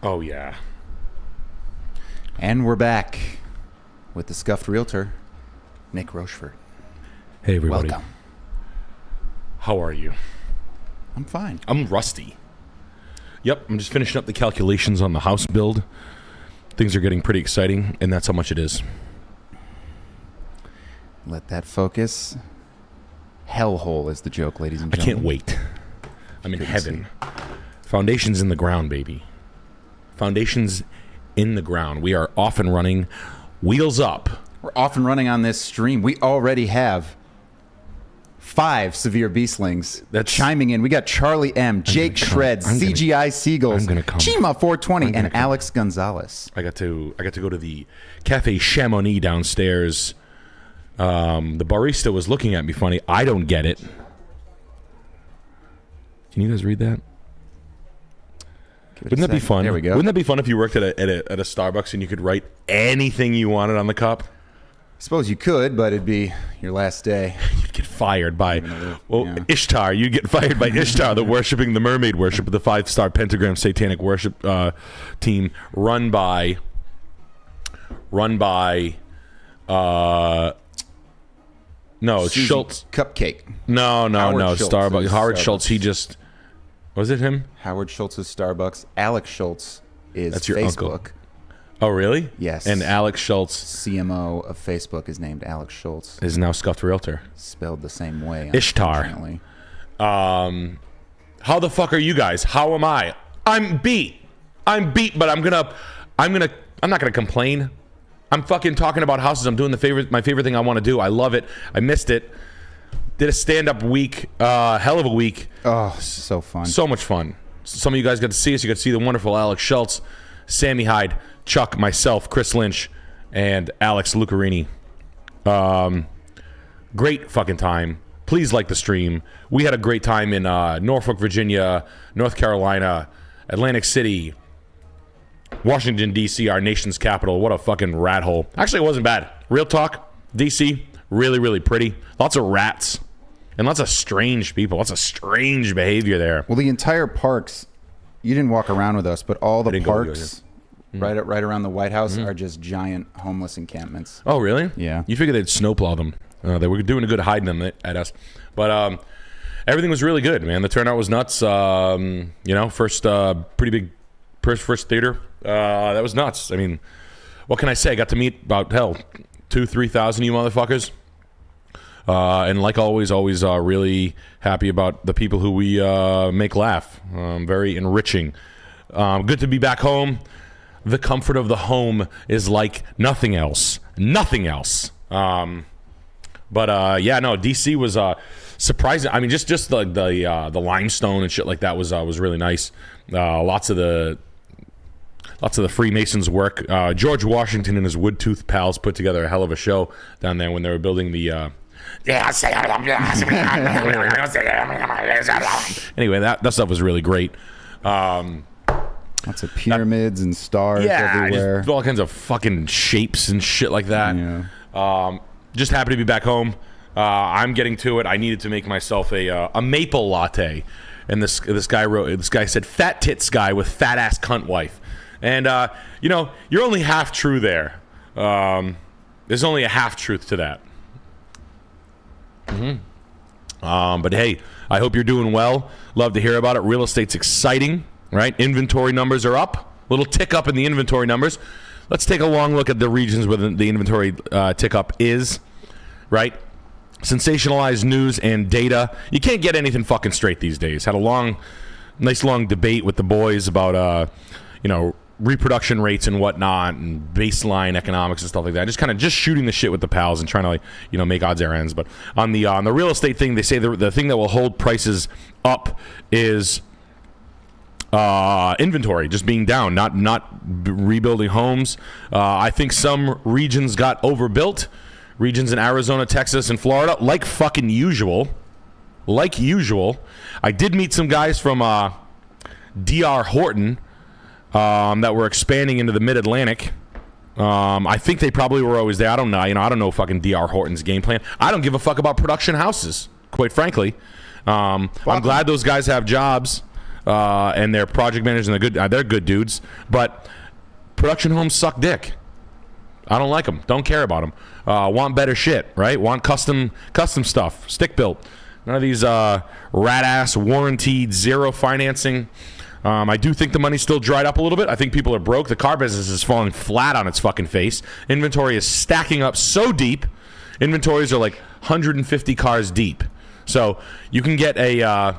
Oh, yeah. And we're back with the Scuffed Realtor, Nick Rochefort. Hey, everybody. Welcome. How are you? I'm fine. I'm rusty. Yep, I'm just finishing up the calculations on the house build. Things are getting pretty exciting, and that's how much it is. Let that focus. Hellhole is the joke, ladies and I gentlemen. can't wait. I'm in heaven. Foundations in the ground, baby. Foundations in the ground. We are off and running. Wheels up. We're off and running on this stream. We already have 5 severe beastlings That's chiming in. We got Charlie M, Jake Shreds, CGI Seagulls, Chima 420, and Alex Gonzalez. I got to go to the Cafe Chamonix downstairs. The barista was looking at me funny. I don't get it. Can you guys read that? Wouldn't that be fun? There we go. Wouldn't that be fun if you worked at a Starbucks and you could write anything you wanted on the cup? I suppose you could, but it'd be your last day. You'd get fired by Ishtar. You'd get fired by Ishtar, the worshipping the mermaid worship of the 5-star pentagram satanic worship team run by no, it's Susie Schultz. Cupcake. No, Schultz Starbucks. Howard Starbucks. Schultz, he just... Was it him? Howard Schultz is Starbucks. Alex Schultz is That's your Facebook. uncle. Oh, really? Yes. And Alex Schultz CMO of Facebook is named Alex Schultz. is now Scuffed Realtor. Spelled the same way. Ishtar. unfortunately. How the fuck are you guys? How am I? I'm beat, but I'm not gonna complain. I'm fucking talking about houses. I'm doing my favorite thing I want to do. I love it. I missed it. Did a stand-up week. Hell of a week. Oh, so fun. So much fun. Some of you guys got to see us. You got to see the wonderful Alex Schultz, Sammy Hyde, Chuck, myself, Chris Lynch, and Alex Lucarini. Great fucking time. Please like the stream. We had a great time in Norfolk, Virginia, North Carolina, Atlantic City, Washington, D.C., our nation's capital. What a fucking rat hole. Actually, it wasn't bad. Real talk, D.C., really, really pretty. Lots of rats and lots of strange people. Lots of strange behavior there. Well, the entire parks, you didn't walk around with us, but all the parks right around the White House are just giant homeless encampments. Oh, really? Yeah. You figured they'd snowplow them. They were doing a good hiding them at us. But everything was really good, man. The turnout was nuts. First pretty big first theater. That was nuts. I mean, what can I say? I got to meet about, 2,000-3,000 you motherfuckers. And like always, really happy about the people who we make laugh. Very enriching. Good to be back home. The comfort of the home is like nothing else. Nothing else. DC was surprising. I mean, just the limestone and shit like that was really nice. Lots of the Freemasons work. George Washington and his wood-toothed pals put together a hell of a show down there when they were building the. Anyway, that stuff was really great. Lots of pyramids and stars everywhere. Just all kinds of fucking shapes and shit like that. Yeah. Just happy to be back home. I'm getting to it. I needed to make myself a maple latte, and this guy said fat tits guy with fat ass cunt wife, and you're only half true there. There's only a half truth to that. But hey, I hope you're doing well. Love to hear about it. Real estate's exciting, right? Inventory numbers are up. Little tick up in the inventory numbers. Let's take a long look at the regions where the inventory tick up is, right? Sensationalized news and data. You can't get anything fucking straight these days. Had a nice long debate with the boys about, reproduction rates and whatnot and baseline economics and stuff like that. Just shooting the shit with the pals and trying to, make odds ends. But on the real estate thing, they say the thing that will hold prices up is inventory just being down, not rebuilding homes. I think some regions got overbuilt. Regions in Arizona, Texas, and Florida, like fucking usual. I did meet some guys from D.R. Horton that were expanding into the Mid-Atlantic. I think they probably were always there. I don't know. I don't know fucking D.R. Horton's game plan. I don't give a fuck about production houses, quite frankly. I'm glad those guys have jobs. and their project managers, and they're good dudes. But production homes suck dick. I don't like them. Don't care about them. Want better shit, right? Want custom stuff, stick built. None of these rat ass warranted, zero financing. I do think the money's still dried up a little bit. I think people are broke. The car business is falling flat on its fucking face. Inventory is stacking up so deep. Inventories are like 150 cars deep. So you can get a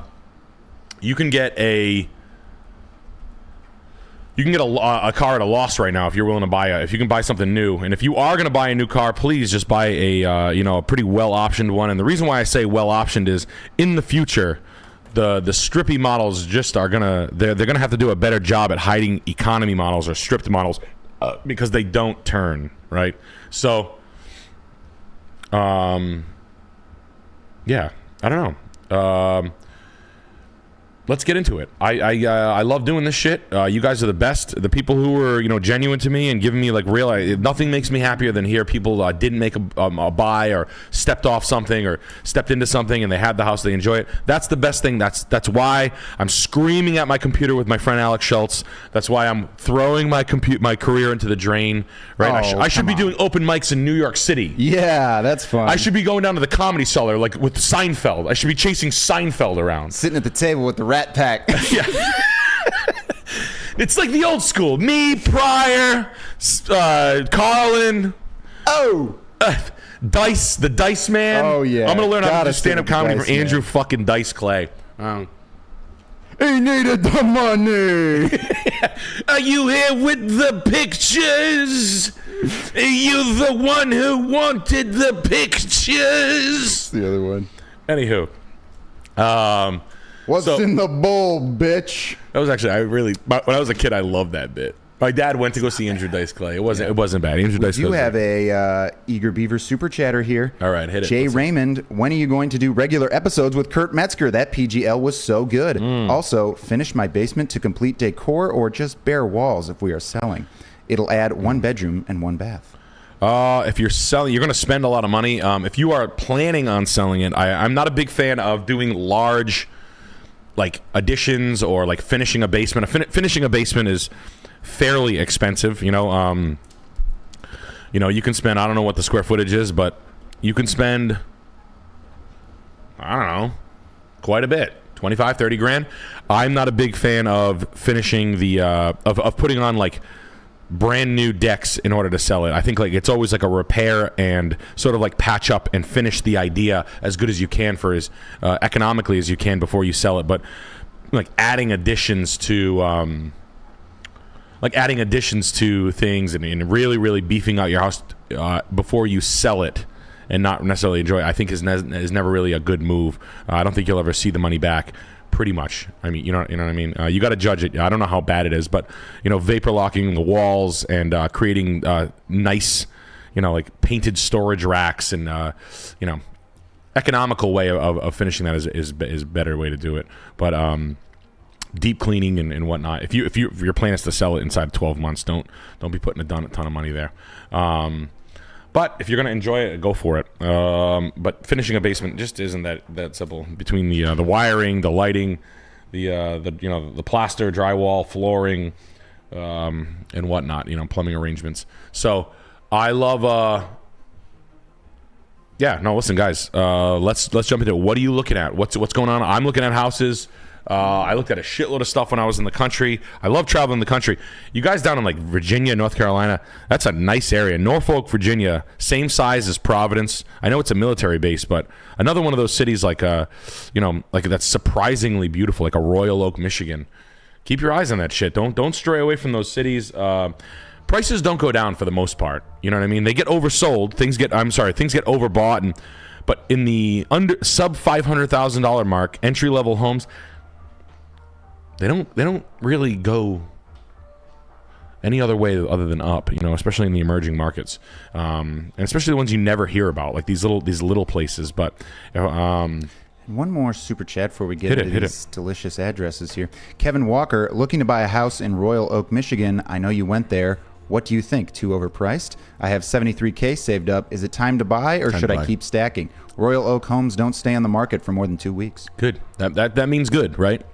car at a loss right now if you're willing to if you can buy something new. And if you are going to buy a new car, please just buy a pretty well optioned one. And the reason why I say well optioned is in the future, the strippy models just are they're gonna have to do a better job at hiding economy models or stripped models because they don't turn, right? So, yeah, I don't know. Let's get into it. I love doing this shit. You guys are the best. The people who were genuine to me and giving me like real. Nothing makes me happier than hear people didn't make a buy or stepped off something or stepped into something and they had the house, they enjoy it. That's the best thing. That's why I'm screaming at my computer with my friend Alex Schultz. That's why I'm throwing my career into the drain. Right? I should be doing open mics in New York City. Yeah, that's fun. I should be going down to the Comedy Cellar like with Seinfeld. I should be chasing Seinfeld around, sitting at the table with the Rat Pack. Yeah. It's like the old school. Me, Pryor, Carlin. Dice, the Dice Man. Oh, yeah. I'm going to learn how to do stand-up comedy from Andrew fucking Dice Clay. He needed the money. Are you here with the pictures? Are you the one who wanted the pictures? The other one. Anywho. What's in the bowl, bitch? That was actually, when I was a kid, I loved that bit. My dad went to go see Andrew Dice Clay. It wasn't bad. Andrew Dice Clay. You have a Eager Beaver super chatter here. All right, hit it. Jay Raymond, when are you going to do regular episodes with Kurt Metzger? That PGL was so good. Also, finish my basement to complete decor or just bare walls if we are selling. It'll add 1 bedroom and 1 bath. If you're selling, you're going to spend a lot of money. If you are planning on selling it, I'm not a big fan of doing large like additions or like finishing a basement. Finishing a basement is fairly expensive. You can spend, I don't know what the square footage is, but you can spend, I don't know, quite a bit. 25, 30 grand. I'm not a big fan of finishing the of putting on like brand new decks in order to sell it. I think like it's always like a repair and sort of like patch up and finish the idea as good as you can for as economically as you can before you sell it. But like adding additions to things and really, really beefing out your house before you sell it and not necessarily enjoy it, I think is never really a good move. I don't think you'll ever see the money back. Pretty much. I mean, you know what I mean? You got to judge it. I don't know how bad it is, but, vapor locking the walls and creating nice, like painted storage racks and, economical way of finishing that is a better way to do it. But deep cleaning and whatnot. If your plan is to sell it inside 12 months, don't be putting a ton of money there. But if you're going to enjoy it, go for it. But finishing a basement just isn't that simple. Between the wiring, the lighting, the plaster, drywall, flooring, and whatnot. Plumbing arrangements. So I love. Listen, guys. Let's jump into it. What are you looking at? What's going on? I'm looking at houses. I looked at a shitload of stuff when I was in the country. I love traveling the country. You guys down in like Virginia, North Carolina, that's a nice area. Norfolk, Virginia, same size as Providence. I know it's a military base, but another one of those cities like that's surprisingly beautiful, like a Royal Oak, Michigan. Keep your eyes on that shit. Don't stray away from those cities. Prices don't go down for the most part. You know what I mean? They get oversold. Things get overbought, but in the sub $500,000 mark, entry level homes. They don't really go any other way other than up, especially in the emerging markets, and especially the ones you never hear about, like these little places. But one more super chat before we get into these delicious addresses here. Kevin Walker, looking to buy a house in Royal Oak, Michigan. I know you went there. What do you think? Too overpriced? I have $73K saved up. Is it time to buy, or should I keep stacking? Royal Oak homes don't stay on the market for more than 2 weeks. Good. That means good, right?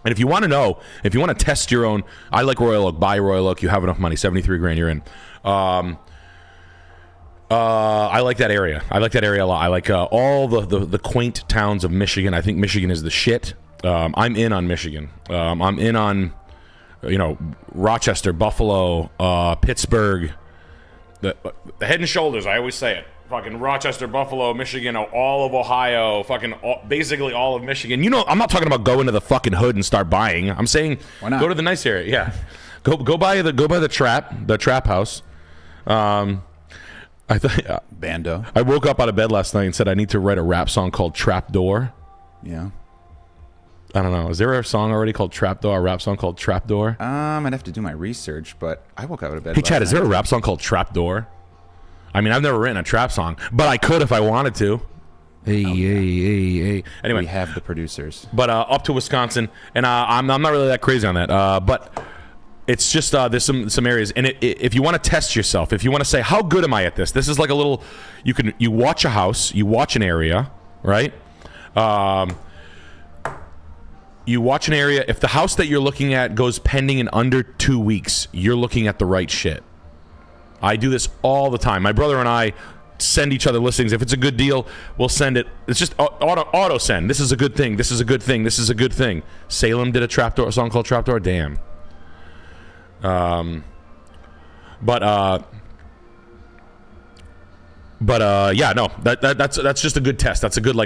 And if you want to know, if you want to test your own, I like Royal Oak. Buy Royal Oak. You have enough money. 73 grand. You're in. I like that area. I like that area a lot. I like all the quaint towns of Michigan. I think Michigan is the shit. I'm in on Michigan. I'm in on, Rochester, Buffalo, Pittsburgh. The Head and Shoulders. I always say it. Fucking Rochester, Buffalo, Michigan, all of Ohio, basically all of Michigan. I'm not talking about going to the fucking hood and start buying. I'm saying go to the nice area. Yeah, go buy the trap house. Bando. I woke up out of bed last night and said I need to write a rap song called Trap Door. Yeah. I don't know. Is there a song already called Trap Door? A rap song called Trap Door? I'd have to do my research, but I woke up out of bed. Hey, Chad, is there a rap song called Trap Door? I mean, I've never written a trap song, but I could if I wanted to. Hey. Anyway, we have the producers. But up to Wisconsin, and I'm not really that crazy on that. But it's just there's some areas, and if you want to test yourself, if you want to say how good am I at this is like a little. You watch a house, you watch an area, right? You watch an area. If the house that you're looking at goes pending in under 2 weeks, you're looking at the right shit. I do this all the time. My brother and I send each other listings. If it's a good deal, we'll send it. It's just auto send. This is a good thing. This is a good thing. This is a good thing. Salem did a song called Trapdoor. Damn. Yeah, no. That's just a good test. That's a good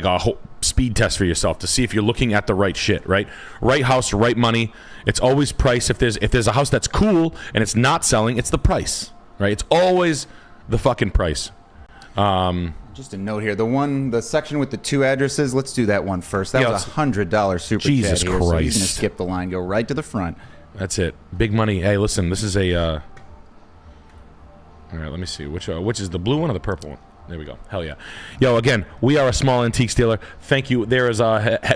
speed test for yourself to see if you're looking at the right shit, right? Right house, right money. It's always price. If there's a house that's cool and it's not selling, it's the price. Right, it's always the fucking price. Just a note here, the section with the 2 addresses. Let's do that one first. That was $100 super Jesus chat here, Christ! So he's gonna skip the line, go right to the front. That's it. Big money. Hey, listen, this is a. All right, let me see which is the blue one or the purple one. There we go. Hell yeah. Yo, again, we are a small antique dealer. Thank you. There is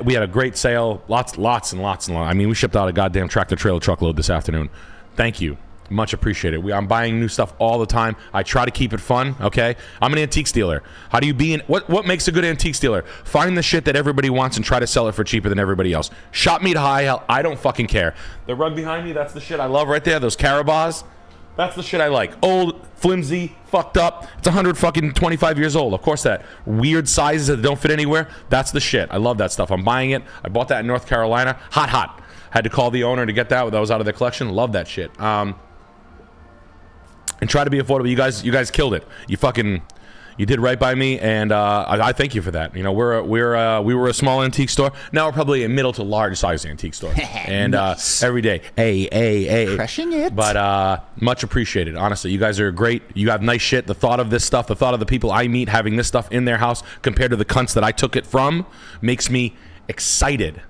we had a great sale. Lots and lots. I mean, we shipped out a goddamn tractor trailer truckload this afternoon. Thank you. Much appreciated. I'm buying new stuff all the time. I try to keep it fun, okay? I'm an antique dealer. How do you be what makes a good antique dealer? Find the shit that everybody wants and try to sell it for cheaper than everybody else. Shop me to high hell. I don't fucking care. The rug behind me, that's the shit I love right there. Those Carabas. That's the shit I like. Old, flimsy, fucked up. It's 125 years old. Of course that. Weird sizes that don't fit anywhere. That's the shit. I love that stuff. I'm buying it. I bought that in North Carolina. Hot. Had to call the owner to get that. That was out of their collection. Love that shit. And try to be affordable. You guys killed it. You did right by me, and I thank you for that. We were a small antique store. Now we're probably a middle to large size antique store. And Nice. Every day, hey, Crushing it. But much appreciated. Honestly, you guys are great. You have nice shit. The thought of this stuff, the thought of the people I meet having this stuff in their house compared to the cunts that I took it from, makes me excited.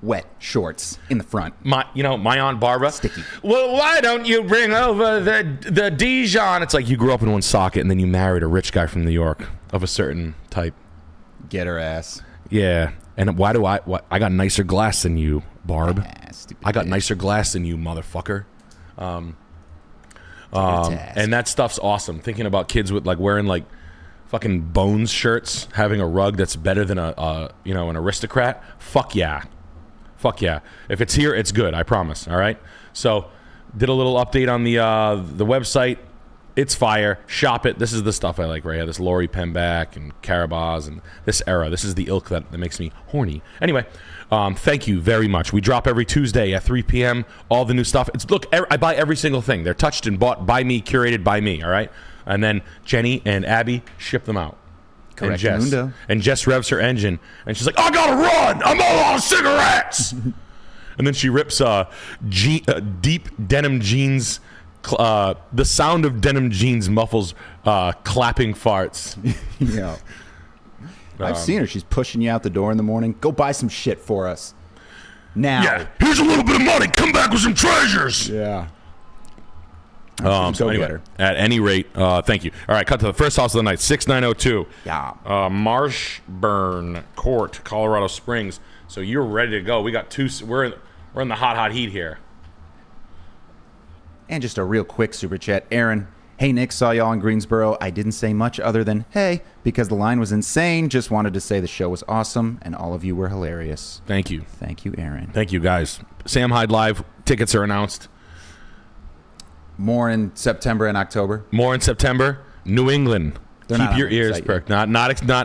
Wet shorts in the front. My Aunt Barbara. Sticky. Well, why don't you bring over the Dijon? It's like you grew up in one socket and then you married a rich guy from New York of a certain type. Get her ass. Yeah. And why do I got nicer glass than you, Barb? Stupid I got bitch. nicer glass than you, motherfucker. It's a good task. And that stuff's awesome. Thinking about kids with wearing fucking Bones shirts, having a rug that's better than an aristocrat. Fuck yeah. If it's here, it's good. I promise. All right. So, did a little update on the website. It's fire. Shop it. This is the stuff I like right here. This Laurie Pemback and Carabas and this era. This is the ilk that makes me horny. Anyway, thank you very much. We drop every Tuesday at 3 p.m. All the new stuff. I buy every single thing. They're touched and bought by me, curated by me. All right. And then Jenny and Abby ship them out. Correct. And Jess revs her engine, and she's like, "I gotta run! I'm all out of cigarettes!" And then she rips deep denim jeans. The sound of denim jeans muffles clapping farts. Yeah. I've seen her. She's pushing you out the door in the morning. Go buy some shit for us. Now. Yeah, here's a little bit of money. Come back with some treasures. Yeah. So anyway, at any rate, thank you. All right, cut to the first house of the night, 6902. Yeah. Marshburn Court, Colorado Springs. So you're ready to go. We got two. We're in the hot heat here. And just a real quick super chat. Aaron, Hey, Nick, saw y'all in Greensboro. I didn't say much other than, hey, because the line was insane. Just wanted to say the show was awesome, and all of you were hilarious. Thank you. Thank you, Aaron. Thank you, guys. Sam Hyde Live. Tickets are announced. More in September and October. More in September. New England. Keep your ears perked. Not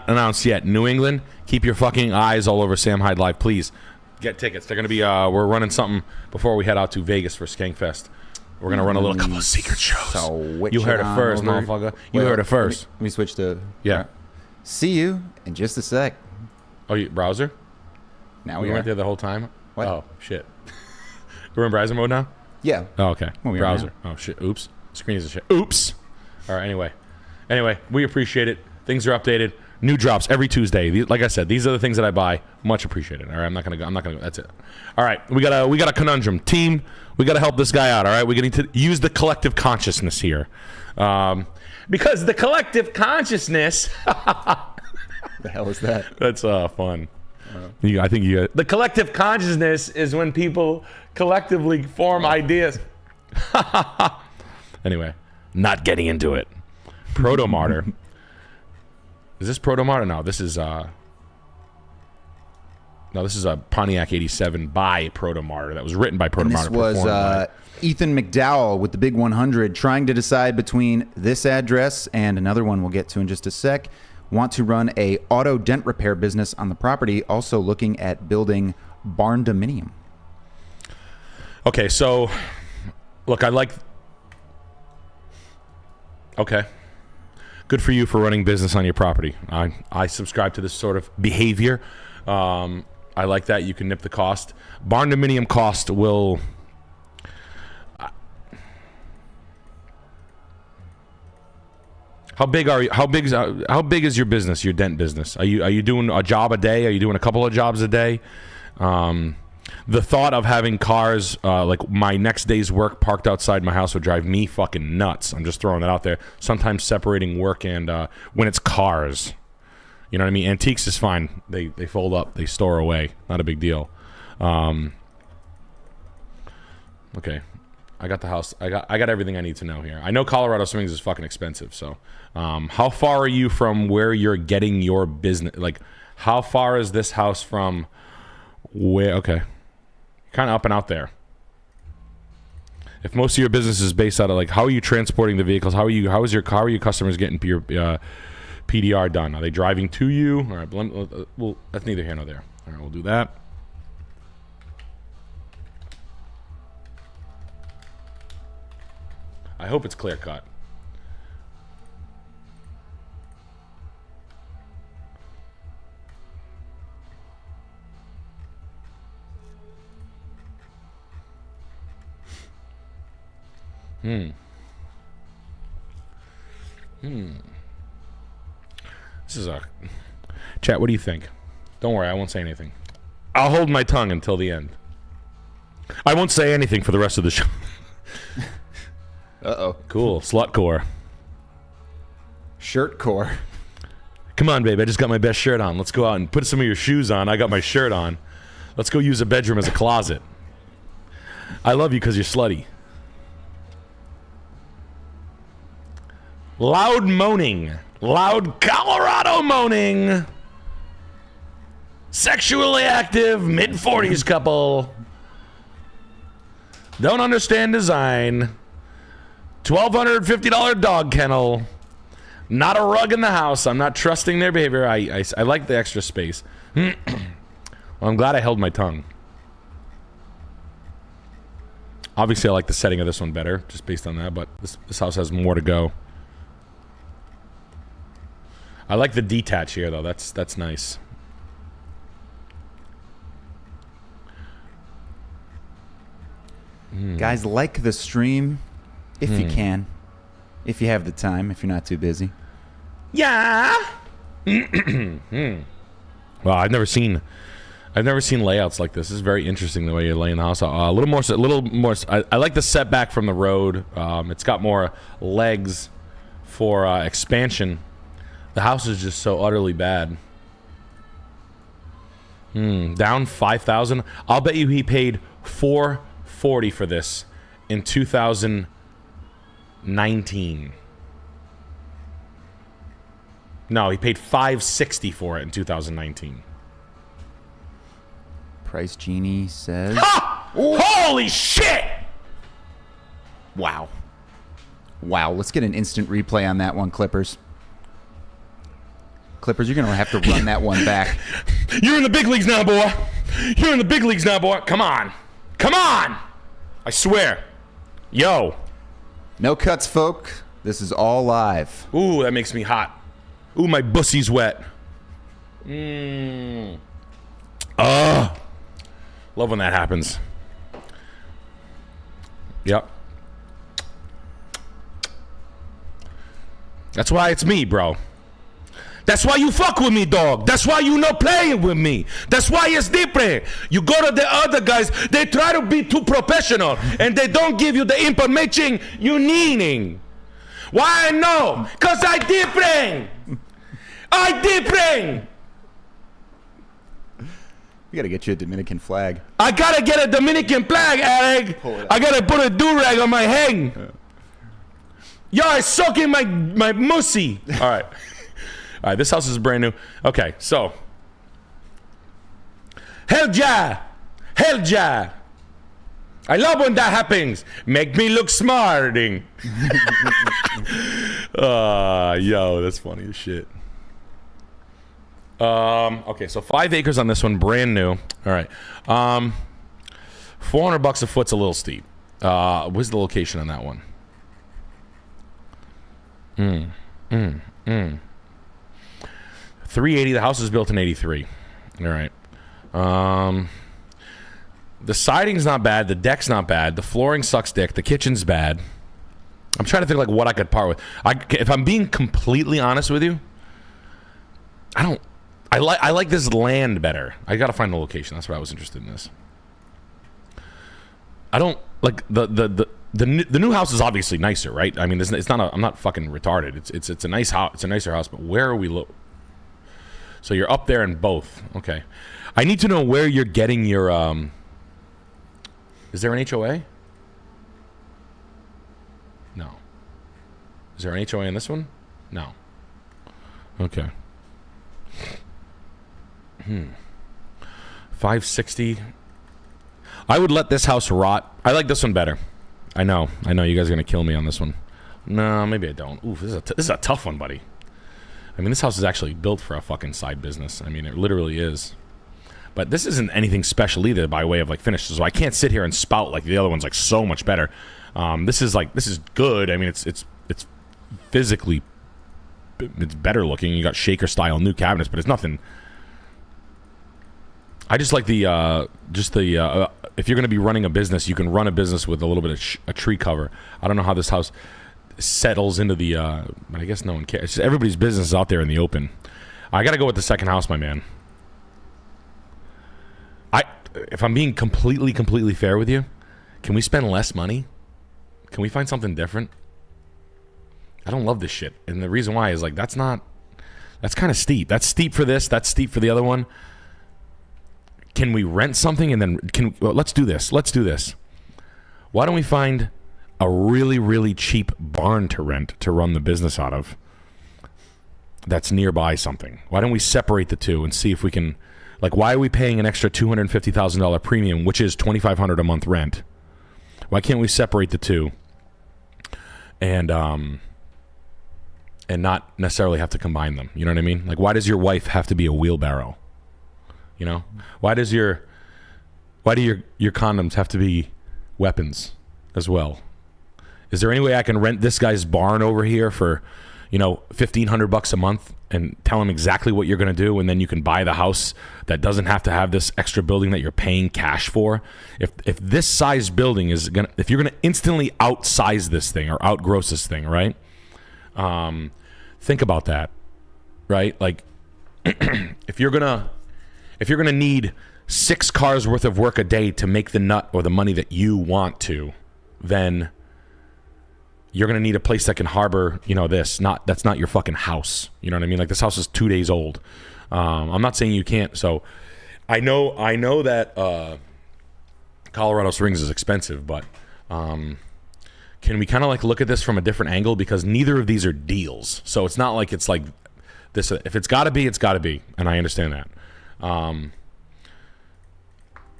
announced yet. New England. Keep your fucking eyes all over Sam Hyde Live. Please get tickets. They're going to be, we're running something before we head out to Vegas for Skankfest. We're going to run a little couple of secret shows. So you heard it first, motherfucker. You heard it first. Let me switch to... Yeah. See you in just a sec. Oh, you browser? Now we weren't there the whole time? What? Oh, shit. We're in browser mode now? Yeah. Oh, okay. Well, browser. Oh, shit. Oops. Screen is a shit. Oops. All right, Anyway, we appreciate it. Things are updated. New drops every Tuesday. Like I said, these are the things that I buy. Much appreciated. All right, I'm not gonna go. That's it. All right, we got a conundrum. Team, we got to help this guy out. All right, we need to use the collective consciousness here, because the collective consciousness. The hell is that? That's fun. I think the collective consciousness is when people collectively form ideas. Anyway, not getting into it. Proto Martyr. Is this Proto Martyr? No, this is a Pontiac 87 by Proto Martyr that was written by Proto Martyr. This was Ethan McDowell with the Big 100 trying to decide between this address and another one we'll get to in just a sec. Want to run a auto dent repair business on the property, also looking at building barn dominium. Okay, so look, okay. Good for you for running business on your property. I subscribe to this sort of behavior. I like that. You can nip the cost. Barn dominium cost will... How big are you? How big is your business? Your dent business? Are you doing a job a day? Are you doing a couple of jobs a day? The thought of having cars like my next day's work parked outside my house would drive me fucking nuts. I'm just throwing that out there. Sometimes separating work and when it's cars, you know what I mean. Antiques is fine. They fold up. They store away. Not a big deal. Okay. I got the house. I got everything I need to know here. I know Colorado Springs is fucking expensive. So, how far are you from where you're getting your business? Like, how far is this house from where? Okay, kind of up and out there. If most of your business is based out of, like, how are you transporting the vehicles? How are your customers getting your PDR done? Are they driving to you? All right, well, that's neither here nor there. All right, we'll do that. I hope it's clear cut. This is a... Chat, what do you think? Don't worry, I won't say anything. I'll hold my tongue until the end. I won't say anything for the rest of the show. Uh-oh. Cool. Slut core. Shirt core. Come on, babe. I just got my best shirt on. Let's go out and put some of your shoes on. I got my shirt on. Let's go use a bedroom as a closet. I love you because you're slutty. Loud moaning. Loud Colorado moaning. Sexually active mid-40s couple. Don't understand design. $1,250 dog kennel. Not a rug in the house. I'm not trusting their behavior. I like the extra space. Well, I'm glad I held my tongue. Obviously, I like the setting of this one better, just based on that, but this house has more to go. I like the detach here, though. That's nice. Guys, like the stream if you can. If you have the time, if you're not too busy. Yeah. Well, I've never seen layouts like this. This is very interesting the way you're laying the house out. A little more. I like the setback from the road. It's got more legs for expansion. The house is just so utterly bad. Down 5,000. I'll bet you he paid $440 for this in 2000. 19. No, he paid $560 for it in 2019. Price Genie says... Holy shit! Wow. Wow, let's get an instant replay on that one, Clippers. Clippers, you're going to have to run that one back. You're in the big leagues now, boy. You're in the big leagues now, boy. Come on. Come on! I swear. Yo. No cuts, folk. This is all live. Ooh, that makes me hot. Ooh, my pussy's wet. Love when that happens. Yep. That's why it's me, bro. That's why you fuck with me, dog. That's why you not playing with me. That's why it's different. You go to the other guys, they try to be too professional, and they don't give you the information you needing. Why I know? Because I different. I different. We got to get you a Dominican flag. I got to get a Dominican flag, Alec. I got to put a do-rag on my head. Yo, I soaking my mussy. All right. All right, this house is brand new. Okay, so. Hell yeah. Hell yeah. I love when that happens. Make me look smarting. Yo, that's funny as shit. Okay, so 5 acres on this one, brand new. All right. $400 a foot's a little steep. Where's the location on that one? 380. The house was built in 83. All right. The siding's not bad. The deck's not bad. The flooring sucks dick. The kitchen's bad. I'm trying to think like what I could part with. If I'm being completely honest with you, I like this land better. I gotta find the location. That's why I was interested in this. I don't like the new house is obviously nicer, right? I mean, it's not. I'm not fucking retarded. It's a nice house. It's a nicer house. But where are we? So you're up there in both. Okay. I need to know where you're getting your. Is there an HOA? No. Is there an HOA in this one? No. Okay. 560. I would let this house rot. I like this one better. I know you guys are gonna kill me on this one. No, maybe I don't. Ooh, this is a tough one, buddy. I mean, this house is actually built for a fucking side business. I mean, it literally is. But this isn't anything special either by way of like finishes. So I can't sit here and spout like the other one's like so much better. This is good. I mean, it's physically it's better looking. You got shaker style new cabinets, but it's nothing. I just like the if you're going to be running a business, you can run a business with a little bit of a tree cover. I don't know how this house settles into the but I guess no one cares. It's just everybody's business is out there in the open. I got to go with the second house, my man. If I'm being completely fair with you, can we spend less money? Can we find something different? I don't love this shit. And the reason why is like that's kind of steep. That's steep for this, that's steep for the other one. Can we rent something and then let's do this. Why don't we find a really cheap barn to rent to run the business out of that's nearby something? Why don't we separate the two and see if we can, like, why are we paying an extra $250,000 premium, which is $2,500 a month rent? Why can't we separate the two and not necessarily have to combine them? You know what I mean? Like, why does your wife have to be a wheelbarrow? You know, why do your condoms have to be weapons as well? Is there any way I can rent this guy's barn over here for, $1,500 a month and tell him exactly what you're going to do, and then you can buy the house that doesn't have to have this extra building that you're paying cash for? If this size building if you're going to instantly outsize this thing or outgross this thing, right? Think about that, right? Like, if you're gonna need 6 cars worth of work a day to make the nut or the money that you want to, then you're going to need a place that can harbor, that's not your fucking house. You know what I mean? Like, this house is 2 days old. I'm not saying you can't. So I know that Colorado Springs is expensive, but can we kind of like look at this from a different angle, because neither of these are deals. So it's not like it's like this. If it's got to be, it's got to be, and I understand that.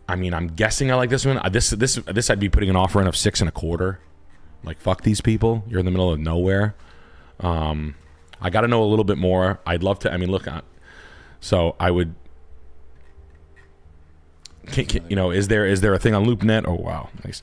I mean, I'm guessing I like this one. This I'd be putting an offer in of 6 1/4. Like, fuck these people. You're in the middle of nowhere. I got to know a little bit more. I'd love to. I mean, look, so I would. You know, is there a thing on LoopNet? Oh wow, nice.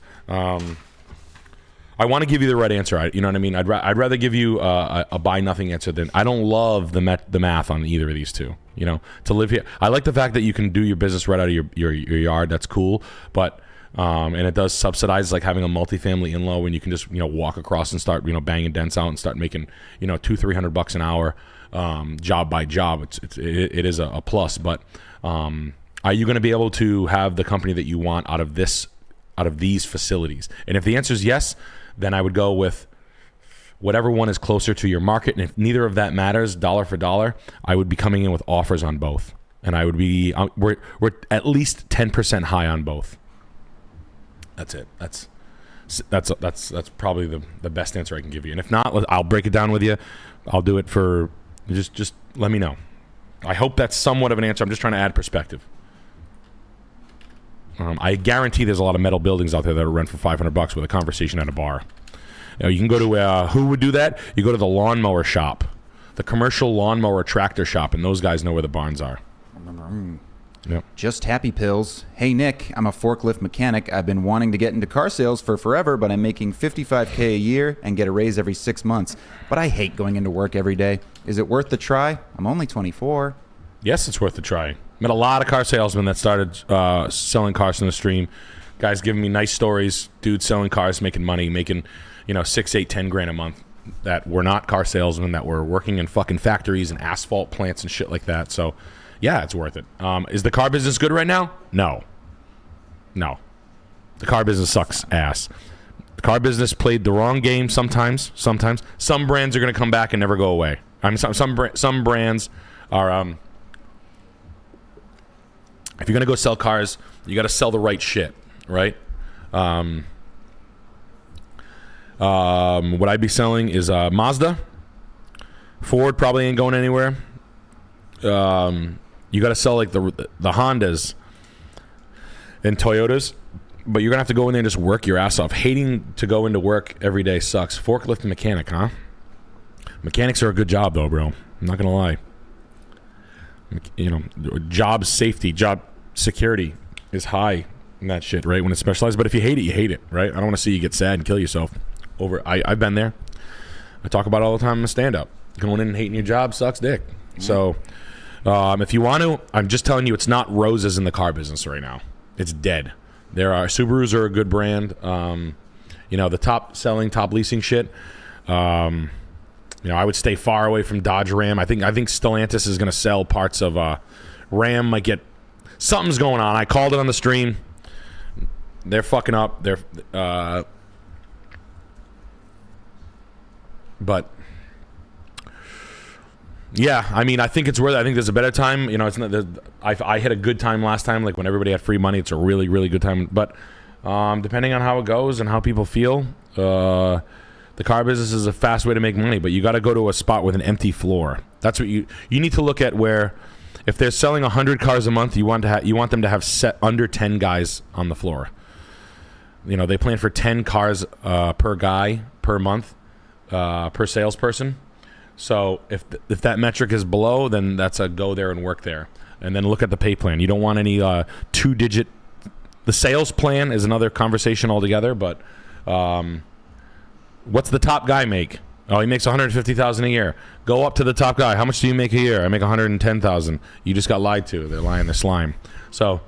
I want to give you the right answer. You know what I mean? I'd rather give you a buy nothing answer than. I don't love the math on either of these two. You know, to live here, I like the fact that you can do your business right out of your yard. That's cool, but and it does subsidize like having a multifamily in-law when you can just walk across and start banging dents out and start making $200-300 an hour job by job. It is a plus, but are you going to be able to have the company that you want out of these facilities? And if the answer is yes, then I would go with whatever one is closer to your market. And if neither of that matters, dollar for dollar, I would be coming in with offers on both. And I would be, we're at least 10% high on both. That's it. That's probably the best answer I can give you. And if not, I'll break it down with you. I'll do it for, just let me know. I hope that's somewhat of an answer. I'm just trying to add perspective. I guarantee there's a lot of metal buildings out there that are rent for $500 with a conversation at a bar. You can go to who would do that? You go to the lawnmower shop, the commercial lawnmower tractor shop, and those guys know where the barns are. Yep. Just Happy Pills. Hey Nick, I'm a forklift mechanic. I've been wanting to get into car sales for forever, but I'm making $55K a year and get a raise every 6 months. But I hate going into work every day. Is it worth the try? I'm only 24. Yes, it's worth the try. Met a lot of car salesmen that started selling cars in the stream. Guys giving me nice stories. Dudes selling cars, making money, making 6, 8, 10 grand a month. That were not car salesmen, that were working in fucking factories and asphalt plants and shit like that. So, yeah, it's worth it. Is the car business good right now? No. The car business sucks ass. The car business played the wrong game sometimes. Some brands are going to come back and never go away. I mean, some brands are. If you're going to go sell cars, you got to sell the right shit, right? What I'd be selling is Mazda. Ford probably ain't going anywhere. You got to sell like the Hondas and Toyotas, but you're going to have to go in there and just work your ass off. Hating to go into work every day sucks. Forklift mechanic, huh? Mechanics are a good job though, bro. I'm not going to lie. Job safety, job security is high in that shit, right? When it's specialized. But if you hate it, you hate it, right? I don't want to see you get sad and kill yourself over. I've been there. I talk about it all the time in the stand-up. Going in and hating your job sucks dick. So if you want to, I'm just telling you, it's not roses in the car business right now. It's dead. Subarus are a good brand. The top selling, top leasing shit. I would stay far away from Dodge Ram. I think Stellantis is going to sell parts of Ram. Might get something's going on. I called it on the stream. They're fucking up. But yeah, I mean, I think it's worth it. I think there's a better time. It's not. I had a good time last time. Like when everybody had free money, it's a really, really good time. But depending on how it goes and how people feel, the car business is a fast way to make money. But you got to go to a spot with an empty floor. That's what you need to look at. Where if they're selling 100 cars a month, you want them to have set under 10 guys on the floor. They plan for 10 cars per guy per month per salesperson. So if that metric is below, then that's a go there and work there. And then look at the pay plan. You don't want any 2-digit. The sales plan is another conversation altogether. But what's the top guy make? Oh, he makes $150,000 a year. Go up to the top guy. How much do you make a year? I make $110,000. You just got lied to. They're lying. They're slime. So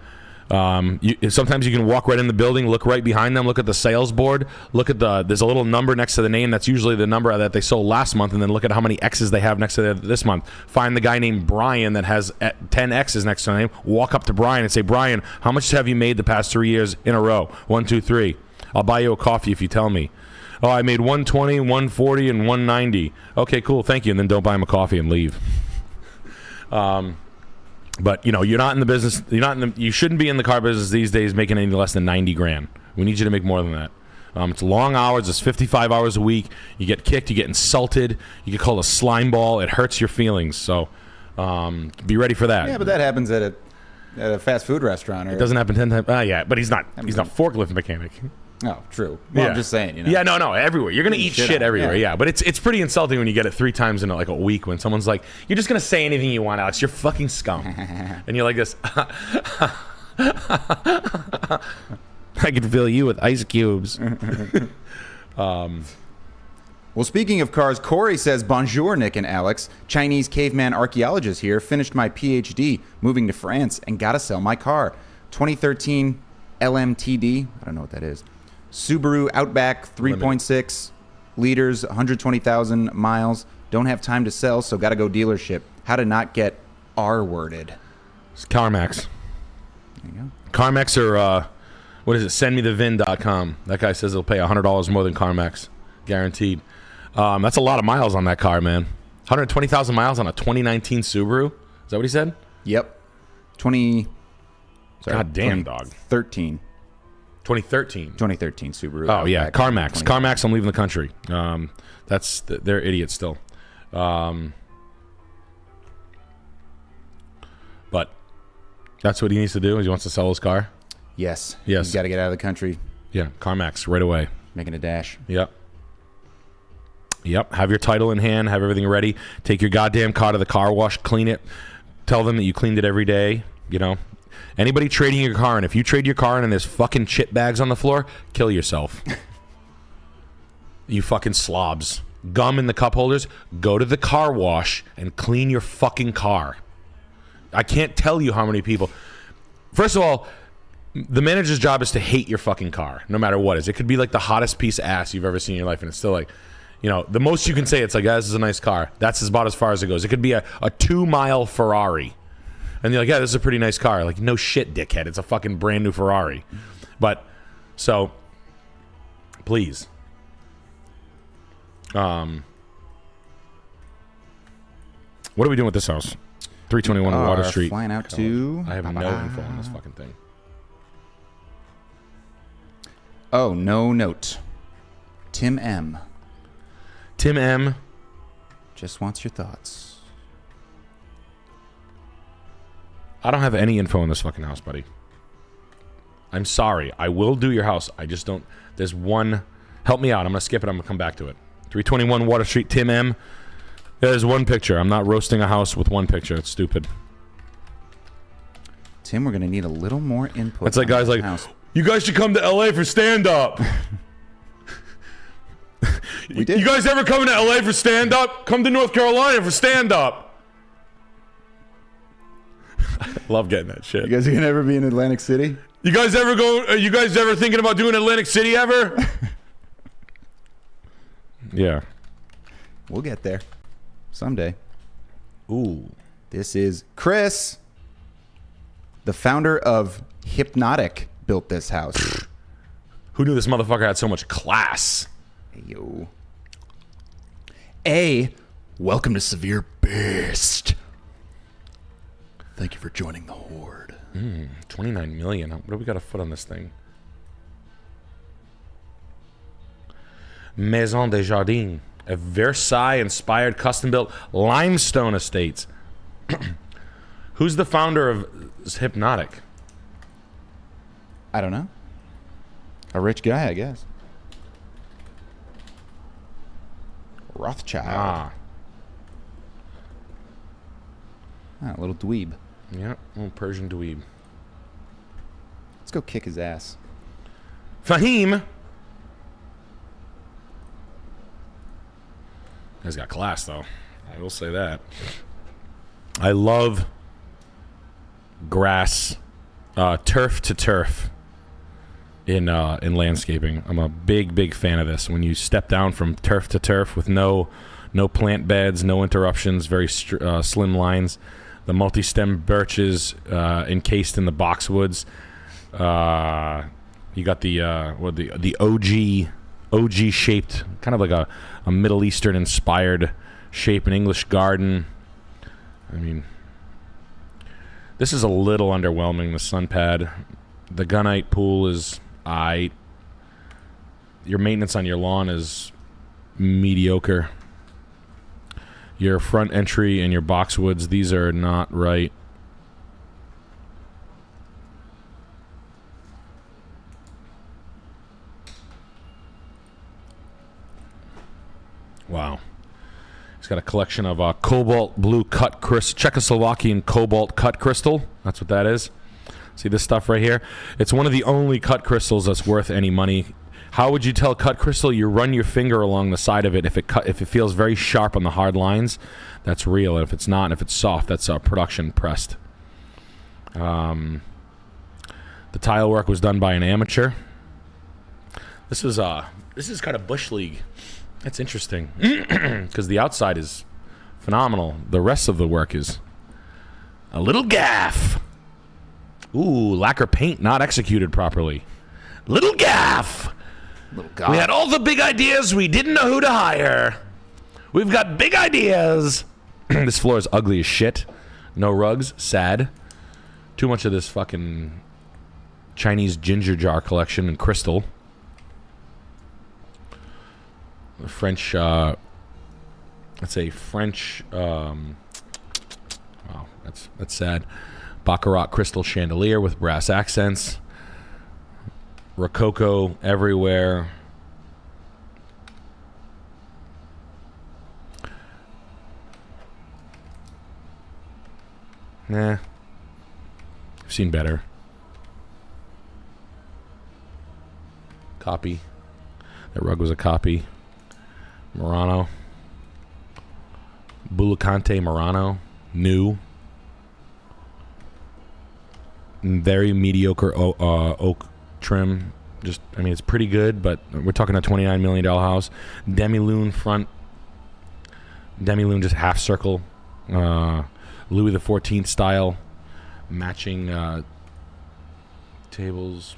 sometimes you can walk right in the building, look right behind them, look at the sales board, look at there's a little number next to the name. That's usually the number that they sold last month, and then look at how many X's they have next to this month. Find the guy named Brian that has 10 X's next to the name. Walk up to Brian and say, Brian, how much have you made the past 3 years in a row? 1, 2, 3. I'll buy you a coffee if you tell me. Oh, I made 120, 140, and 190. Okay, cool, thank you. And then don't buy him a coffee and leave. But you're not in the business. You shouldn't be in the car business these days making any less than 90 grand. We need you to make more than that. It's long hours. It's 55 hours a week. You get kicked. You get insulted. You get called a slime ball. It hurts your feelings. So be ready for that. Yeah, but that happens at a fast food restaurant. Or... It doesn't happen 10 times. Yeah, but he's not. He's not forklift mechanic. Oh, true. Well, yeah. I'm just saying. You know. Yeah, no, everywhere. You're gonna eat shit everywhere. Yeah. Yeah, but it's pretty insulting when you get it 3 times in like a week when someone's like, "You're just gonna say anything you want, Alex. You're fucking scum," and you're like this. I can fill you with ice cubes. Well, speaking of cars, Corey says, "Bonjour, Nick and Alex. Chinese caveman archaeologist here. Finished my PhD, moving to France, and gotta sell my car. 2013 LMTD. I don't know what that is. Subaru Outback 3.6 liters, 120,000 miles. Don't have time to sell, so gotta go dealership. How to not get R-worded." It's CarMax. There you go. CarMax or what is it? Sendmethevin.com. That guy says he'll pay $100 more than CarMax, guaranteed. That's a lot of miles on that car, man. 120,000 miles on a 2019 Subaru. Is that what he said? Yep. God damn, dog. 2013 Subaru. Oh, yeah. Outback. CarMax. CarMax, I'm leaving the country. They're idiots still. But that's what he needs to do is he wants to sell his car. Yes. Yes. He's got to get out of the country. Yeah, CarMax right away. Making a dash. Yep. Have your title in hand. Have everything ready. Take your goddamn car to the car wash. Clean it. Tell them that you cleaned it every day. You know. Anybody trading your car in, if you trade your car in and there's fucking chip bags on the floor, kill yourself. You fucking slobs. Gum in the cup holders. Go to the car wash and clean your fucking car. I can't tell you how many people. First of all, the manager's job is to hate your fucking car, no matter what it is. It could be like the hottest piece of ass you've ever seen in your life, and it's still like, you know, the most you can say, it's like, this is a nice car. That's about as far as it goes. It could be a 2-mile Ferrari. And you're like, yeah, this is a pretty nice car. Like, no shit, dickhead. It's a fucking brand new Ferrari. But, so, please. What are we doing with this house? 321 Water Street. Flying out to... I have no info on this fucking thing. Oh, no note. Tim M. Tim M. Just wants your thoughts. I don't have any info on this fucking house, buddy. I'm sorry. I will do your house. I just don't... There's one... Help me out. I'm going to skip it. I'm going to come back to it. 321 Water Street, Tim M. There's one picture. I'm not roasting a house with one picture. It's stupid. Tim, we're going to need a little more input. It's like guys like, house. You guys should come to LA for stand-up. We did. You guys ever come to LA for stand-up? Come to North Carolina for stand-up. Love getting that shit. You guys are going to ever be in Atlantic City? You guys ever go? Are you guys ever thinking about doing Atlantic City ever? Yeah. We'll get there. Someday. Ooh. This is Chris, the founder of Hypnotic, built this house. Who knew this motherfucker had so much class? Hey, yo. A, welcome to Severe Beast. Thank you for joining the Horde. 29 million. What do we got a foot on this thing? Maison des Jardins. A Versailles-inspired, custom-built limestone estates. Who's the founder of Hypnotic? I don't know. A rich guy, I guess. Rothschild. Ah, a little dweeb. yeah, little Persian dweeb. Let's go kick his ass. Fahim. Guy's got class, though. I will say that. I love grass, turf to turf in landscaping. I'm a big fan of this. When you step down from turf to turf with no plant beds, no interruptions, very slim lines. The multi-stem birches encased in the boxwoods. You got the OG shaped, kind of like a Middle Eastern inspired shape, an English garden. I mean, this is a little underwhelming. The sun pad, the gunite pool is aight. your maintenance on your lawn is mediocre. Your front entry and your boxwoods, these are not right. Wow. He's got a collection of cobalt blue cut crystal, Czechoslovakian cobalt cut crystal. That's what that is. See this stuff right here? It's one of the only cut crystals that's worth any money. How would you tell cut crystal? You run your finger along the side of it. If it feels very sharp on the hard lines, that's real. And if it's not, and if it's soft, that's production pressed. The tile work was done by an amateur. This is kind of bush league. That's interesting because the outside is phenomenal. The rest of the work is a little gaff. Ooh, lacquer paint not executed properly. Little gaff. We had all the big ideas. We didn't know who to hire. We've got big ideas. This floor is ugly as shit. No rugs. Sad. Too much of this fucking Chinese ginger jar collection and crystal. French, let's say French, wow, that's sad. Baccarat crystal chandelier with brass accents. Rococo everywhere. Nah. I've seen better. Copy. That rug was a copy. Murano. Bullicante Murano. New. Very mediocre oak trim. Just, I mean, it's pretty good, but we're talking a $29 million house. Demi-lune front. Demi-lune just half circle. Louis XIV style. Matching tables.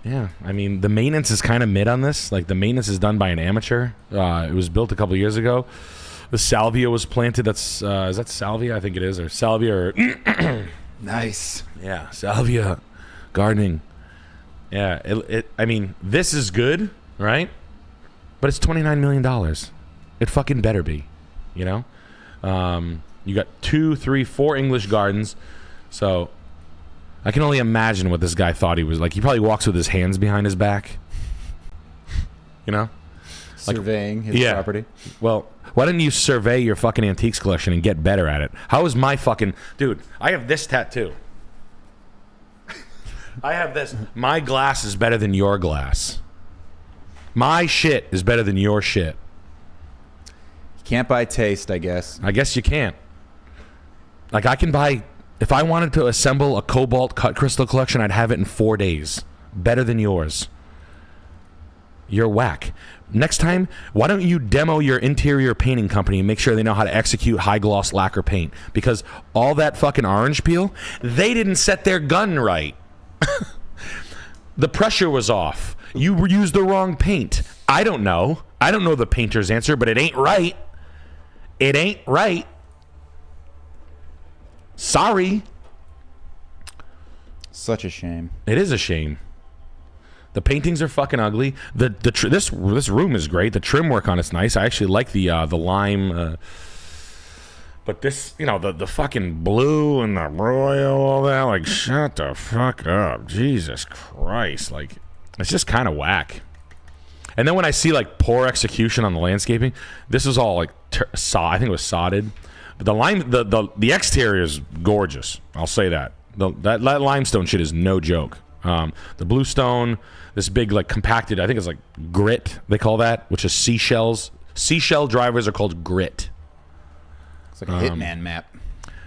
Yeah, I mean, the maintenance is kind of mid on this. Like, the maintenance is done by an amateur. It was built a couple years ago. The salvia was planted. That's, is that salvia? I think it is. Or salvia or... Nice. Yeah, salvia gardening. Yeah, I mean, this is good, right? But it's $29 million. It fucking better be, you know? You got 2, 3, 4 English gardens. So... I can only imagine what this guy thought he was like. He probably walks with his hands behind his back. You know? Surveying his property. Well, why didn't you survey your fucking antiques collection and get better at it? How is my fucking... Dude, I have this tattoo. I have this. My glass is better than your glass. My shit is better than your shit. You can't buy taste, I guess. I guess you can't. Like, I can buy... If I wanted to assemble a cobalt cut crystal collection, I'd have it in 4 days. Better than yours. You're whack. Next time, why don't you demo your interior painting company and make sure they know how to execute high gloss lacquer paint? Because all that fucking orange peel, they didn't set their gun right. The pressure was off. You used the wrong paint. I don't know. I don't know the painter's answer, but it ain't right. It ain't right. Sorry. Such a shame. It is a shame. The paintings are fucking ugly. This room is great. The trim work on it's nice. I actually like the lime. But this, you know, the fucking blue and the royal, all that. Like, shut the fuck up, Jesus Christ! Like, it's just kind of whack. And then when I see like poor execution on the landscaping, this is all like I think it was sodded. But the exterior is gorgeous. I'll say that. That limestone shit is no joke. The bluestone, this big like compacted, I think it's like grit they call that, which is seashells. Seashell drivers are called grit. It's like a Hitman map.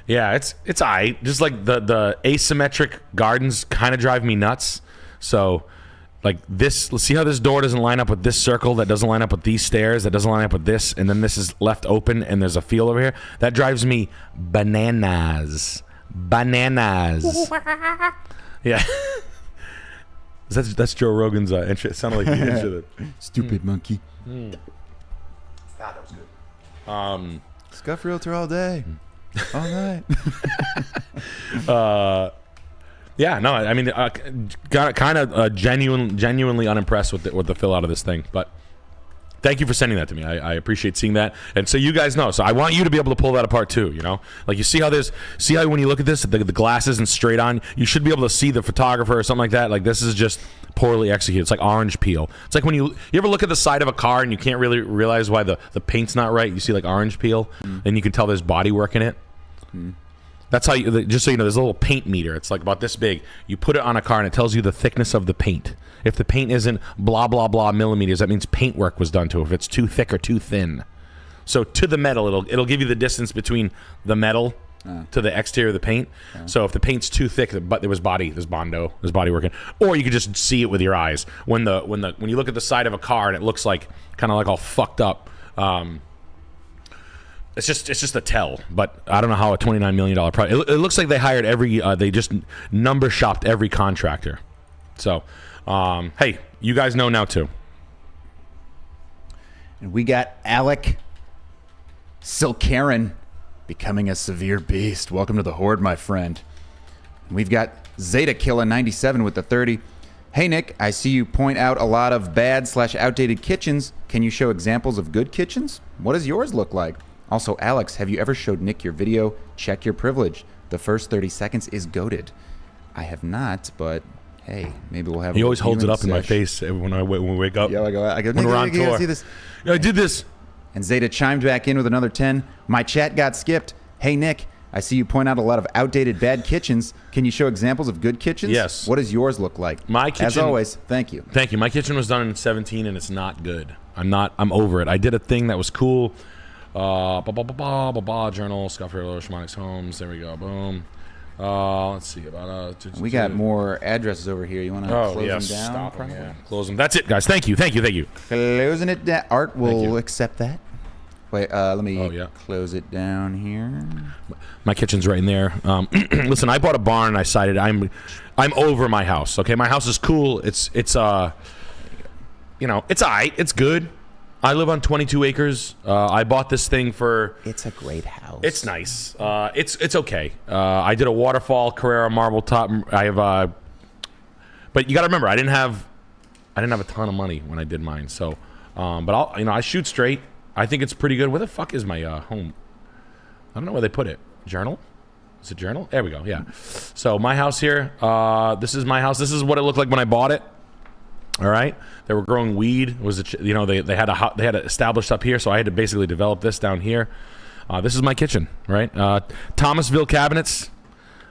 Yeah, it's aight. Just like the asymmetric gardens kind of drive me nuts. So like this, let's see how this door doesn't line up with this circle, that doesn't line up with these stairs, that doesn't line up with this, and then this is left open and there's a field over here. That drives me bananas. Bananas. Yeah. That's Joe Rogan's intro. It sounded like the intro. Stupid monkey. God, that was good. Scuffed Realtor all day. All night. Yeah, no, I mean, got kind of genuinely unimpressed with the fill out of this thing, but thank you for sending that to me. I appreciate seeing that, and so you guys know. So I want you to be able to pull that apart too. You know, like you see how when you look at this, the glass isn't straight on. You should be able to see the photographer or something like that. Like this is just poorly executed. It's like orange peel. It's like when you ever look at the side of a car and you can't really realize why the paint's not right. You see like orange peel, and you can tell there's body work in it. That's how you, just so you know, there's a little paint meter. It's like about this big. You put it on a car and it tells you the thickness of the paint. If the paint isn't blah, blah, blah millimeters, that means paint work was done to it. If it's too thick or too thin. So to the metal, it'll give you the distance between the metal to the exterior of the paint. So if the paint's too thick, but there's body working. Or you could just see it with your eyes. When you look at the side of a car and it looks like kind of like all fucked up, it's just a tell, but I don't know how a $29 million project. It looks like they hired they just number shopped every contractor. So, hey, you guys know now too. And we got Alec Silkaren becoming a severe beast. Welcome to the Horde, my friend. And we've got Zeta Killa 97 with the 30. Hey Nick, I see you point out a lot of bad/outdated kitchens. Can you show examples of good kitchens? What does yours look like? Also, Alex, have you ever showed Nick your video? Check your privilege. The first 30 seconds is goated. I have not, but hey, maybe we'll have. He always holds it up in my face when we wake up. Yeah, I go. When we're on tour. See this? Yeah, I did this. And Zeta chimed back in with another 10. My chat got skipped. Hey Nick, I see you point out a lot of outdated bad kitchens. Can you show examples of good kitchens? Yes. What does yours look like? My kitchen. As always, thank you. Thank you. My kitchen was done in 2017 and it's not good. I'm over it. I did a thing that was cool. Journal, Scuffed Realtor, Schmonics Homes. There we go. Boom. Let's see about we got more addresses over here. You want to close them down? Stop them, yeah. Close them. That's it, guys. Thank you. Closing it down. Art will accept that. Wait, let me close it down here. My kitchen's right in there. Listen, I bought a barn and I decided I'm over my house. Okay, my house is cool. It's it's alright. It's good. I live on 22 acres. I bought this thing for. It's a great house. It's nice. It's okay. I did a waterfall Carrera marble top. I have. But you got to remember, I didn't have a ton of money when I did mine. So, but I shoot straight. I think it's pretty good. Where the fuck is my home? I don't know where they put it. Journal? Is it journal? There we go. Yeah. So my house here. This is my house. This is what it looked like when I bought it. All right, they were growing weed. It was they had it established up here, so I had to basically develop this down here. This is my kitchen, right? Thomasville cabinets,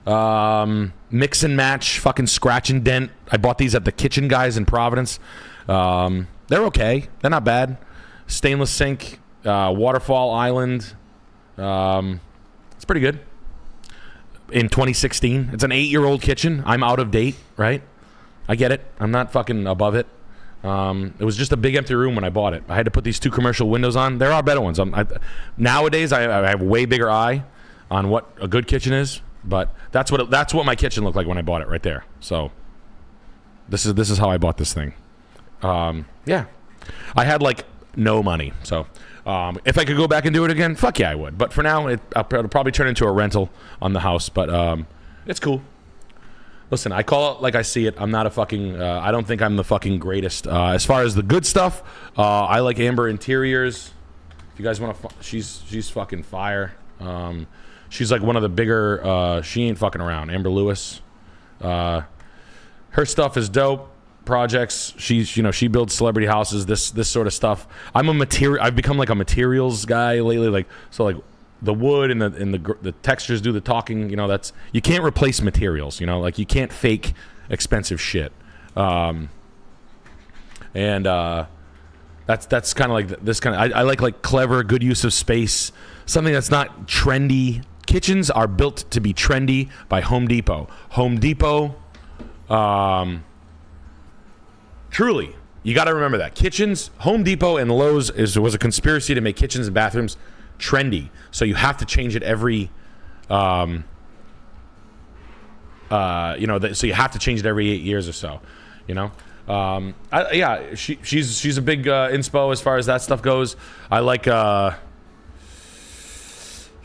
mix and match, fucking scratch and dent. I bought these at the Kitchen Guys in Providence. They're okay. They're not bad. Stainless sink, waterfall island. It's pretty good. In 2016, it's an 8-year-old kitchen. I'm out of date, right? I get it. I'm not fucking above it. It was just a big empty room when I bought it. I had to put these 2 commercial windows on. There are better ones. Nowadays, I have a way bigger eye on what a good kitchen is. But that's what my kitchen looked like when I bought it right there. So this is how I bought this thing. Yeah, I had like no money. So if I could go back and do it again, fuck yeah, I would. But for now, it'll probably turn into a rental on the house. But it's cool. Listen, I call it like I see it. I'm not a fucking. I don't think I'm the fucking greatest. As far as the good stuff, I like Amber Interiors. If you guys want to, she's fucking fire. She's like one of the bigger. She ain't fucking around. Amber Lewis. Her stuff is dope. Projects. She builds celebrity houses. This sort of stuff. I've become like a materials guy lately. Like the wood and the textures do the talking. You can't replace materials. Like you can't fake expensive shit. That's kind of like this kind of. I like clever, good use of space. Something that's not trendy. Kitchens are built to be trendy by Home Depot. Home Depot. Truly, you got to remember that kitchens. Home Depot and Lowe's was a conspiracy to make kitchens and bathrooms trendy, so you have to change it every so you have to change it every 8 years or so, she's a big inspo as far as that stuff goes. I like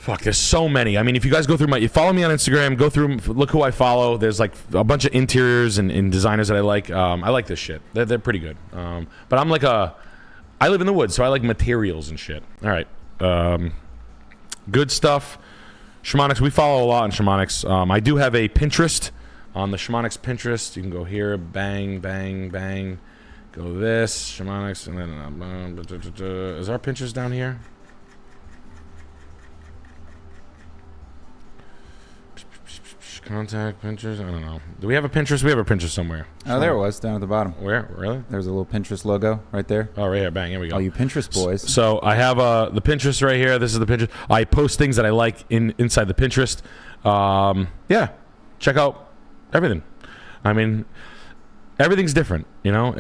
Fuck, there's so many. I mean, if you guys go through you follow me on Instagram, go through, look who I follow. There's like a bunch of interiors and designers that I like. I like this shit. They're pretty good. But I'm like I live in the woods, so I like materials and shit. All right. Good stuff. Shamanics, we follow a lot on Shamanics. I do have a Pinterest on the Shamanics Pinterest. You can go here, bang, bang, bang. Go this, Shamanics, and then is our Pinterest down here? Contact Pinterest. I don't know. Do we have a Pinterest? We have a Pinterest somewhere. Oh, there it was down at the bottom. Where? Really? There's a little Pinterest logo right there. Oh, right here. Bang. Here we go. Oh, you Pinterest boys. So I have the Pinterest right here. This is the Pinterest. I post things that I like inside the Pinterest. Yeah, check out everything. I mean, everything's different. You know,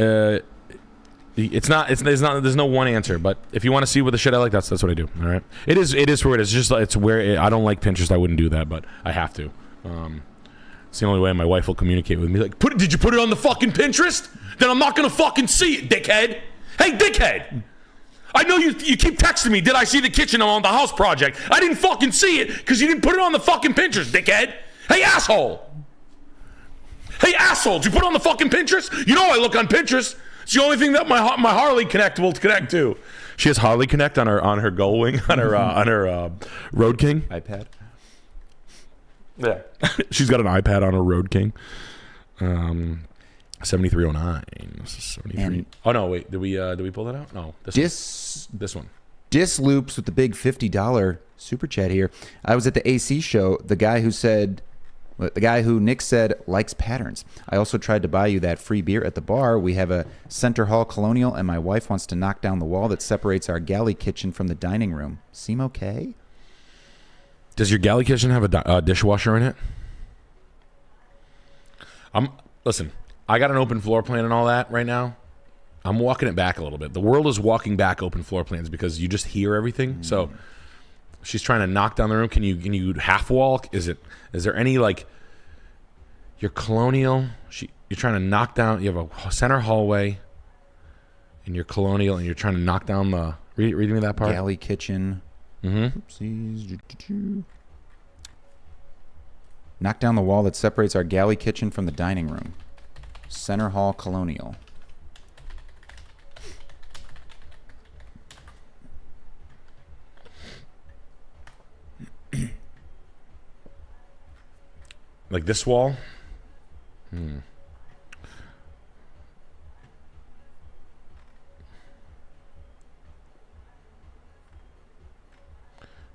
there's no one answer. But if you want to see what the shit I like, that's what I do. All right. It is where it is. It's where I don't like Pinterest. I wouldn't do that, but I have to. It's the only way my wife will communicate with me. Like, did you put it on the fucking Pinterest? Then I'm not gonna fucking see it, dickhead. Hey, dickhead. I know you keep texting me. Did I see the kitchen on the house project? I didn't fucking see it because you didn't put it on the fucking Pinterest, dickhead. Hey, asshole. Hey, asshole. Did you put it on the fucking Pinterest? You know I look on Pinterest. It's the only thing that my Harley Connect will connect to. She has Harley Connect on her Gull Wing on her Road King iPad. Yeah. She's got an iPad on her Road King. 7309. This is 73. Oh no, wait. Did we pull that out? No. This one. Dis Loops with the big $50 super chat here. I was at the AC show. The guy who Nick said likes patterns. I also tried to buy you that free beer at the bar. We have a center hall Colonial, and my wife wants to knock down the wall that separates our galley kitchen from the dining room. Seem okay? Does your galley kitchen have a dishwasher in it? Listen, I got an open floor plan and all that right now. I'm walking it back a little bit. The world is walking back open floor plans because you just hear everything. So she's trying to knock down the room. Can you half wall? Is there any like your Colonial? You're trying to knock down. You have a center hallway in your Colonial, and you're trying to knock down the. Read me that part. Galley kitchen. Mm-hmm. Oopsies. Knock down the wall that separates our galley kitchen from the dining room. Center hall Colonial. Like this wall?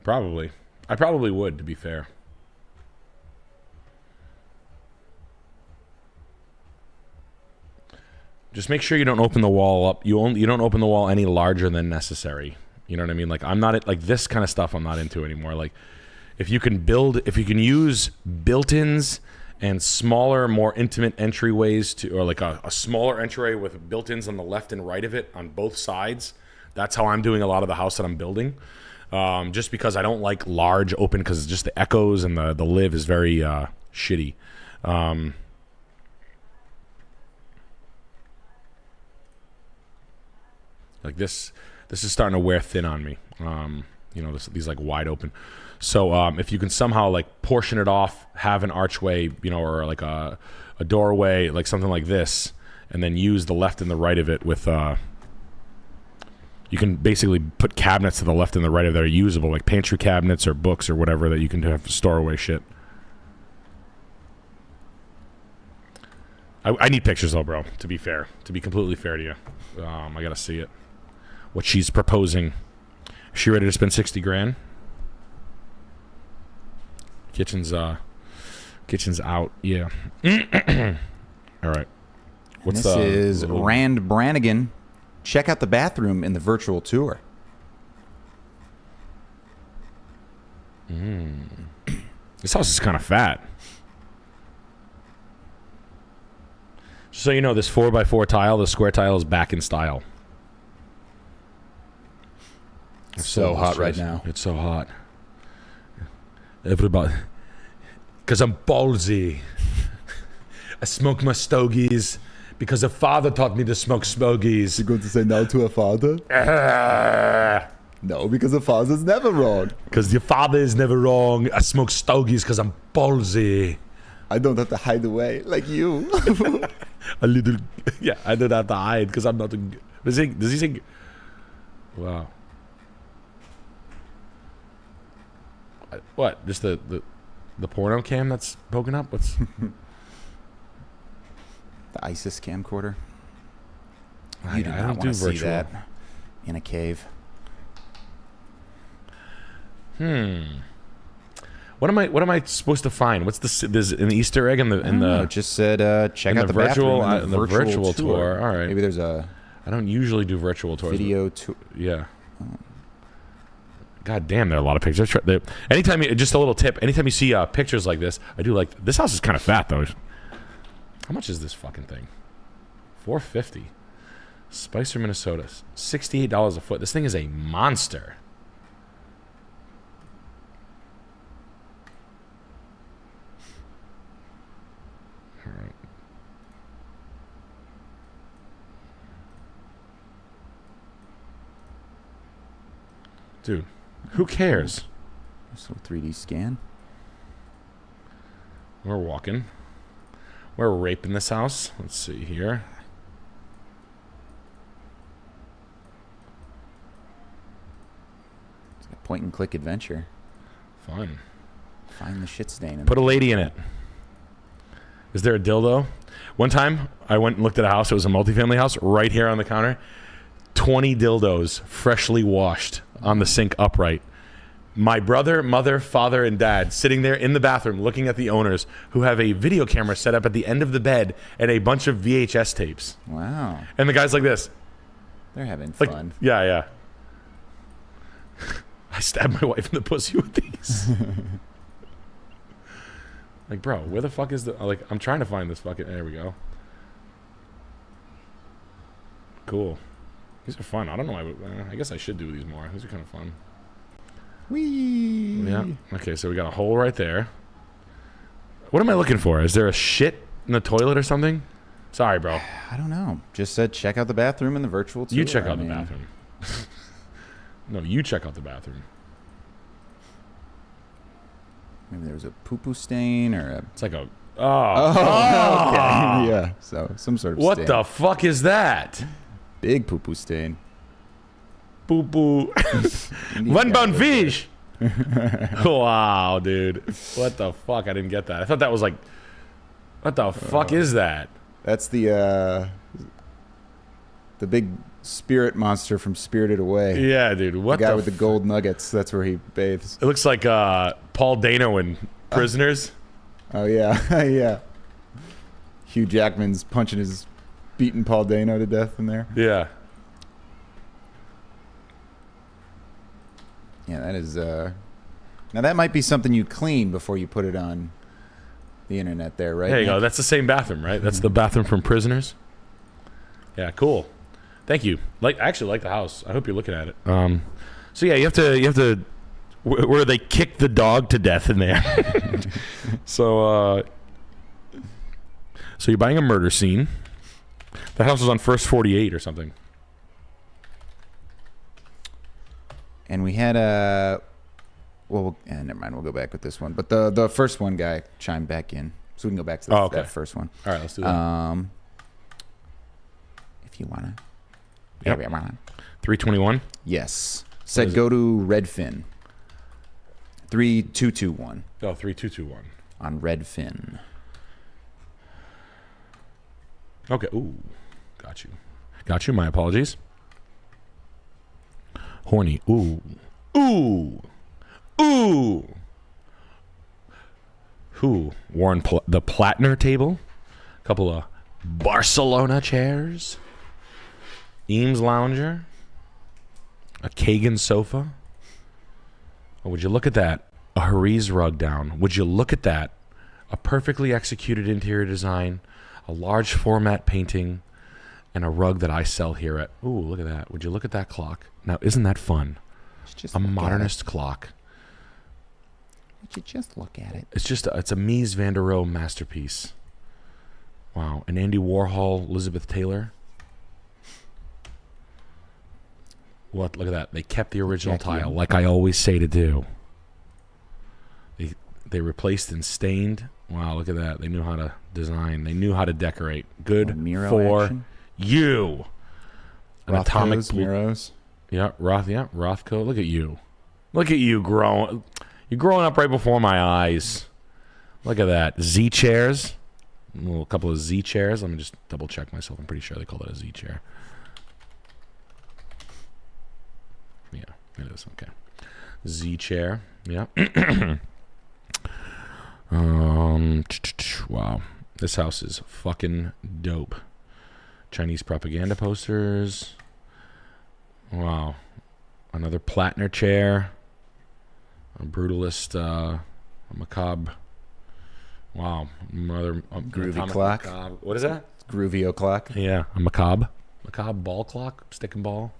Probably. I probably would, to be fair. Just make sure you don't open the wall up. You don't open the wall any larger than necessary. You know what I mean? Like I'm not like this kind of stuff. I'm not into anymore. Like if you can use built-ins and smaller, more intimate entryways or like a smaller entryway with built-ins on the left and right of it on both sides. That's how I'm doing a lot of the house that I'm building. Just because I don't like large open because it's just the echoes and the live is very shitty. Like this is starting to wear thin on me. These like wide open. So if you can somehow like portion it off, have an archway, or like a doorway, like something like this, and then use the left and the right of it with. You can basically put cabinets to the left and the right of that are usable, like pantry cabinets or books or whatever that you can have to store away shit. I need pictures though, bro, to be fair. To be completely fair to you. I gotta see it. What she's proposing. Is she ready to spend 60 grand? Kitchen's out, yeah. All right. This is Rand Brannigan. Check out the bathroom in the virtual tour. This house is kind of fat. Just so you know, this 4x4 tile, the square tile, is back in style. It's so hot right now. It's so hot. Everybody. Because I'm ballsy. I smoke my stogies. Because a father taught me to smoke smogies. You're going to say no to a father? No, because the father's never wrong. Because your father is never wrong. I smoke stogies because I'm ballsy. I don't have to hide away like you. A little, yeah, I don't have to hide because I'm not. Does he sing? Wow. What? Just the porno cam that's poking up? What's the ISIS camcorder? I don't do virtual. See that in a cave. What am I supposed to find? What's there's an Easter egg in the It just said check out the virtual bathroom the virtual tour. All right. Maybe there's a I don't usually do virtual tours. Video tour. Yeah. God damn, there are a lot of pictures. Anytime just a little tip. Anytime you see pictures like this, I do like this house is kind of fat though. How much is this fucking thing? $450. Spicer, Minnesota. $68 a foot. This thing is a monster. All right. Dude, who cares? Just a 3D scan. We're walking. We're raping this house. Let's see here. It's a point and click adventure. Fun. Find the shit stain. Put a lady in it. Is there a dildo? One time, I went and looked at a house. It was a multifamily house right here on the counter. 20 dildos, freshly washed, on the sink upright. My brother, mother, father, and dad sitting there in the bathroom looking at the owners who have a video camera set up at the end of the bed and a bunch of VHS tapes. Wow. And the guy's like this. They're having Like, fun. yeah. I stabbed my wife in the pussy with these. Like, bro, where the fuck is the... Like, I'm trying to find this fucking... There we go. Cool. These are fun. I don't know why... I guess I should do these more. These are kind of fun. Whee! Yeah. Okay, so we got a hole right there. What am I looking for? Is there a shit in the toilet or something? Sorry, bro. I don't know. Just said check out the bathroom and the virtual tour. You check out the bathroom. No, you check out the bathroom. Maybe there was a poo-poo stain or a... It's like a... Okay. Yeah, so some sort of What stain. the fuck is that? Big poo-poo stain. Boo-boo. One pound fish. Wow, dude. What the fuck? I didn't get that. I thought that was like... What the fuck is that? That's the big spirit monster from Spirited Away. Yeah, dude. What the guy with the gold nuggets. That's where he bathes. It looks like Paul Dano in Prisoners. Oh, yeah. Yeah. Hugh Jackman's beating Paul Dano to death in there. Yeah. Yeah, that is... Now, that might be something you clean before you put it on the internet there, right? There you go. That's the same bathroom, right? That's the bathroom from Prisoners. Yeah, cool. Thank you. I actually like the house. I hope you're looking at it. So yeah, you have to where they kick the dog to death in there. So you're buying a murder scene. The house was on First 48 or something. And we had a... Well, never mind. We'll go back with this one. But the first one guy chimed back in. So we can go back to that first one. All right, let's do that. If you want to. Yep. 321? Yes. Said go to Redfin. 3221. Oh, 3221. On Redfin. Okay. Ooh. Got you. My apologies. Horny. Ooh. Ooh. Ooh. Who? Worn the Platner table. A couple of Barcelona chairs. Eames lounger. A Kagan sofa. Oh, would you look at that? A Hariz rug down. Would you look at that? A perfectly executed interior design. A large format painting. And a rug that I sell here at... Ooh, look at that. Would you look at that clock? Now, isn't that fun? Just a modernist clock. Would you just look at it? It's a Mies van der Rohe masterpiece. Wow. An Andy Warhol, Elizabeth Taylor. What? Look at that. They kept the original Jackie tile, M. like I always say to do. They replaced and stained. Wow, look at that. They knew how to design. They knew how to decorate. Good Miro for action. you. An atomic Rothkos, Miros. Yeah, Rothko. Look at you. Look at you growing. You're growing up right before my eyes. Look at that. Z chairs. A couple of Z chairs. Let me just double check myself. I'm pretty sure they call it a Z chair. Yeah, it is. Okay. Z chair. Yeah. Wow. This house is fucking dope. Chinese propaganda posters. Wow. Another Platner chair. A brutalist, a macabre. Wow. Another Groovy clock. Macabre. What is that? Groovy o'clock. Yeah, a macabre. Macabre ball clock. Stick and ball.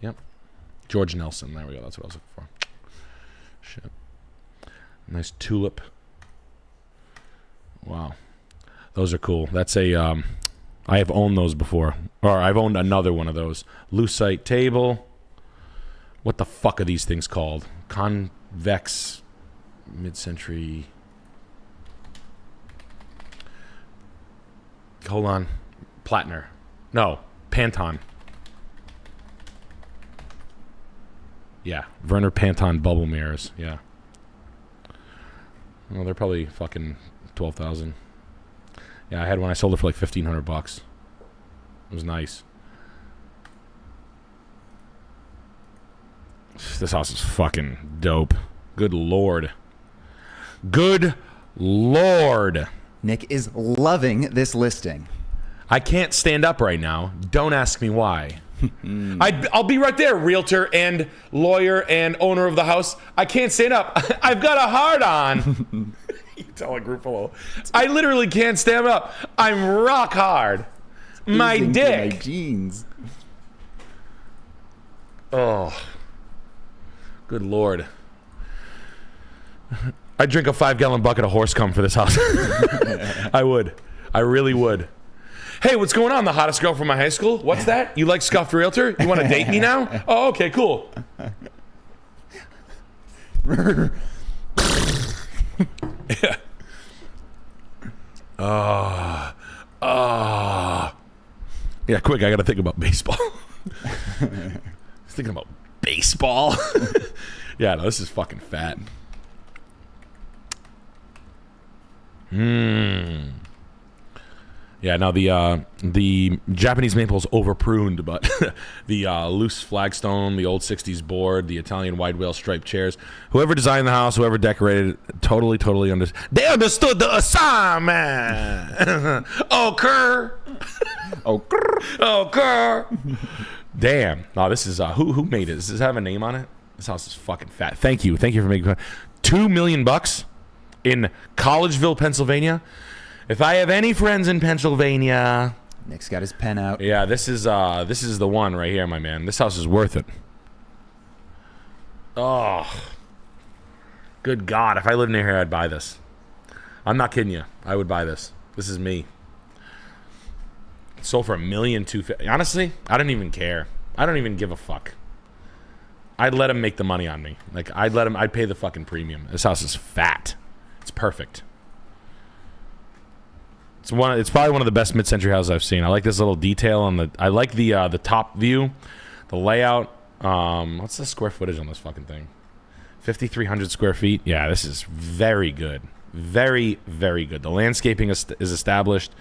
Yep. George Nelson. There we go. That's what I was looking for. Shit. Nice tulip. Wow. Those are cool. That's a, I have owned those before. Or I've owned another one of those. Lucite table. What the fuck are these things called? Convex mid-century. Hold on. Platner. No. Panton. Yeah. Werner Panton bubble mirrors. Yeah. Well, they're probably fucking 12,000. Yeah, I had one. I sold it for like $1,500. It was nice. This house is fucking dope. Good lord. Good lord. Nick is loving this listing. I can't stand up right now. Don't ask me why. I'll be right there, realtor and lawyer and owner of the house. I can't stand up. I've got a hard on. You tell a group below. I literally can't stand up. I'm rock hard. My dick. My jeans. Oh. Good lord. I'd drink a 5-gallon bucket of horse cum for this house. I would. I really would. Hey, what's going on? The hottest girl from my high school? What's that? You like Scuffed Realtor? You want to date me now? Oh, okay, cool. Yeah. Yeah, quick, I got to think about baseball. Thinking about baseball. Yeah, no, this is fucking fat. Yeah, now the Japanese maple is over pruned, but the loose flagstone, the old 60s board, the Italian wide whale striped chairs, whoever designed the house, whoever decorated it, totally understood. They understood the assignment. Oh, Kerr. Oh, grrr. Oh, Kerr. Damn. No, this is who made it? Does this have a name on it? This house is fucking fat. Thank you for making $2 million in Collegeville, Pennsylvania. If I have any friends in Pennsylvania, Nick's got his pen out. yeah, this is the one right here, my man. This house is worth it. Oh, good God! If I lived near here, I'd buy this. I'm not kidding you. I would buy this. This is me. It sold for $1,250,000. Honestly, I don't even care. I don't even give a fuck. I'd let him make the money on me. Like I'd pay the fucking premium. This house is fat. It's perfect. It's probably one of the best mid-century houses I've seen. I like this little detail on the. I like the top view, the layout. What's the square footage on this fucking thing? 5,300 square feet. Yeah, this is very good. Very, very good. The landscaping is established.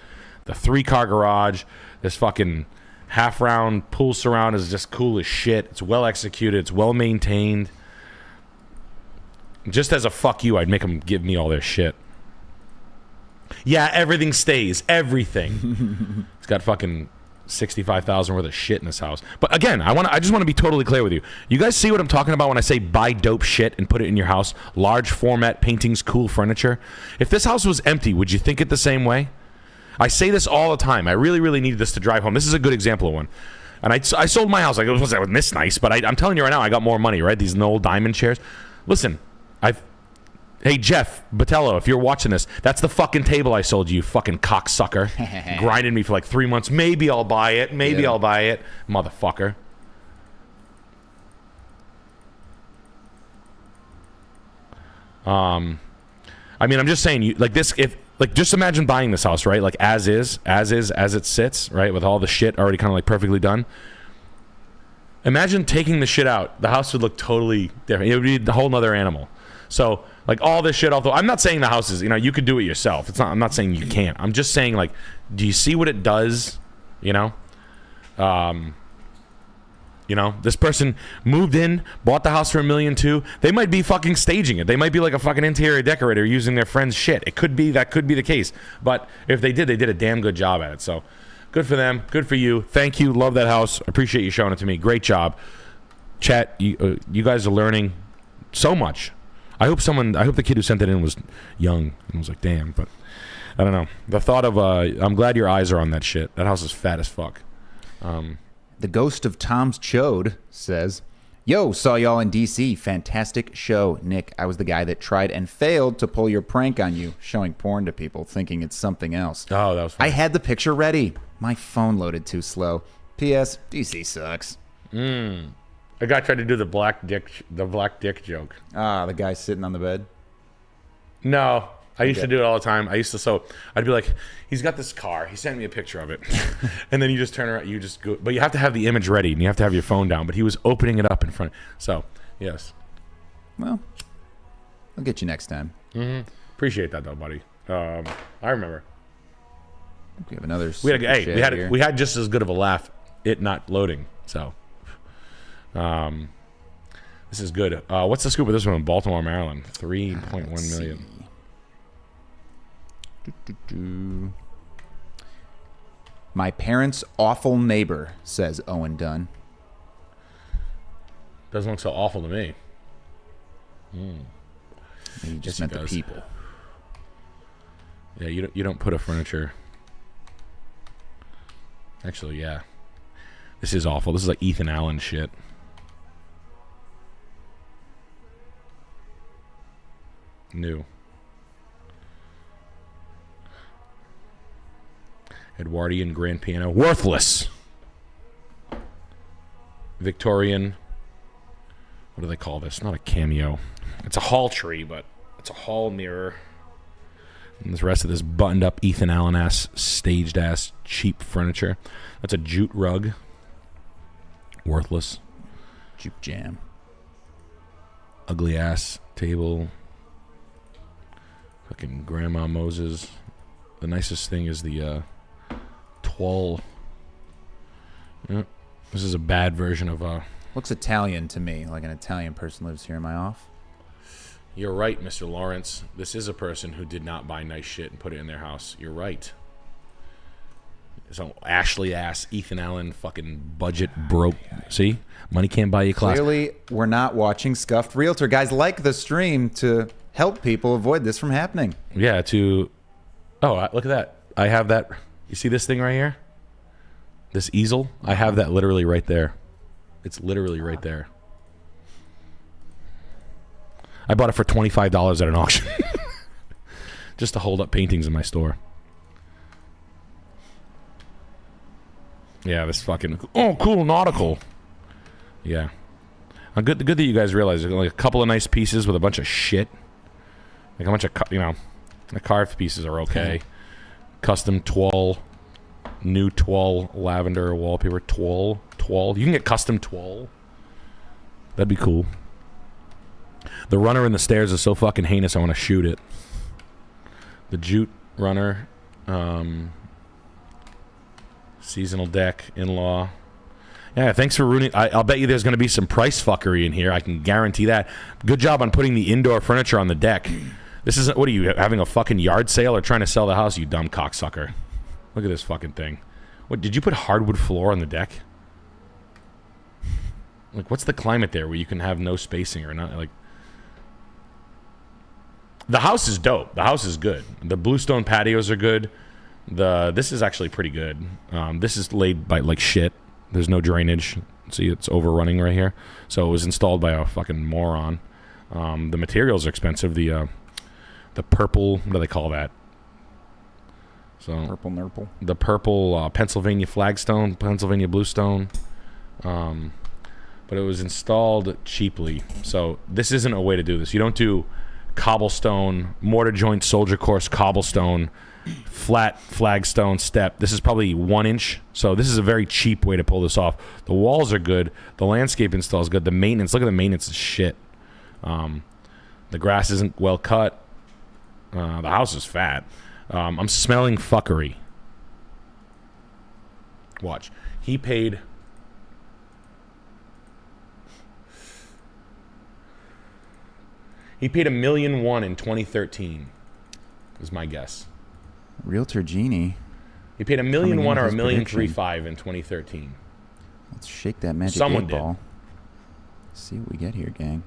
The 3-car garage. This fucking half-round pool surround is just cool as shit. It's well executed. It's well maintained. Just as a fuck you, I'd make them give me all their shit. Yeah, everything stays. Everything. It's got fucking 65,000 worth of shit in this house. But again, I just want to be totally clear with you. You guys see what I'm talking about when I say buy dope shit and put it in your house? Large format paintings, cool furniture. If this house was empty, would you think it the same way? I say this all the time. I really, really needed this to drive home. This is a good example of one. And I sold my house. Like, it wasn't this nice, but I'm telling you right now, I got more money, right? These old diamond chairs. Listen, Hey, Jeff Batello, if you're watching this, that's the fucking table I sold you fucking cocksucker. Grinded me for like 3 months. Maybe I'll buy it. Maybe I'll buy it. Motherfucker. I mean, I'm just saying, you like this. If like, just imagine buying this house, right? Like as it sits, right, with all the shit already kind of like perfectly done. Imagine taking the shit out. The house would look totally different. It would be a whole nother animal. So like all this shit, although I'm not saying the house is, you know, you could do it yourself. It's not. I'm not saying you can't. I'm just saying, like, do you see what it does? You know. You know, this person moved in, bought the house for $1.2 million. They might be fucking staging it. They might be like a fucking interior decorator using their friend's shit. It could be, that could be the case. But if they did a damn good job at it. So good for them. Good for you. Thank you. Love that house. Appreciate you showing it to me. Great job. Chat, you guys are learning so much. I hope the kid who sent it in was young and was like, damn. But I don't know. The thought of, I'm glad your eyes are on that shit. That house is fat as fuck. The Ghost of Tom's Chode says, yo, saw y'all in DC. Fantastic show. Nick, I was the guy that tried and failed to pull your prank on you, showing porn to people, thinking it's something else. Oh, that was funny. I had the picture ready. My phone loaded too slow. P.S. DC sucks. A guy tried to do the black dick joke. Ah, the guy sitting on the bed? No. I used to do it all the time. I'd be like, he's got this car. He sent me a picture of it. And then you just turn around, you just go. But you have to have the image ready, and you have to have your phone down. But he was opening it up in front. So, yes. Well, I'll get you next time. Appreciate that, though, buddy. I remember. We have another we had just as good of a laugh, it not loading. So, this is good. What's the scoop with this one in Baltimore, Maryland? 3.1 million. My parents' awful neighbor, says Owen Dunn. Doesn't look so awful to me. He just meant the people. Yeah, you don't put a furniture. Actually, yeah. This is awful. This is like Ethan Allen shit. New. Edwardian grand piano. Worthless. Victorian. What do they call this? Not a cameo. It's a hall tree, but it's a hall mirror. And the rest of this buttoned up Ethan Allen-ass, staged-ass, cheap furniture. That's a jute rug. Worthless. Juke jam. Ugly-ass table. Fucking Grandma Moses. The nicest thing is the toile. Yeah. This is a bad version of looks Italian to me, like an Italian person lives here in my off. You're right, Mr. Lawrence. This is a person who did not buy nice shit and put it in their house. You're right. So Ashley ass Ethan Allen fucking budget broke. See? Money can't buy you class. Clearly, we're not watching Scuffed Realtor. Guys, like the stream to help people avoid this from happening. Yeah, oh, look at that. I have that. You see this thing right here? This easel? I have that literally right there. It's literally right there. I bought it for $25 at an auction. Just to hold up paintings in my store. Yeah, this fucking... Oh, cool, nautical. Yeah. Good that you guys realize there's like a couple of nice pieces with a bunch of shit. Like a bunch of, the carved pieces are okay. Custom toile. New toile lavender wallpaper. Toile. You can get custom toile. That'd be cool. The runner in the stairs is so fucking heinous I want to shoot it. The jute runner. Seasonal deck. In-law. Yeah, thanks for ruining... I'll bet you there's going to be some price fuckery in here. I can guarantee that. Good job on putting the indoor furniture on the deck. This isn't... What are you, having a fucking yard sale or trying to sell the house, you dumb cocksucker? Look at this fucking thing. What, did you put hardwood floor on the deck? Like, what's the climate there where you can have no spacing or not? Like... The house is dope. The house is good. The bluestone patios are good. This is actually pretty good. This is laid by like shit. There's no drainage. See, it's overrunning right here. So it was installed by a fucking moron. The materials are expensive. The the purple. What do they call that? So Purple nurple. The purple Pennsylvania flagstone, Pennsylvania bluestone. But it was installed cheaply. So this isn't a way to do this. You don't do cobblestone, mortar joint, soldier course, cobblestone, flat flagstone step. This is probably 1 inch. So this is a very cheap way to pull this off. The walls are good. The landscape install is good. The maintenance, look at the maintenance is shit. The grass isn't well cut. The house is fat. I'm smelling fuckery. Watch. He paid... He paid $1.1 million in 2013. Is my guess. Realtor Genie. He paid $1.1 million or $1.35 million in 2013. Let's shake that magic Someone 8-ball. See what we get here, gang.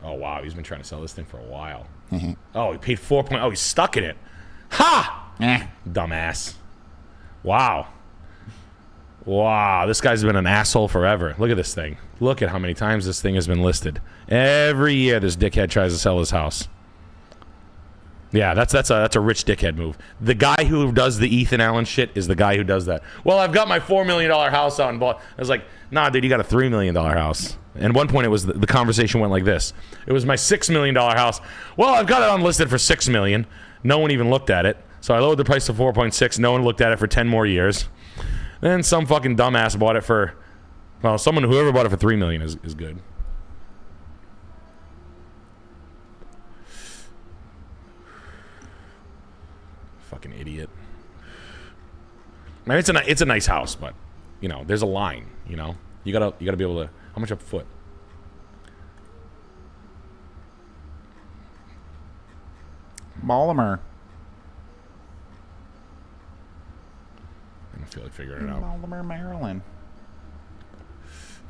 Oh wow, he's been trying to sell this thing for a while. Oh, he paid 4 point. Oh, he's stuck in it. Ha! Dumbass. Wow. Wow, this guy's been an asshole forever. Look at this thing. Look at how many times this thing has been listed. Every year this dickhead tries to sell his house. Yeah, that's a rich dickhead move. The guy who does the Ethan Allen shit is the guy who does that. Well, I've got my $4 million house out and bought. I was like, nah, dude, you got a $3 million house. And at one point, it was the conversation went like this. It was my $6 million house. Well, I've got it unlisted for $6 million. No one even looked at it. So I lowered the price to 4.6. No one looked at it for 10 more years. Then some fucking dumbass bought it for, well, whoever bought it for $3 million is good. Fucking idiot. I mean, it's a nice house, but you know, there's a line. You know, you gotta be able to. How much a foot? Baltimore. I don't feel like figuring it out. Baltimore, Maryland.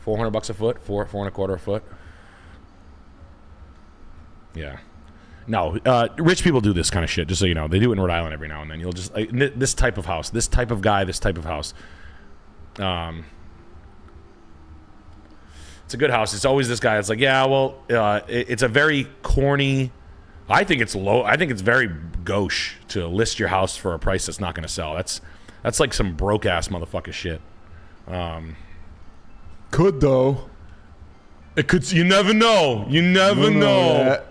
$400 a foot, four and a quarter a foot. Yeah. No, rich people do this kind of shit, just so you know. They do it in Rhode Island every now and then. You'll just, this type of house, this type of guy, this type of house. It's a good house. It's always this guy. It's like, yeah, well, it's a very corny, I think it's low. I think it's very gauche to list your house for a price that's not going to sell. That's like some broke-ass motherfucker shit. Could, though. It could. You never know. You never know.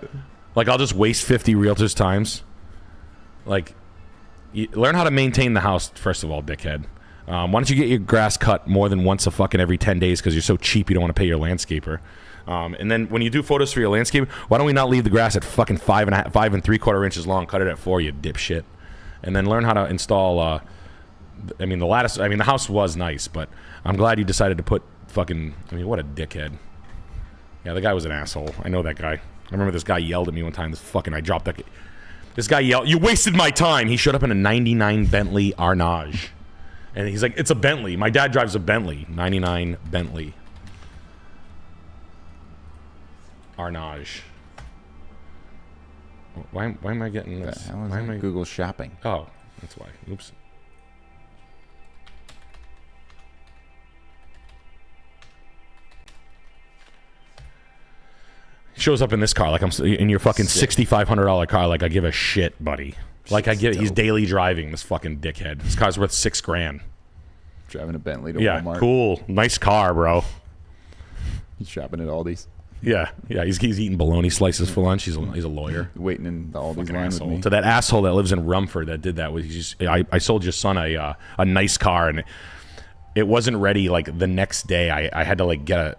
Like, I'll just waste 50 realtors' times. Like, learn how to maintain the house, first of all, dickhead. Why don't you get your grass cut more than once a fucking every 10 days because you're so cheap you don't want to pay your landscaper. And then when you do photos for your landscape, why don't we not leave the grass at fucking 5 3/4 inches long, cut it at 4, you dipshit. And then learn how to install, the lattice, the house was nice, but I'm glad you decided to put fucking, what a dickhead. Yeah, the guy was an asshole. I know that guy. I remember this guy yelled at me one time. I dropped that. This guy yelled, "You wasted my time." He showed up in a 99 Bentley Arnage. And he's like, "It's a Bentley. My dad drives a Bentley." 99 Bentley Arnage. Why am I getting this? Why am I Google shopping? Oh, that's why. Oops. Shows up in this car like I'm in your fucking $6,500 car. Like I give a shit, buddy. Like he's daily driving this fucking dickhead. This car's worth $6,000. Driving a Bentley to yeah, Walmart. Cool, nice car, bro. He's shopping at Aldi's. Yeah. He's eating bologna slices for lunch. He's a lawyer. Waiting in the Aldi's line with me. To that asshole that lives in Rumford that did that. I sold your son a nice car and it wasn't ready. Like the next day, I had to like get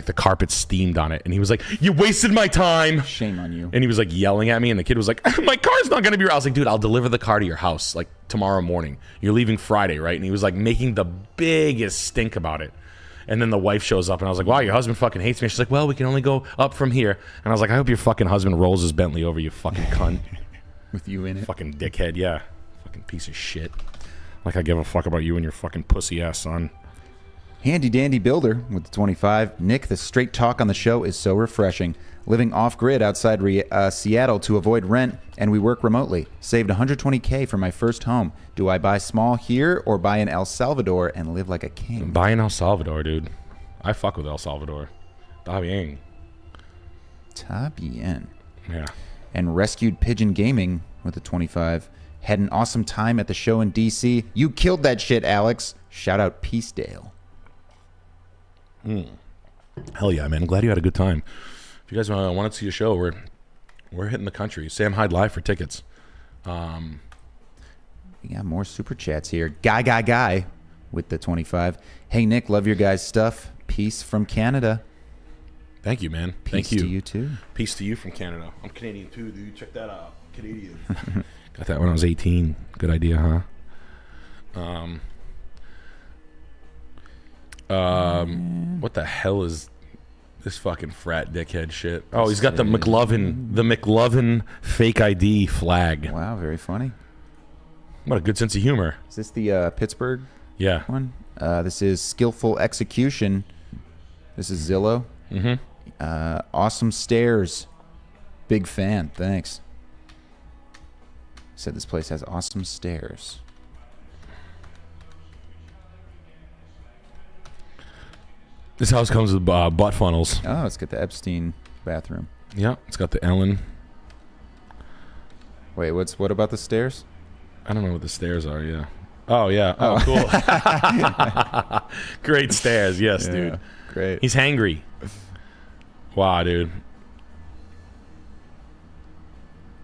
the carpet steamed on it, and he was like, "You wasted my time." Shame on you. And he was like yelling at me, and the kid was like, "My car's not gonna be." I was like, "Dude, I'll deliver the car to your house like tomorrow morning. You're leaving Friday, right?" And he was like making the biggest stink about it. And then the wife shows up, and I was like, "Wow, your husband fucking hates me." She's like, "Well, we can only go up from here." And I was like, "I hope your fucking husband rolls his Bentley over you, fucking cunt." With you in it. Fucking dickhead, yeah. Fucking piece of shit. Like I give a fuck about you and your fucking pussy ass son. Handy dandy builder with the 25. Nick, the straight talk on the show is so refreshing. Living off-grid outside Seattle to avoid rent, and we work remotely. Saved $120K for my first home. Do I buy small here or buy in El Salvador and live like a king? Buy in El Salvador, dude. I fuck with El Salvador. Está bien. Está bien. Yeah. And Rescued Pigeon Gaming with a 25. Had an awesome time at the show in D.C. You killed that shit, Alex. Shout out Peacedale. Hell yeah, man. I'm glad you had a good time. If you guys want to see a show, we're hitting the country. Sam Hyde Live for tickets. We got more super chats here. Guy with the 25. Hey, Nick, love your guys' stuff. Peace from Canada. Thank you, man. Peace Thank you. to you, too. Peace to you from Canada. I'm Canadian, too, dude. Check that out. Canadian. Got that when I was 18. Good idea, huh? What the hell is this fucking frat dickhead shit? Oh, he's got the McLovin fake ID flag. Wow, very funny. What a good sense of humor. Is this the Pittsburgh Yeah. one? This is Skillful Execution. This is Zillow. Awesome stairs. Big fan. Thanks. Said this place has awesome stairs. This house comes with butt funnels. Oh, it's got the Epstein bathroom. Yeah, it's got the Ellen. Wait, what about the stairs? I don't know what the stairs are, yeah. Oh, yeah. Oh, cool. Great stairs. Yes, Yeah, dude. great. He's hangry. Wow, dude.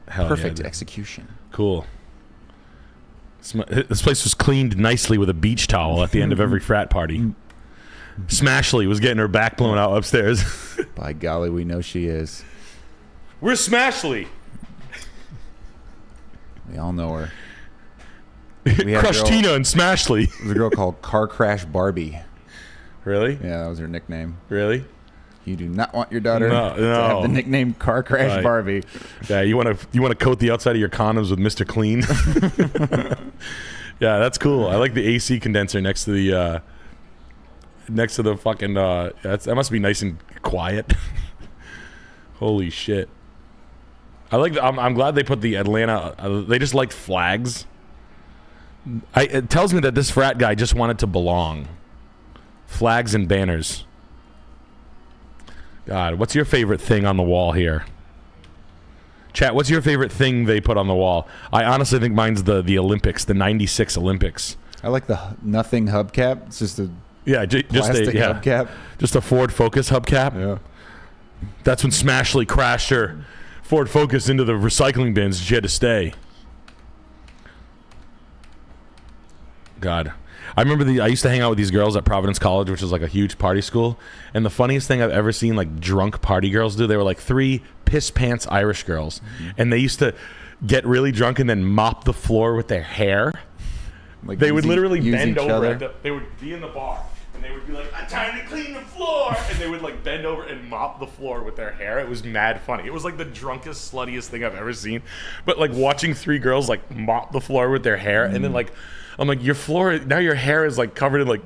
Hell Perfect yeah, dude. execution. Cool. This place was cleaned nicely with a beach towel at the end of every frat party. Smashley was getting her back blown out upstairs. By golly, we know she is. Where's Smashley? We all know her. Crush Tina and Smashley. There's a girl called Car Crash Barbie. Really? Yeah, that was her nickname. Really? You do not want your daughter No. to have the nickname Car Crash Right. Barbie. Yeah, you want to coat the outside of your condoms with Mr. Clean. Yeah, that's cool. I like the AC condenser next to the fucking. That must be nice and quiet. Holy shit! I like. I'm glad they put the Atlanta. They just liked flags. It tells me that this frat guy just wanted to belong. Flags and banners. God, what's your favorite thing on the wall here? Chat, what's your favorite thing they put on the wall? I honestly think mine's the Olympics, the '96 Olympics. I like the nothing hubcap. It's just a plastic hubcap. Just a Ford Focus hubcap. Yeah. That's when Smashley crashed her Ford Focus into the recycling bins. She had to stay. God. I remember I used to hang out with these girls at Providence College, which is like a huge party school. And the funniest thing I've ever seen like drunk party girls do, they were like 3 piss pants Irish girls. Mm-hmm. And they used to get really drunk and then mop the floor with their hair. Like they would literally bend over. Other. They would be in the bar and they would be like, "I'm time to clean the floor," and they would like bend over and mop the floor with their hair. It was mad funny. It was like the drunkest, sluttiest thing I've ever seen. But like watching 3 girls like mop the floor with their hair, and then like I'm like, your floor now, your hair is like covered in like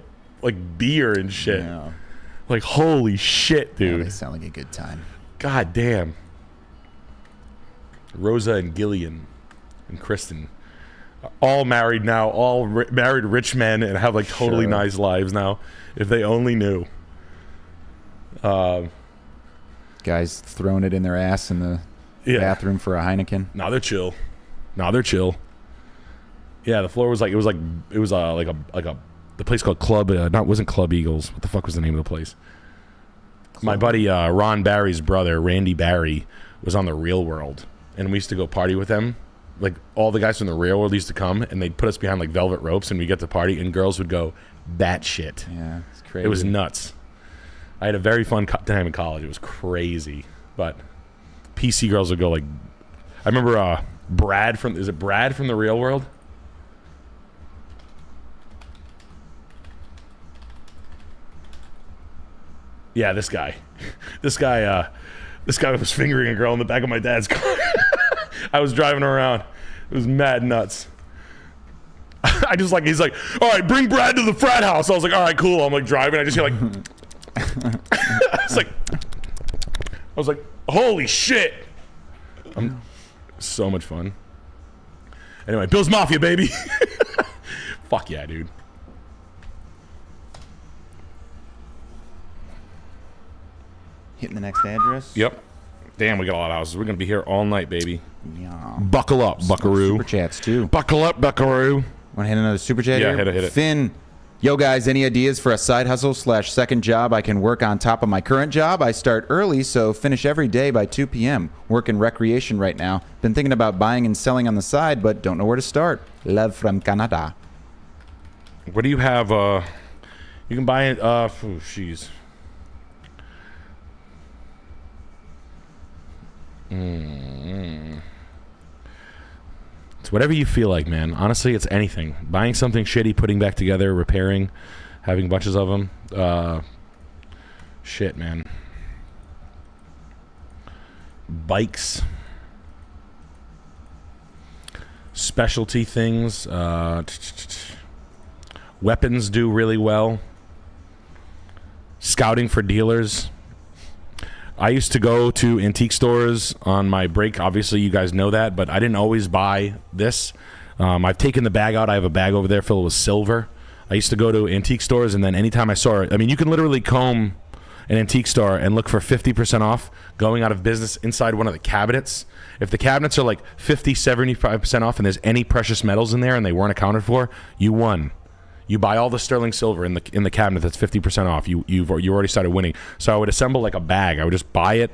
beer and shit. Yeah. Like holy shit, dude. Yeah, they sound like a good time. God damn. Rosa and Gillian and Kristen. All married now, all married rich men, and have like totally nice lives now. If they only knew. Guys throwing it in their ass in the bathroom for a Heineken. Now they're chill. Yeah, the floor was like the place called Club. Wasn't Club Eagles. What the fuck was the name of the place? My buddy Ron Barry's brother, Randy Barry, was on the Real World, and we used to go party with them. Like all the guys from the Real World used to come, and they'd put us behind like velvet ropes, and we get to party, and girls would go batshit. Yeah, it's crazy. It was nuts. I had a very fun time in college. It was crazy, but PC girls would go like. I remember Brad from the Real World? Yeah, this guy. This guy was fingering a girl in the back of my dad's car. I was driving around. It was mad nuts. He's like, all right, bring Brad to the frat house. I was like, all right, cool. I'm like driving. I just hear like, I was like, holy shit. So much fun. Anyway, Bill's Mafia, baby. Fuck yeah, dude. Hitting the next address. Yep. Damn, we got a lot of houses. We're going to be here all night, baby. Yeah. Buckle up, buckaroo. Super chats, too. Buckle up, buckaroo. Want to hit another super chat Yeah, here? hit it. Finn, yo, guys, any ideas for a side hustle / second job I can work on top of my current job? I start early, so finish every day by 2 p.m. Work in recreation right now. Been thinking about buying and selling on the side, but don't know where to start. Love from Canada. What do you have? You can buy it. Jeez. It's whatever you feel like, man. Honestly, it's anything. Buying something shitty, putting back together, repairing, having bunches of them. Shit, man. Bikes. Specialty things. Weapons do really well. Scouting for dealers. I used to go to antique stores on my break. Obviously, you guys know that, but I didn't always buy this. I've taken the bag out. I have a bag over there filled with silver. I used to go to antique stores, and then anytime I saw it, I mean, you can literally comb an antique store and look for 50% off going out of business inside one of the cabinets. If the cabinets are like 50, 75% off and there's any precious metals in there and they weren't accounted for, you won. You buy all the sterling silver in the cabinet that's 50% off. You already started winning. So I would assemble like a bag. I would just buy it.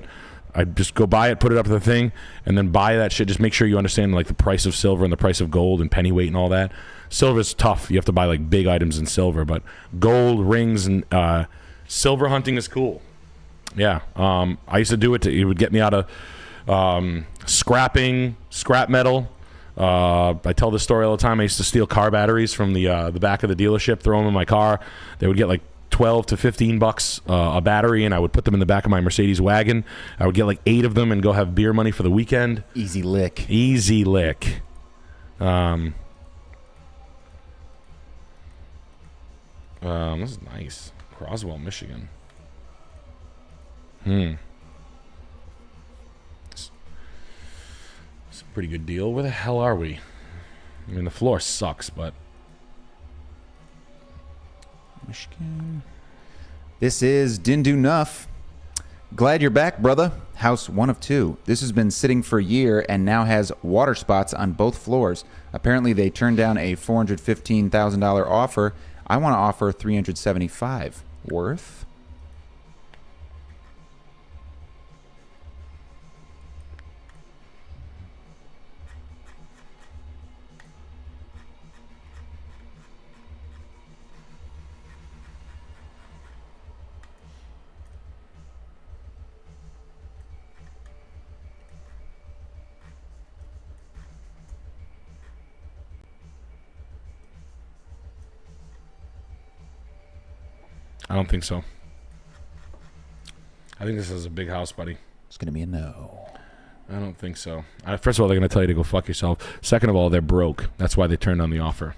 I'd just go buy it, put it up to the thing, and then buy that shit. Just make sure you understand like the price of silver and the price of gold and pennyweight and all that. Silver's tough. You have to buy like big items in silver, but gold, rings, and silver hunting is cool. Yeah. I used to do it. It would get me out of scrapping, scrap metal. I tell this story all the time. I used to steal car batteries from the back of the dealership, throw them in my car. They would get like 12 to 15 bucks a battery, and I would put them in the back of my Mercedes wagon. I would get like 8 of them and go have beer money for the weekend. Easy lick. Easy lick. This is nice. Croswell, Michigan. Pretty good deal. Where the hell are we? I mean, the floor sucks, but Michigan. This is Dindu Nuff. Glad you're back, brother. House 1 of 2. This has been sitting for a year and now has water spots on both floors. Apparently, they turned down a $415,000 offer. I want to offer $375,000 worth. I don't think so. I think this is a big house, buddy. It's going to be a no. I don't think so. First of all, they're going to tell you to go fuck yourself. Second of all, they're broke. That's why they turned down the offer.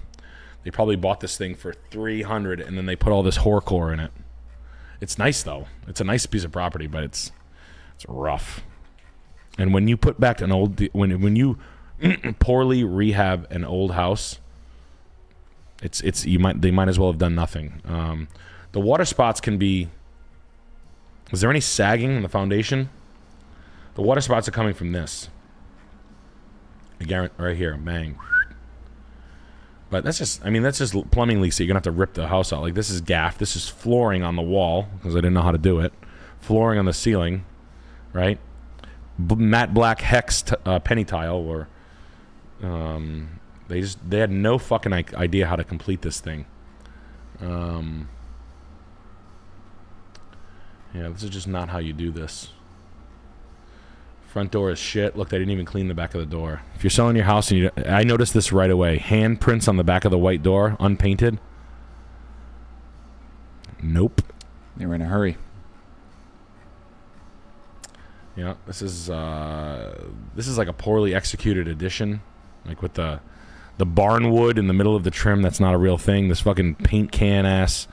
They probably bought this thing for $300,000 and then they put all this horrorcore in it. It's nice though. It's a nice piece of property, but it's rough. And when you put back an old, when you poorly rehab an old house, they might as well have done nothing. The water spots can be. Is there any sagging in the foundation? The water spots are coming from this. I guarantee right here, bang. But that's just plumbing leaks that you're gonna have to rip the house out. Like this is gaff. This is flooring on the wall because I didn't know how to do it. Flooring on the ceiling, right? Matte black hex penny tile. Or they had no fucking idea how to complete this thing. Yeah, this is just not how you do this. Front door is shit. Look, they didn't even clean the back of the door. If you're selling your house, and I noticed this right away. Handprints on the back of the white door, unpainted. Nope. They were in a hurry. Yeah, this is like a poorly executed addition, like with the barnwood in the middle of the trim. That's not a real thing. This fucking paint can ass.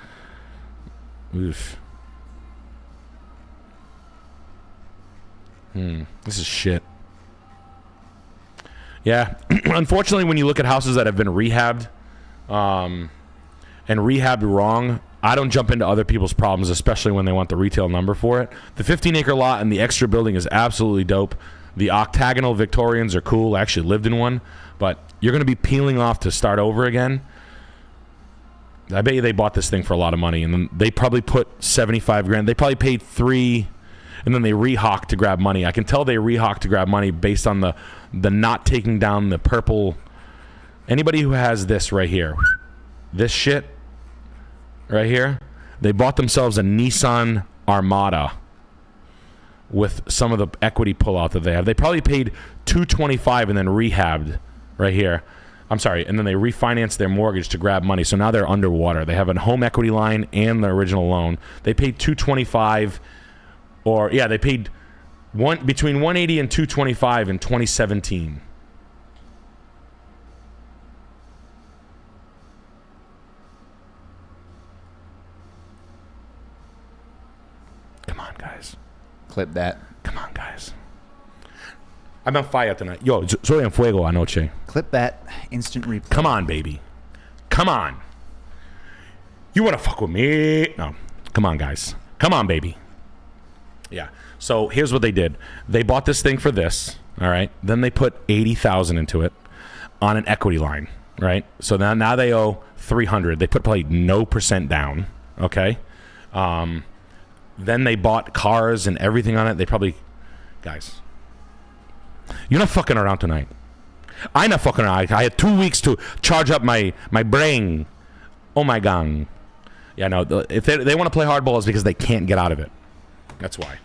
Oof. This is shit. Yeah, unfortunately, when you look at houses that have been rehabbed, and rehabbed wrong, I don't jump into other people's problems, especially when they want the retail number for it. The 15-acre lot and the extra building is absolutely dope. The octagonal Victorians are cool. I actually lived in one, but you're going to be peeling off to start over again. I bet you they bought this thing for a lot of money, and then they probably put 75 grand. They probably paid $3, and then they rehawked to grab money. I can tell they rehawked to grab money based on the not taking down the purple. Anybody who has this right here, this shit right here, they bought themselves a Nissan Armada with some of the equity pullout that they have. They probably paid $225 and then rehabbed right here. I'm sorry, and then they refinanced their mortgage to grab money. So now they're underwater. They have a home equity line and the original loan. They paid $225, they paid between $180 and $225 in 2017. Come on, guys. Clip that. Come on, guys. I'm on fire tonight. Yo, soy en fuego anoche. Clip that. Instant replay. Come on, baby. Come on. You want to fuck with me? No. Come on, guys. Come on, baby. Yeah. So here's what they did. They bought this thing for this, all right? Then they put $80,000 into it on an equity line, right? So now they owe $300. They put probably no percent down, okay? Then they bought cars and everything on it. They probably... Guys... You're not fucking around tonight. I'm not fucking around. I had 2 weeks to charge up my brain. Oh my god. Yeah, no. If they want to play hardball, it's because they can't get out of it. That's why.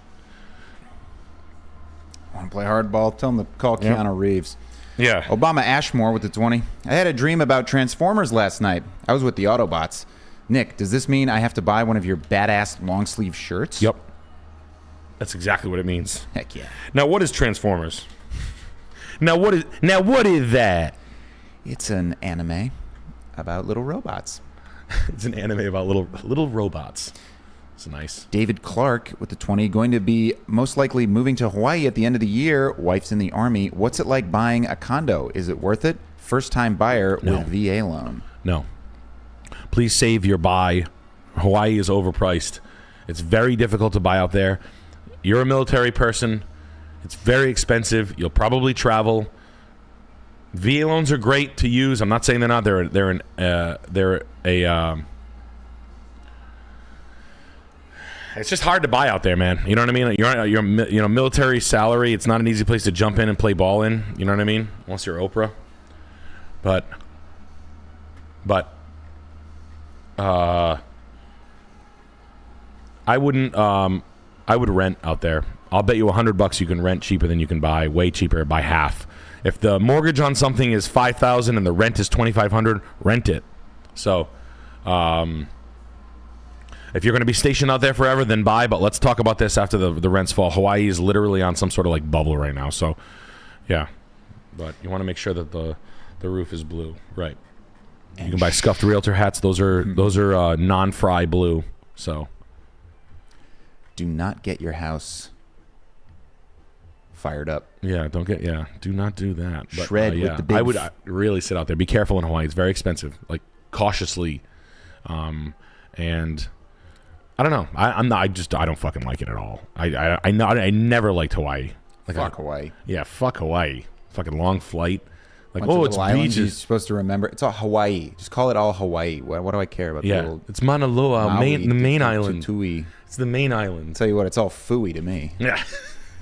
Want to play hardball? Tell them to call Keanu Reeves. Yeah. Obama Ashmore with the 20. I had a dream about Transformers last night. I was with the Autobots. Nick, does this mean I have to buy one of your badass long sleeve shirts? Yep. That's exactly what it means. Heck yeah. Now, what is Transformers? Now what is that? It's an anime about little robots. It's an anime about little robots. It's nice. David Clark with the 20, going to be most likely moving to Hawaii at the end of the year. Wife's in the Army. What's it like buying a condo? Is it worth it? First time buyer with VA loan. No. Please save your buy. Hawaii is overpriced. It's very difficult to buy out there. You're a military person. It's very expensive. You'll probably travel. VA loans are great to use. I'm not saying they're not. It's just hard to buy out there, man. You know what I mean? You're military salary. It's not an easy place to jump in and play ball in. You know what I mean? Unless you're Oprah. But I wouldn't. I would rent out there. I'll bet you $100 you can rent cheaper than you can buy. Way cheaper by half. If the mortgage on something is $5,000 and the rent is $2,500, rent it. So, if you're going to be stationed out there forever, then buy. But let's talk about this after the rents fall. Hawaii is literally on some sort of like bubble right now. So, yeah. But you want to make sure that the roof is blue, right? You can buy Scuffed Realtor hats. Those are non-fry blue. So, do not get your house fired up. Yeah, do not do that. But, Shred with the big... I would really sit out there. Be careful in Hawaii. It's very expensive. Like, cautiously. And I don't know. I don't fucking like it at all. I never liked Hawaii. Like, fuck Hawaii. Yeah, fuck Hawaii. Fucking long flight. Like, it's beaches. You're supposed to remember. It's all Hawaii. Just call it all Hawaii. What do I care about? It's Mauna Loa, the main island. Tui. It's the main island. Tell you what, it's all phooey to me. Yeah.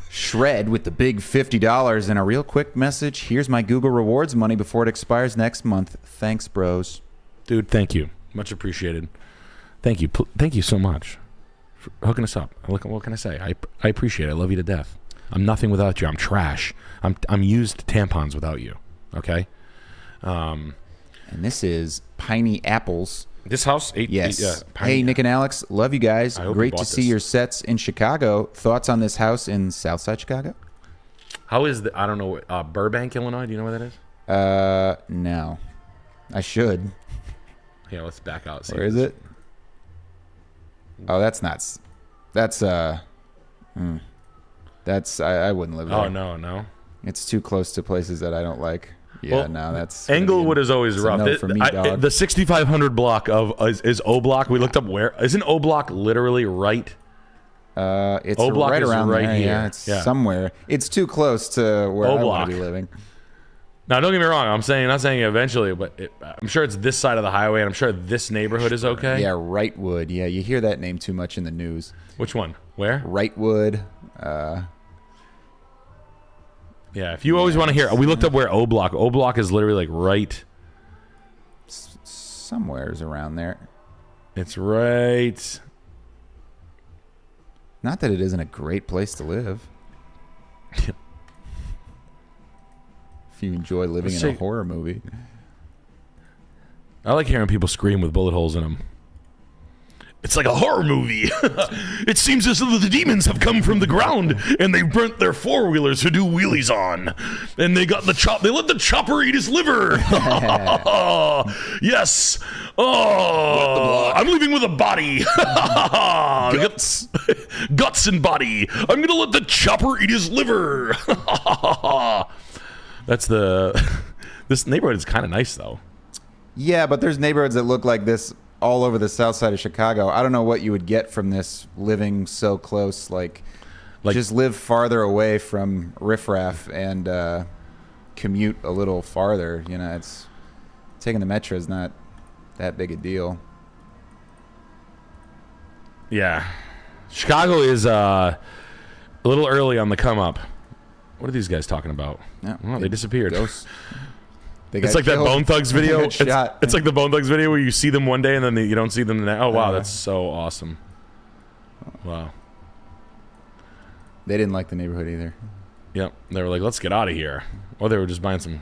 Shred with the big $50 and a real quick message. Here's my Google Rewards money before it expires next month. Thanks, bros. Dude, thank you. Much appreciated. Thank you. Thank you so much for hooking us up. What can I say? I appreciate it. I love you to death. I'm nothing without you. I'm trash. I'm used tampons without you. Okay? And this is Piney Apples. This house? Yes. Hey, Nick and Alex. Love you guys. Great to see your sets in Chicago. Thoughts on this house in Southside Chicago? How is I don't know. Burbank, Illinois? Do you know where that is? No. I should. Yeah, let's back out. Where is it? Oh, that's not. That's, I wouldn't live there. Oh, no. It's too close to places that I don't like. Yeah, Well, no, that's Englewood is always rough. no for me, dog. The 6500 block is O Block. We looked up where isn't O Block literally right? It's O Block right is around right there. here. Yeah, it's Yeah. somewhere. It's too close to where O I Block. want to be living. Now, don't get me wrong. Not saying eventually, but I'm sure it's this side of the highway, and I'm sure this neighborhood is okay. Yeah, Wrightwood. Yeah, you hear that name too much in the news. Which one? Where? Wrightwood. Yeah. If you always want to hear, we looked up where O Block. O Block is literally like right. Somewhere's around there. It's right. Not that it isn't a great place to live. If you enjoy living in a horror movie. I like hearing people scream with bullet holes in them. It's like a horror movie. It seems as though the demons have come from the ground and they burnt their four-wheelers to do wheelies on. And they got they let the chopper eat his liver. Yes. Oh, I'm leaving with a body. Guts and body. I'm going to let the chopper eat his liver. That's this neighborhood is kind of nice, though. Yeah, but there's neighborhoods that look like this all over the south side of Chicago. I don't know what you would get from this living so close. Like just live farther away from riffraff and commute a little farther. You know, it's taking the metro is not that big a deal. Yeah. Chicago is a little early on the come up. What are these guys talking about? Yeah, oh, they disappeared. It's like that Bone Thugs video. It's like the Bone Thugs video where you see them one day and then you don't see them the next. Oh, wow. That's so awesome. Wow. They didn't like the neighborhood either. Yep. They were like, let's get out of here. Or they were just buying some.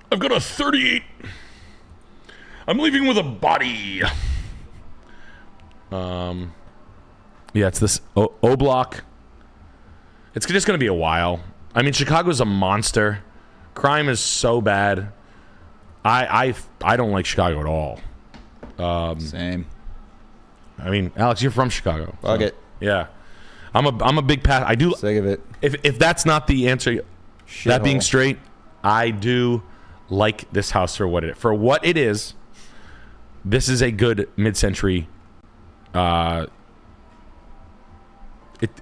I've got a 38. I'm leaving with a body. Yeah, it's this O Block. It's just going to be a while. I mean, Chicago's a monster. Crime is so bad. I don't like Chicago at all. Same. I mean, Alex, you're from Chicago. Fuck it. Yeah. I'm a big pass. I do. Sick of it. If that's not the answer, that being straight, I do like this house for what it is. This is a good mid-century.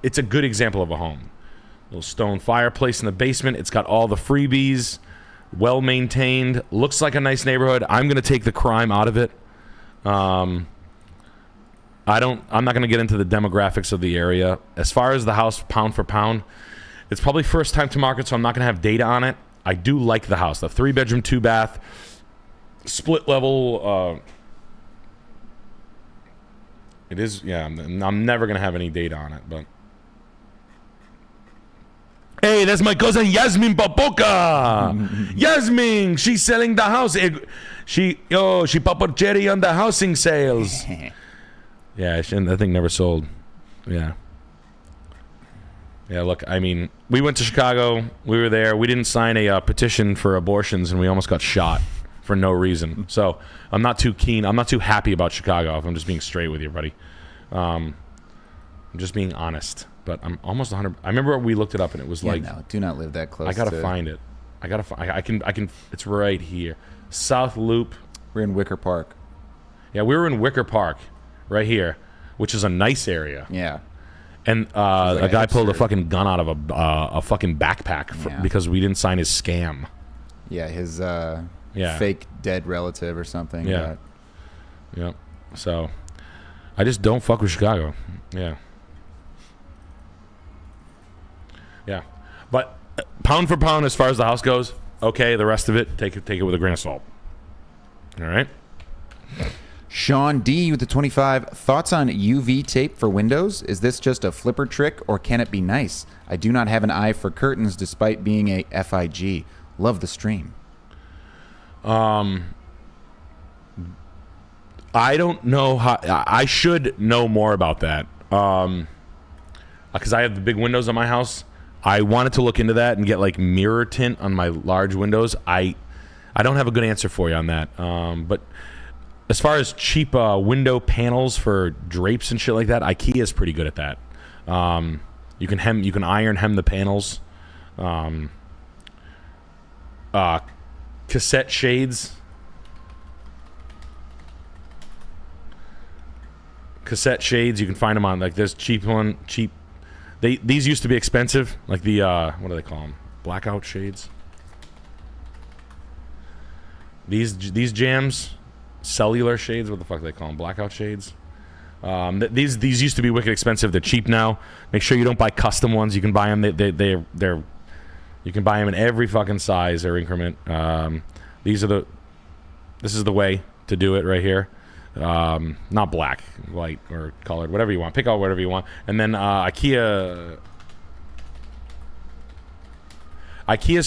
It's a good example of a home. Little stone fireplace in the basement. It's got all the freebies. Well maintained. Looks like a nice neighborhood. I'm gonna take the crime out of it. I'm not gonna get into the demographics of the area. As far as the house, pound for pound, it's probably first time to market, so I'm not gonna have data on it. I do like the house. The 3-bedroom, 2-bath, split level. It is, yeah. I'm never gonna have any data on it, but. Hey, that's my cousin Yasmin Papoka. Yasmin, she's selling the house. She popped cherry on the housing sales. Yeah, that thing never sold. Yeah. Yeah, look, I mean, we went to Chicago. We were there. We didn't sign a petition for abortions, and we almost got shot for no reason. So I'm not too keen. I'm not too happy about Chicago, if I'm just being straight with you, buddy. I'm just being honest. But I'm almost 100. I remember we looked it up, and it was like, no, do not live that close. I gotta find it. I can. It's right here. South Loop. We're in Wicker Park. Yeah, we were in Wicker Park, right here, which is a nice area. Yeah. And a guy pulled a fucking gun out of a fucking backpack because we didn't sign his scam. Yeah, his fake dead relative or something. Yeah. Yeah. So, I just don't fuck with Chicago. Yeah. Yeah. But pound for pound, as far as the house goes, okay. The rest of it, take it with a grain of salt. All right. Sean D with the 25. Thoughts on UV tape for windows? Is this just a flipper trick or can it be nice? I do not have an eye for curtains despite being a FIG. Love the stream. I don't know how. I should know more about that. Because I have the big windows on my house. I wanted to look into that and get like mirror tint on my large windows. I don't have a good answer for you on that. But as far as cheap window panels for drapes and shit like that, IKEA is pretty good at that. You can iron hem the panels Cassette shades. Cassette shades, you can find them on like this cheap. These used to be expensive, like the what do they call them? Blackout shades. These jams, cellular shades. What the fuck do they call them? Blackout shades. These used to be wicked expensive. They're cheap now. Make sure you don't buy custom ones. You can buy them. They're you can buy them in every fucking size or increment. This is the way to do it right here. Not black, white, or colored, whatever you want. Pick out whatever you want. And then IKEA's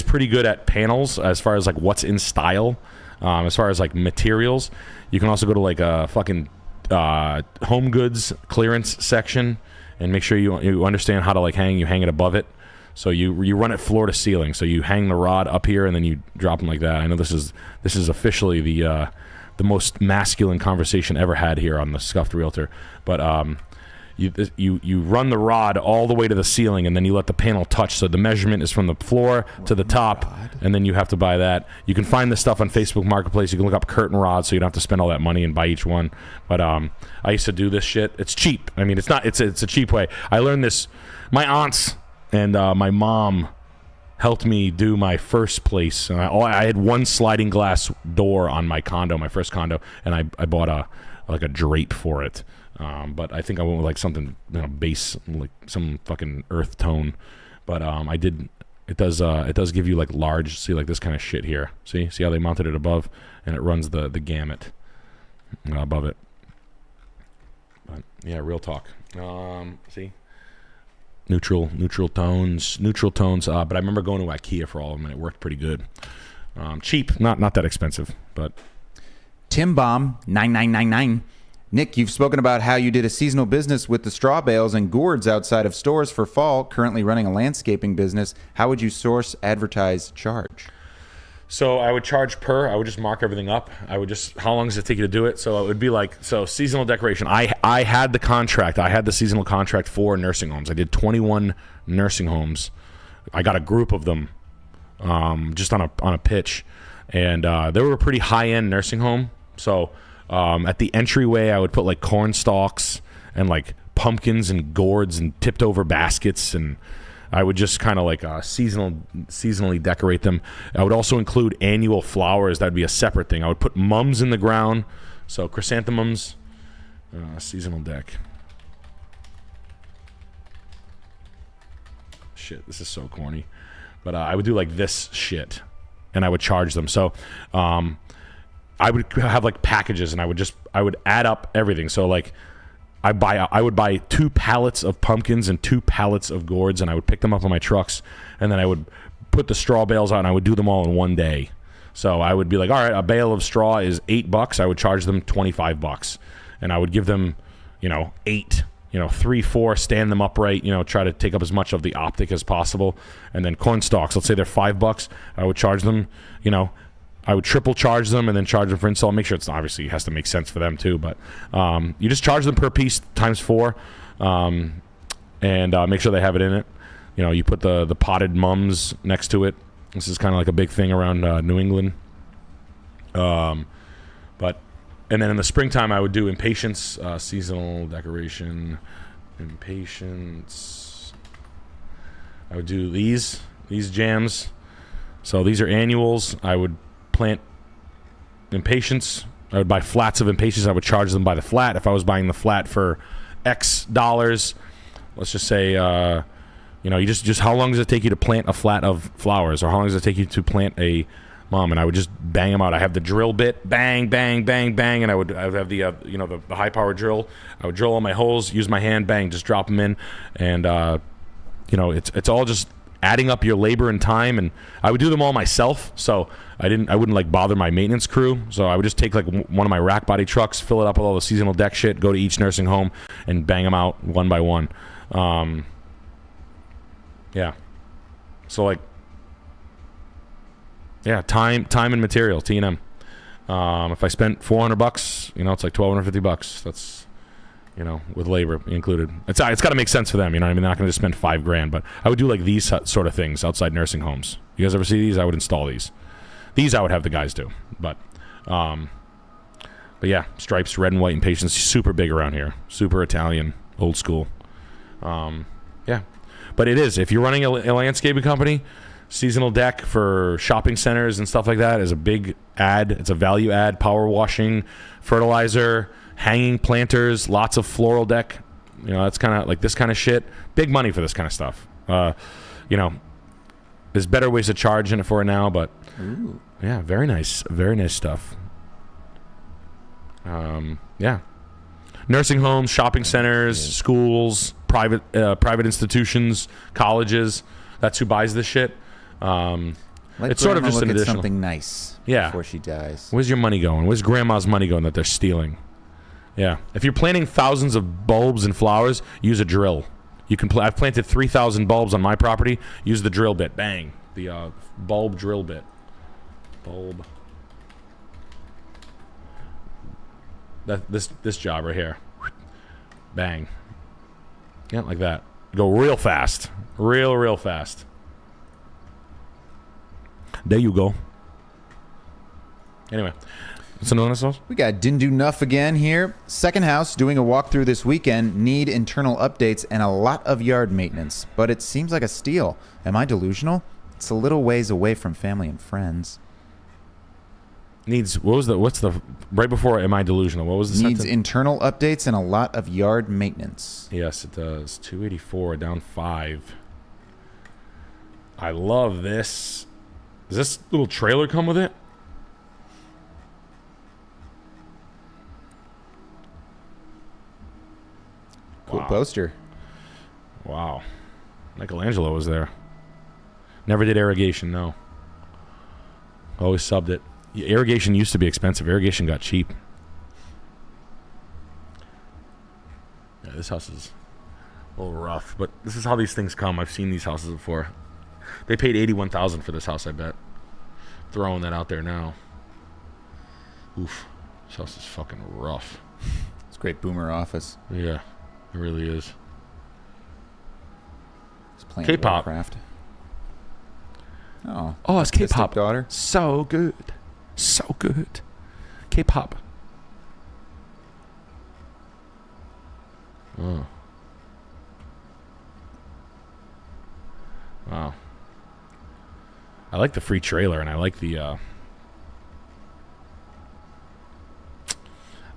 pretty good at panels as far as like what's in style. As far as like materials, you can also go to like a fucking home goods clearance section and make sure you understand how to like hang. You hang it above it, so you run it floor to ceiling. So you hang the rod up here and then you drop them like that. I know this is officially the most masculine conversation ever had here on the Scuffed Realtor, but you run the rod all the way to the ceiling and then you let the panel touch, so the measurement is from the floor to the top. And then you have to buy that. You can find this stuff on Facebook Marketplace. You can look up curtain rods, so you don't have to spend all that money and buy each one. But I used to do this shit. It's cheap. I mean, it's a cheap way. I learned this. My aunts and my mom helped me do my first place. I had one sliding glass door on my condo, my first condo, and I bought a drape for it. But I think I went with like something, base, like some fucking earth tone. But I did. It does give you like large, see, like this kind of shit here. See how they mounted it above, and it runs the gamut above it. But yeah, real talk. See, neutral tones. But I remember going to IKEA for all of them, and it worked pretty good. Cheap, not that expensive, but. Tim Bomb 9999. Nick, you've spoken about how you did a seasonal business with the straw bales and gourds outside of stores for fall, currently running a landscaping business. How would you source, advertise, charge? So I would charge per. I would just mark everything up. How long does it take you to do it? So it would be like, seasonal decoration. I had the contract. I had the seasonal contract for nursing homes. I did 21 nursing homes. I got a group of them just on a pitch. And they were a pretty high-end nursing home. So at the entryway, I would put like corn stalks and like pumpkins and gourds and tipped over baskets, and I would just kind of like seasonally decorate them. I would also include annual flowers. That'd be a separate thing. I would put mums in the ground, so chrysanthemums, seasonal deck. Shit, this is so corny, but I would do like this shit, and I would charge them. So I would have like packages, and I would add up everything. So like I would buy 2 pallets of pumpkins and 2 pallets of gourds, and I would pick them up on my trucks, and then I would put the straw bales out, and I would do them all in one day. So I would be like, all right, a bale of straw is $8. I would charge them $25, and I would give them, 8, 3, 4, stand them upright, try to take up as much of the optic as possible. And then corn stalks, let's say they're $5. I would charge them, I would triple charge them and then charge them for install. Make sure it's obviously has to make sense for them too, but you just charge them per piece times 4, and make sure they have it in it. You put the potted mums next to it. This is kind of like a big thing around New England. And then in the springtime, I would do impatience, seasonal decoration, impatience. I would do these jams. So these are annuals. I would plant impatience. I would buy flats of impatience. I would charge them by the flat. If I was buying the flat for X dollars, let's just say, you just how long does it take you to plant a flat of flowers, or how long does it take you to plant a mom? And I would just bang them out. I have the drill bit, bang, bang, bang, bang, and I would have the the high power drill. I would drill all my holes, use my hand, bang, just drop them in, and it's all just adding up your labor and time. And I would do them all myself, so I wouldn't like bother my maintenance crew. So I would just take like one of my rack body trucks, fill it up with all the seasonal deck shit, go to each nursing home and bang them out one by one. Yeah. So like, yeah, time and material, T&M. If I spent $400, it's like $1,250. You know, with labor included. It's got to make sense for them. You know what I mean? They're not going to just spend $5,000, but I would do like these sort of things outside nursing homes. You guys ever see these? I would install these. These I would have the guys do. But yeah, stripes, red and white, and patience, super big around here. Super Italian, old school. Yeah. But it is. If you're running a landscaping company, seasonal deck for shopping centers and stuff like that is a big ad. It's a value add. Power washing, fertilizer, hanging planters, lots of floral deck. You know, that's kind of like this kind of shit. Big money for this kind of stuff. You know, there's better ways to charge in it for it now, but Ooh. Yeah, very nice stuff. Yeah, nursing homes, shopping centers, schools, private institutions, colleges. That's who buys this shit. It's sort of just an additional something nice. Yeah. Before she dies. Where's your money going? Where's grandma's money going that they're stealing? Yeah. If you're planting thousands of bulbs and flowers, use a drill. You can. I've planted 3,000 bulbs on my property. Use the drill bit. Bang. The bulb drill bit. Bulb. This job right here. Bang. Yeah, like that. Go real fast. Real fast. There you go. Anyway. What's another sauce? We got Didn't Do Nuff again here. Second house, doing a walkthrough this weekend. Need internal updates and a lot of yard maintenance. But it seems like a steal. Am I delusional? It's a little ways away from family and friends. What's the right before am I delusional? What was the Needs sentence? internal updates and a lot of yard maintenance. Yes, it does. 284 down 5. I love this. Does this little trailer come with it? Cool Wow. poster. Wow. Michelangelo was there. Never did irrigation, no. Always subbed it. Yeah, irrigation used to be expensive. Irrigation got cheap. Yeah, this house is a little rough, but this is how these things come. I've seen these houses before. They paid $81,000 for this house, I bet. Throwing that out there now. Oof. This house is fucking rough. It's a great boomer office. Yeah, it really is. It's playing K-pop. Warcraft. Oh, it's K-pop. daughter. So good. So good. K-pop. Oh. Wow. I like the free trailer, and I like the, I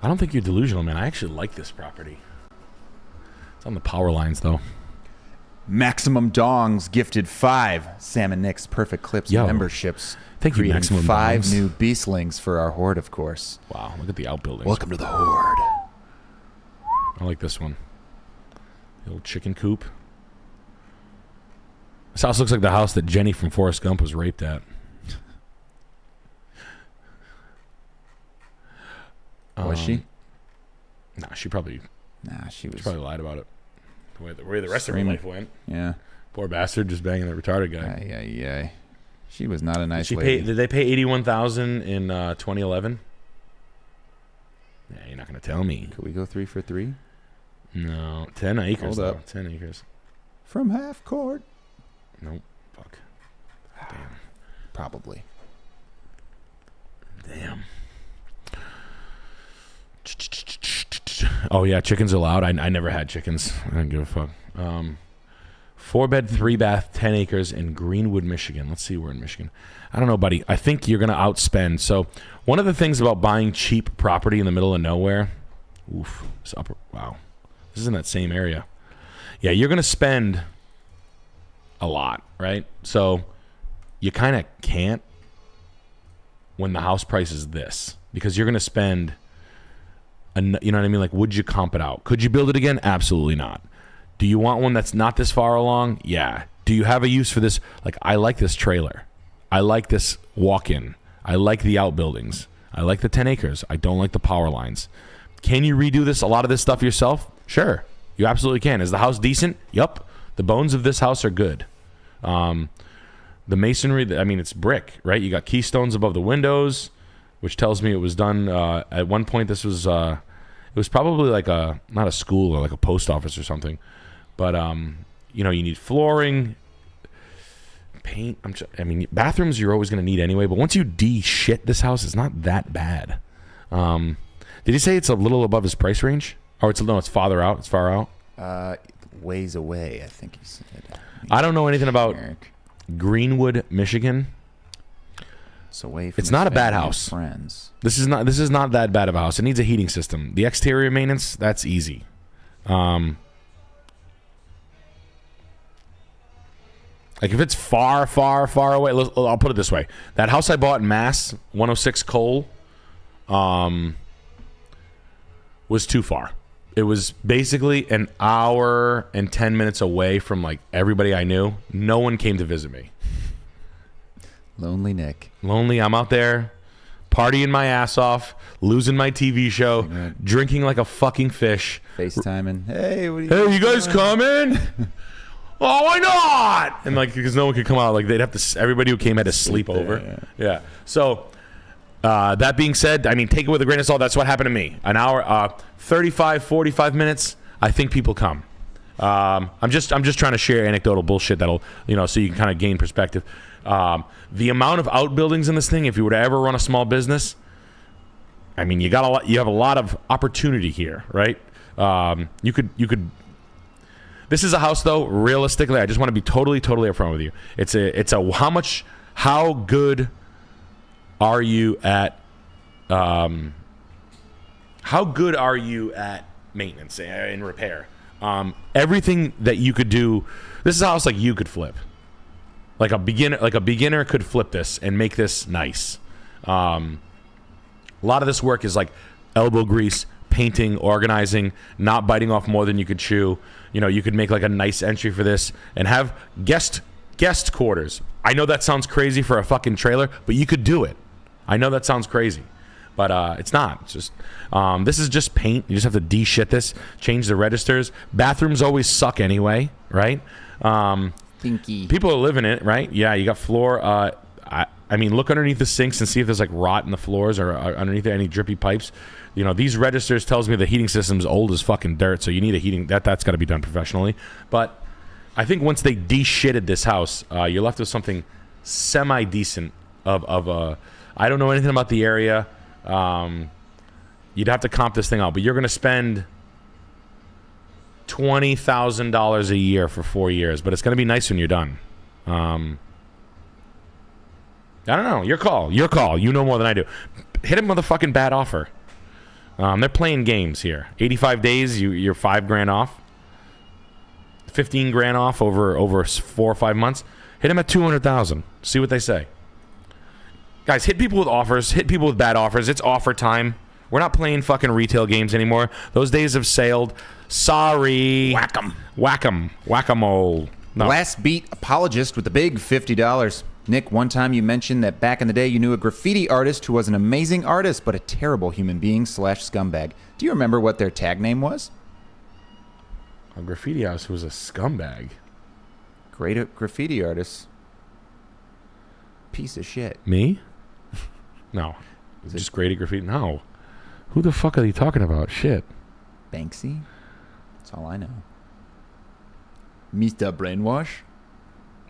don't think you're delusional, man. I actually like this property. It's on the power lines, though. Maximum Dongs gifted 5 Sam and Nick's Perfect Clips memberships. Thank you, creating Maximum 5 Dongs. new beastlings for our horde, of course. Wow, look at the outbuildings. Welcome to the horde. I like this one. The old chicken coop. This house looks like the house that Jenny from Forrest Gump was raped at. Was she? Nah, she probably lied about it. The way the rest of her life went. Yeah. Poor bastard, just banging that retarded guy. Ay. She was not a nice lady. Did they pay $81,000 in 2011? Yeah, you're not gonna tell me. Could we go 3 for 3? No, 10 acres. Hold up. 10 acres. From half court. Nope. Fuck. Damn. Probably. Damn. Oh yeah, chickens are allowed. I never had chickens. I don't give a fuck. 4-bed, 3-bath, 10 acres in Greenwood, Michigan. Let's see, we're in Michigan. I don't know, buddy. I think you're gonna outspend. So one of the things about buying cheap property in the middle of nowhere, wow, this is in that same area. Yeah, you're gonna spend a lot, right? So you kind of can't when the house price is this, because you're gonna spend. You know what I mean? Like, would you comp it out? Could you build it again? Absolutely not. Do you want one that's not this far along? Yeah. Do you have a use for this? Like, I like this trailer. I like this walk-in. I like the outbuildings. I like the 10 acres. I don't like the power lines. Can you redo a lot of this stuff yourself? Sure. You absolutely can. Is the house decent? Yup. The bones of this house are good. The masonry, I mean, it's brick, right? You got keystones above the windows, which tells me it was done at one point. This was It was probably like not a school or like a post office or something. But, you know, you need flooring, paint. I mean, bathrooms you're always going to need anyway. But once you de-shit this house, it's not that bad. Did he say it's a little above his price range? Or it's farther out? It's far out? Ways away, I think he said. I don't know anything about Greenwood, Michigan. It's not a bad house. Friends. This is not that bad of a house. It needs a heating system. The exterior maintenance, that's easy. Like if it's far, far, far away, I'll put it this way: that house I bought in Mass, 106 Cole, was too far. It was basically an hour and 10 minutes away from like everybody I knew. No one came to visit me. Lonely Nick. Lonely. I'm out there partying my ass off, losing my TV show, drinking like a fucking fish. FaceTiming. Hey, you guys coming? Oh, why not? And like, because no one could come out. Like they'd have to. Everybody who came had to sleep over. Yeah. So that being said, I mean, take it with a grain of salt. That's what happened to me. An hour, 35, 45 minutes. I think people come. I'm just trying to share anecdotal bullshit that'll, you know, so you can kind of gain perspective. The amount of outbuildings in this thing, if you were to ever run a small business, I mean, you have a lot of opportunity here, right? You could. This is a house, though. Realistically, I just want to be totally upfront with you. It's a how good are you at maintenance and repair? Everything that you could do. This is a house like you could flip. Like a beginner could flip this and make this nice. A lot of this work is like elbow grease, painting, organizing, not biting off more than you could chew. You know, you could make like a nice entry for this and have guest quarters. I know that sounds crazy for a fucking trailer, but you could do it. I know that sounds crazy, but it's not. It's just this is just paint. You just have to de-shit this, change the registers. Bathrooms always suck anyway, right? Stinky. People are living in it, right? Yeah, you got floor. I mean, look underneath the sinks and see if there's like rot in the floors or underneath any drippy pipes. You know, these registers tells me the heating system's old as fucking dirt, so you need a heating. That's got to be done professionally. But I think once they de-shitted this house, you're left with something semi-decent I don't know anything about the area. You'd have to comp this thing out, but you're going to spend $20,000 a year for 4 years, but it's going to be nice when you're done. I don't know. Your call. You know more than I do. Hit him with a fucking bad offer. They're playing games here. 85 days, you're $5,000 off. 15 grand off over 4 or 5 months. Hit him at 200,000. See what they say. Guys, hit people with offers. Hit people with bad offers. It's offer time. We're not playing fucking retail games anymore. Those days have sailed. Sorry. Whack 'em. Whack 'em. Whack-a-mole. No. Last beat apologist with the big $50. Nick, one time you mentioned that back in the day you knew a graffiti artist who was an amazing artist but a terrible human being / scumbag. Do you remember what their tag name was? A graffiti artist who was a scumbag. Great graffiti artist. Piece of shit. Me? No. Just great at graffiti? No. Who the fuck are you talking about? Shit. Banksy? That's all I know. Mr. Brainwash?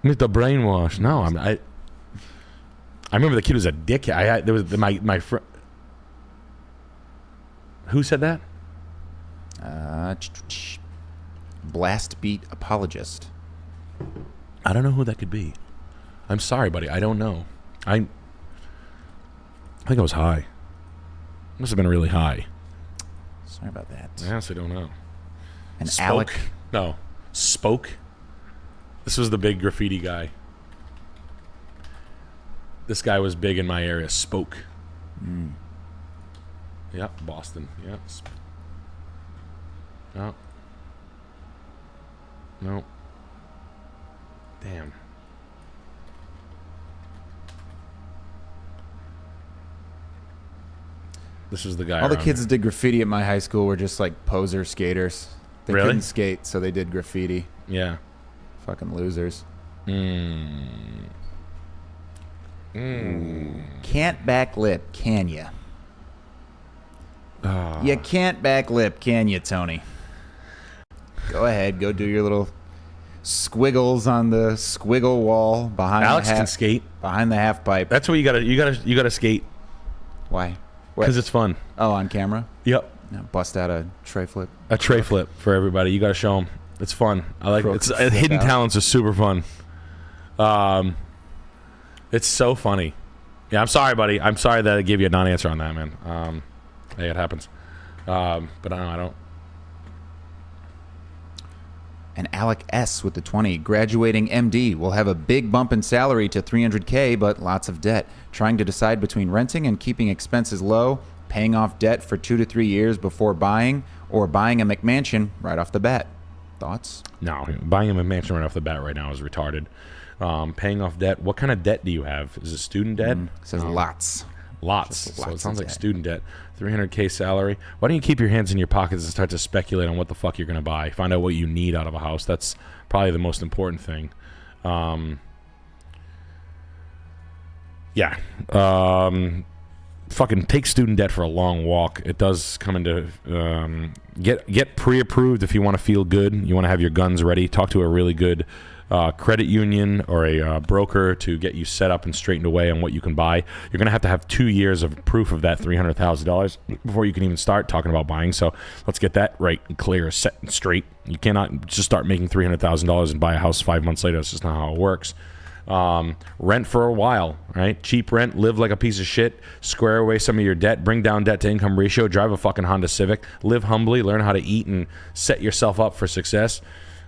Mr. Brainwash. No, I remember the kid was a dick. There was my friend. Who said that? Blast beat apologist. I don't know who that could be. I'm sorry, buddy. I don't know. I think I was high. Must have been really high. Sorry about that. I honestly don't know. And Spoke? Alec. No. Spoke? This was the big graffiti guy. This guy was big in my area. Spoke. Yep, Boston. Yep. No. No. Damn. This was the guy. All the kids that did graffiti at my high school were just like poser skaters. They Really? couldn't skate, so they did graffiti. Yeah. Fucking losers. Mmm. Can't backlit, can ya? You can't backlip, can you, Tony? Go ahead. Go do your little squiggles on the squiggle wall behind Alex the half, can skate. Behind the half pipe. That's where you gotta skate. Why? Because it's fun. Oh, on camera? Yep. No, bust out a tray flip. A tray flip for everybody. You gotta show them. It's fun. I like it. Hidden talents are super fun. It's so funny. Yeah, I'm sorry, buddy. I'm sorry that I gave you a non-answer on that, man. Hey, it happens. But I don't. And Alec S. with the 20. Graduating MD will have a big bump in salary to $300K, but lots of debt. Trying to decide between renting and keeping expenses low, paying off debt for 2 to 3 years before buying, or buying a McMansion right off the bat. Thoughts? No, buying a McMansion right off the bat right now is retarded. Paying off debt. What kind of debt do you have? Is it student debt? It says lots. Lots. So it sounds like student debt. $300K salary. Why don't you keep your hands in your pockets and start to speculate on what the fuck you're going to buy? Find out what you need out of a house. That's probably the most important thing. Yeah. Fucking take student debt for a long walk. It does come into get pre-approved if you want to feel good. You want to have your guns ready. Talk to a really good credit union or a broker to get you set up and straightened away on what you can buy. You're going to have 2 years of proof of that $300,000 before you can even start talking about buying. So let's get that right and clear, set and straight. You cannot just start making $300,000 and buy a house 5 months later. That's just not how it works. Rent for a while, right? Cheap rent, live like a piece of shit, square away some of your debt, bring down debt to income ratio, drive a fucking Honda Civic, live humbly, learn how to eat and set yourself up for success.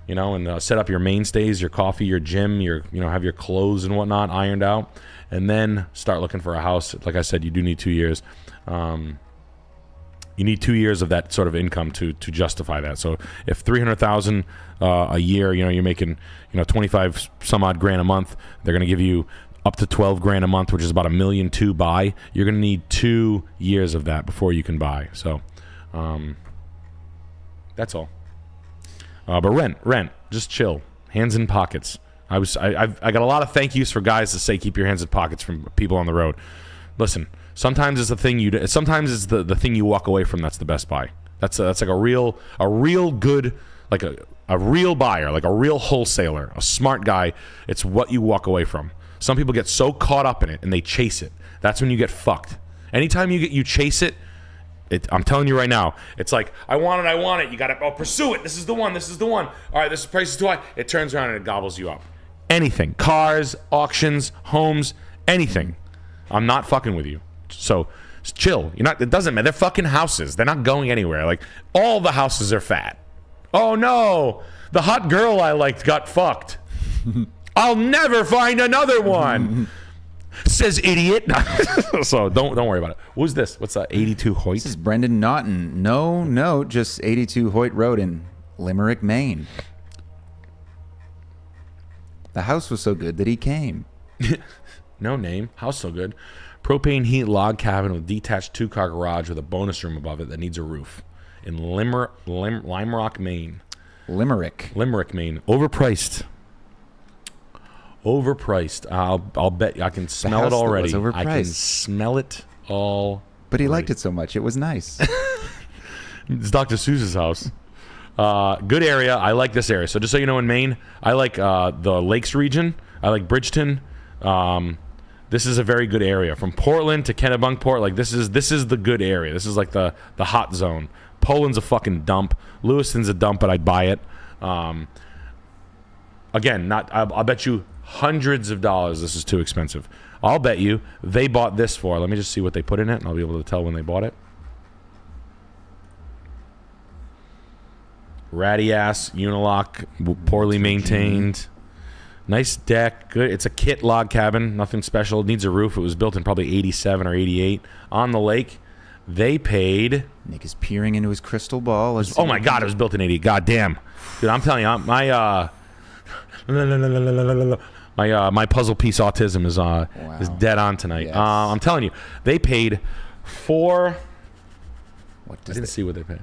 You know, and set up your mainstays, your coffee, your gym, have your clothes and whatnot ironed out, and then start looking for a house. Like I said, you do need 2 years. You need 2 years of that sort of income to justify that. So if $300,000 a year, you're making 25 some odd grand a month, they're going to give you up to 12 grand a month, which is about $1.2 million to buy. You're going to need 2 years of that before you can buy. So that's all. But rent, just chill, hands in pockets. I got a lot of thank yous for guys that say keep your hands in pockets from people on the road. Listen, sometimes it's the thing sometimes it's the thing you walk away from that's the best buy. That's like a real good, like a real buyer, like a real wholesaler, a smart guy. It's what you walk away from. Some people get so caught up in it and they chase it. That's when you get fucked. Anytime you chase it. I'm telling you right now, it's like, I want it. You got to pursue it. This is the one. All right, this price is too high. It turns around and it gobbles you up. Anything. Cars, auctions, homes, anything. I'm not fucking with you. So chill. It doesn't matter. They're fucking houses. They're not going anywhere. Like, all the houses are fat. Oh no, the hot girl I liked got fucked. I'll never find another one. Says idiot. So don't worry about it. Who's this? What's that? 82 Hoyt? This is Brendan Naughton. No, just 82 Hoyt Road in Limerick, Maine. The house was so good that he came. No name. House so good. Propane heat log cabin with detached 2-car garage with a bonus room above it that needs a roof. In Lime Rock, Maine. Limerick, Maine. Overpriced. I'll bet I can smell it already. I can smell it all. But he liked it so much. It was nice. It's Dr. Seuss's house. Good area. I like this area. So just so you know, in Maine, I like the Lakes region. I like Bridgeton. This is a very good area. From Portland to Kennebunkport, like this is the good area. This is like the hot zone. Poland's a fucking dump. Lewiston's a dump, but I'd buy it. Again, I'll bet you hundreds of dollars this is too expensive. I'll bet you they bought this for, let me just see what they put in it and I'll be able to tell when they bought it. Ratty ass Unilock, poorly maintained. Nice deck, good. It's a kit log cabin, nothing special. It needs a roof. It was built in probably 87 or 88 on the lake. They paid. Nick is peering into his crystal ball. Oh my God, it was built in 88. God damn, dude, I'm telling you, my puzzle piece autism is dead on tonight. Yes. I'm telling you, they paid for. I didn't see what they paid.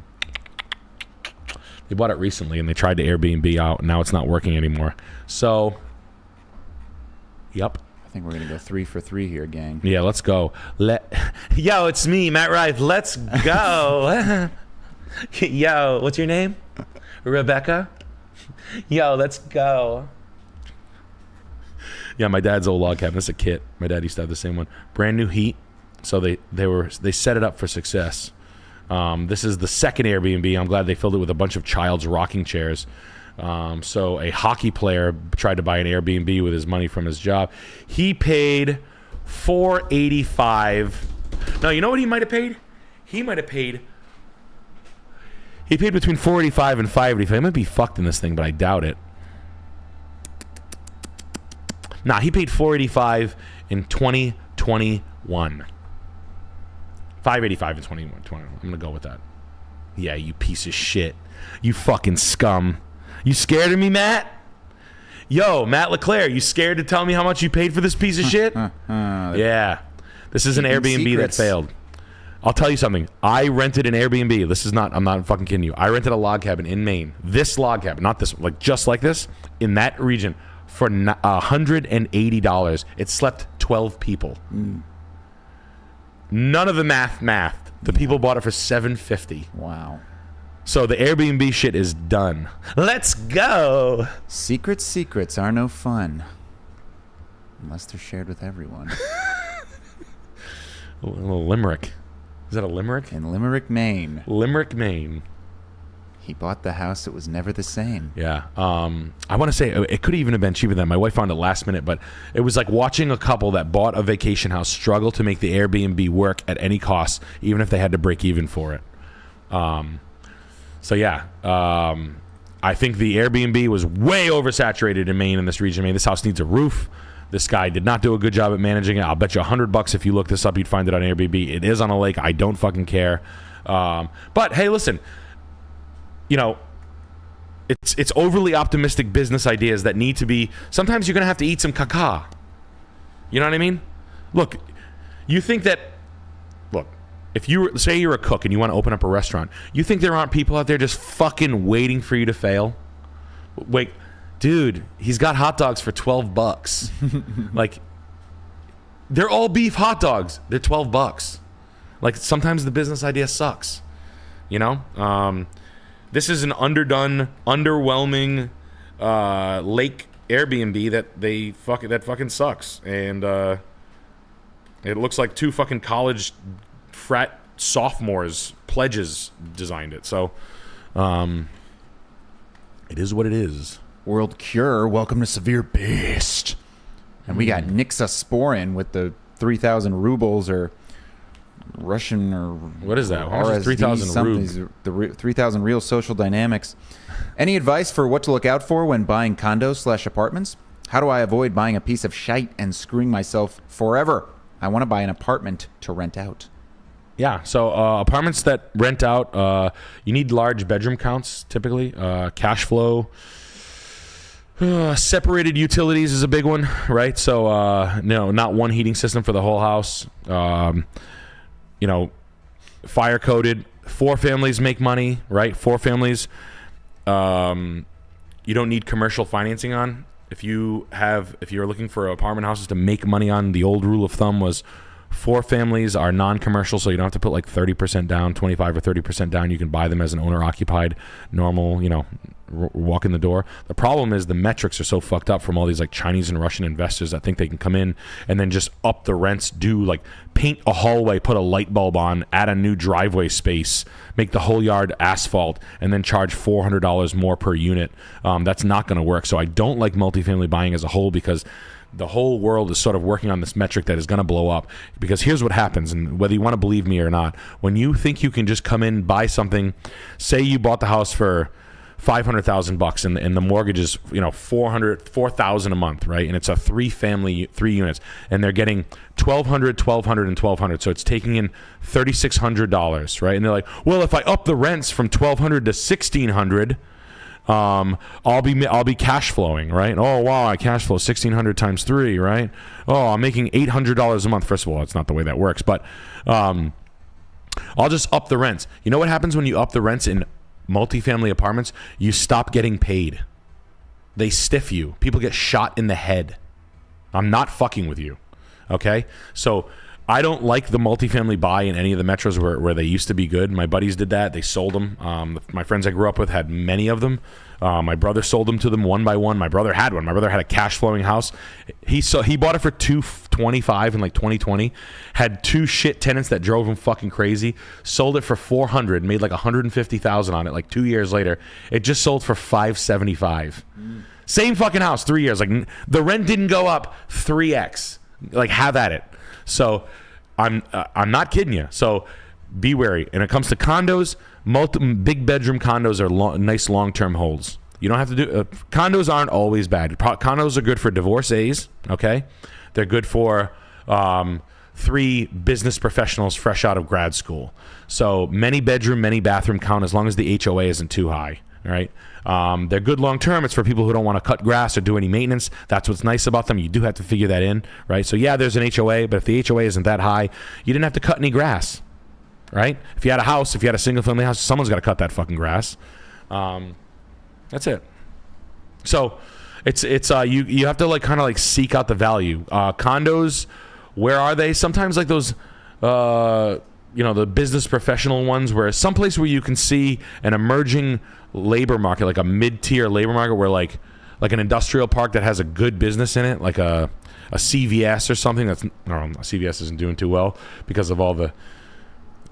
They bought it recently and they tried to Airbnb out, and now it's not working anymore. So, yep. I think we're going to go 3 for 3 here, gang. Yeah, let's go. Yo, it's me, Matt Rife. Let's go. Yo, what's your name? Rebecca? Yo, let's go. Yeah, my dad's old log cabin. It's a kit. My dad used to have the same one. Brand new heat. So they set it up for success. This is the second Airbnb. I'm glad they filled it with a bunch of child's rocking chairs. So a hockey player tried to buy an Airbnb with his money from his job. He paid $485. No, you know what he might have paid? He paid between $485 and $585. He might be fucked in this thing, but I doubt it. Nah, he paid $485 in 2021. $585 in 2021. I'm gonna go with that. Yeah, you piece of shit. You fucking scum. You scared of me, Matt? Yo, Matt LeClaire, you scared to tell me how much you paid for this piece of shit? Yeah. This is an Airbnb secrets. that failed. I'll tell you something. I rented an Airbnb. I'm not fucking kidding you. I rented a log cabin in Maine. This log cabin, not this one, like just like this, in that region for $180. It slept 12 people. None of the math. The people bought it for $750. Wow. So the Airbnb shit is done. Let's go. Secrets are no fun. Unless they're shared with everyone. A little limerick. Is that a limerick? In Limerick, Maine. Limerick, Maine. He bought the house. It was never the same. Yeah. I want to say it could even have been cheaper than that. My wife found it last minute, but it was like watching a couple that bought a vacation house struggle to make the Airbnb work at any cost, even if they had to break even for it. So yeah, I think the Airbnb was way oversaturated in Maine, in this region. I mean, this house needs a roof. This guy did not do a good job at managing it. I'll bet you $100 if you look this up, you'd find it on Airbnb. It is on a lake. I don't fucking care. But hey, listen, you know, it's overly optimistic business ideas that need to be. Sometimes you're gonna have to eat some caca. You know what I mean? Look, you think that. Look. If say you're a cook and you want to open up a restaurant, you think there aren't people out there just fucking waiting for you to fail? Wait, dude, he's got hot dogs for $12. Like, they're all beef hot dogs. They're $12. Like, sometimes the business idea sucks. You know? This is an underdone, underwhelming lake Airbnb that fucking sucks. And it looks like two fucking college frat sophomores pledges designed it. So it is what it is. World Cure, welcome to Severe Beast. And we got Nixasporin with the 3,000 rubles, or Russian, or what is that? RSD, 3,000 rubles. The 3,000 real social dynamics. Any advice for what to look out for when buying condos/apartments? How do I avoid buying a piece of shite and screwing myself forever? I want to buy an apartment to rent out. Yeah, so apartments that rent out, you need large bedroom counts typically. Cash flow, separated utilities is a big one, right? So no, not one heating system for the whole house. You know, fire coded. 4 families make money, right? 4 families. You don't need commercial financing on. If you're looking for apartment houses to make money on, the old rule of thumb was 4 families are non-commercial, so you don't have to put like 30% down, 25 or 30% down. You can buy them as an owner-occupied, normal, you know, walk in the door. The problem is the metrics are so fucked up from all these like Chinese and Russian investors that think they can come in and then just up the rents, do like paint a hallway, put a light bulb on, add a new driveway space, make the whole yard asphalt, and then charge $400 more per unit. That's not going to work. So I don't like multifamily buying as a whole, because the whole world is sort of working on this metric that is going to blow up. Because here's what happens, and whether you want to believe me or not, when you think you can just come in, buy something, say you bought the house for $500,000 and the mortgage is, you know, $4,000 a month, right? And it's a 3 units, and they're getting $1,200 and $1,200, so it's taking in $3,600, right? And they're like, well, if I up the rents from $1,200 to $1,600, I'll be cash flowing, right? Oh wow, I cash flow 1,600 times 3, right? Oh, I'm making $800 a month. First of all, that's not the way that works, but I'll just up the rents. You know what happens when you up the rents in multifamily apartments? You stop getting paid. They stiff you. People get shot in the head. I'm not fucking with you. Okay? So I don't like the multifamily buy in any of the metros where they used to be good. My buddies did that. They sold them. My friends I grew up with had many of them. My brother sold them to them one by one. My brother had one. My brother had a cash flowing house. He bought it for $225 in like 2020. Had 2 shit tenants that drove him fucking crazy. Sold it for $400. Made like $150,000 on it. Like 2 years later, it just sold for $575. Same fucking house, 3 years. Like the rent didn't go up 3x. Like have at it. So I'm not kidding you. So be wary. And it comes to condos, big bedroom condos are nice long-term holds. You don't have to do condos aren't always bad. Condos are good for divorcees. Okay, they're good for 3 business professionals fresh out of grad school. So many bedroom, many bathroom count as long as the HOA isn't too high. All right. They're good long term. It's for people who don't want to cut grass or do any maintenance. That's what's nice about them. You do have to figure that in, right? So yeah, there's an HOA, but if the HOA isn't that high, you didn't have to cut any grass, right? If you had a house, if you had a single family house, someone's got to cut that fucking grass. That's it. So it's you have to like kind of like seek out the value. Condos, where are they? Sometimes like those the business professional ones, where someplace where you can see an emerging labor market, like a mid-tier labor market, where like an industrial park that has a good business in it, like a CVS or something. CVS isn't doing too well because of all the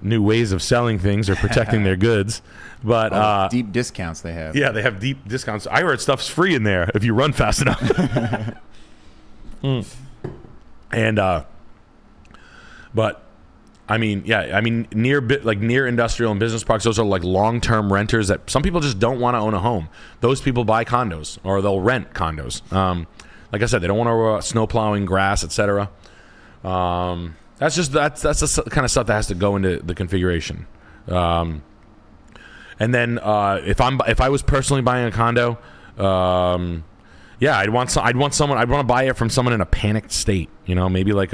new ways of selling things or protecting their goods. But deep discounts they have. Yeah, they have deep discounts. I heard stuff's free in there if you run fast enough. And but I mean, near industrial and business parks, those are like long-term renters that some people just don't want to own a home. Those people buy condos or they'll rent condos. Like I said, they don't want to snow plowing, grass, etc. That's the kind of stuff that has to go into the configuration. And then if I was personally buying a condo, I'd want to buy it from someone in a panicked state. Maybe like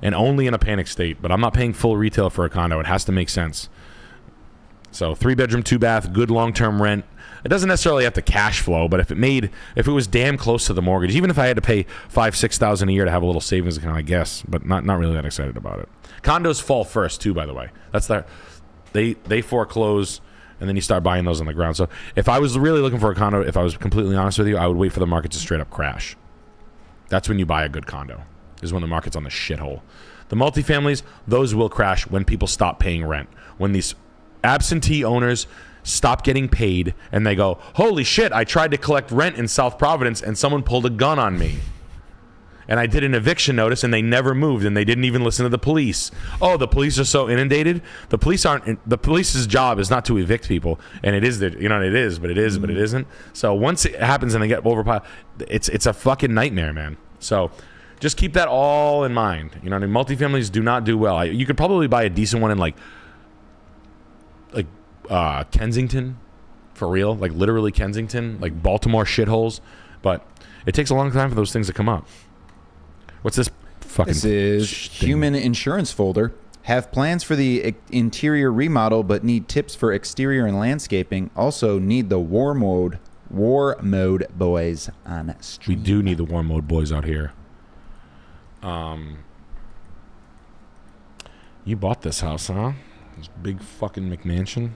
and only in a panic state, but I'm not paying full retail for a condo. It has to make sense. So 3-bedroom, 2-bath, good long-term rent. It doesn't necessarily have to cash flow, but if it was damn close to the mortgage, even if I had to pay $5,000-$6,000 a year to have a little savings account, I guess, but not really that excited about it. Condos fall first too, by the way. They foreclose, and then you start buying those on the ground. So if I was really looking for a condo, if I was completely honest with you, I would wait for the market to straight up crash. That's when you buy a good condo. Is when the market's on the shithole. The multifamilies, those will crash when people stop paying rent. When these absentee owners stop getting paid and they go, holy shit, I tried to collect rent in South Providence and someone pulled a gun on me. And I did an eviction notice and they never moved and they didn't even listen to the police. Oh, the police are so inundated. The police's job is not to evict people, and it is, but it isn't. So once it happens and they get overpiled, it's a fucking nightmare, man. So just keep that all in mind. Multifamilies do not do well. You could probably buy a decent one in like Kensington, for real, like literally Kensington, like Baltimore shitholes. But it takes a long time for those things to come up. What's this fucking? This is human insurance folder. Have plans for the interior remodel, but need tips for exterior and landscaping. Also need the war mode boys on stream. We do need the war mode boys out here. You bought this house, huh? This big fucking McMansion.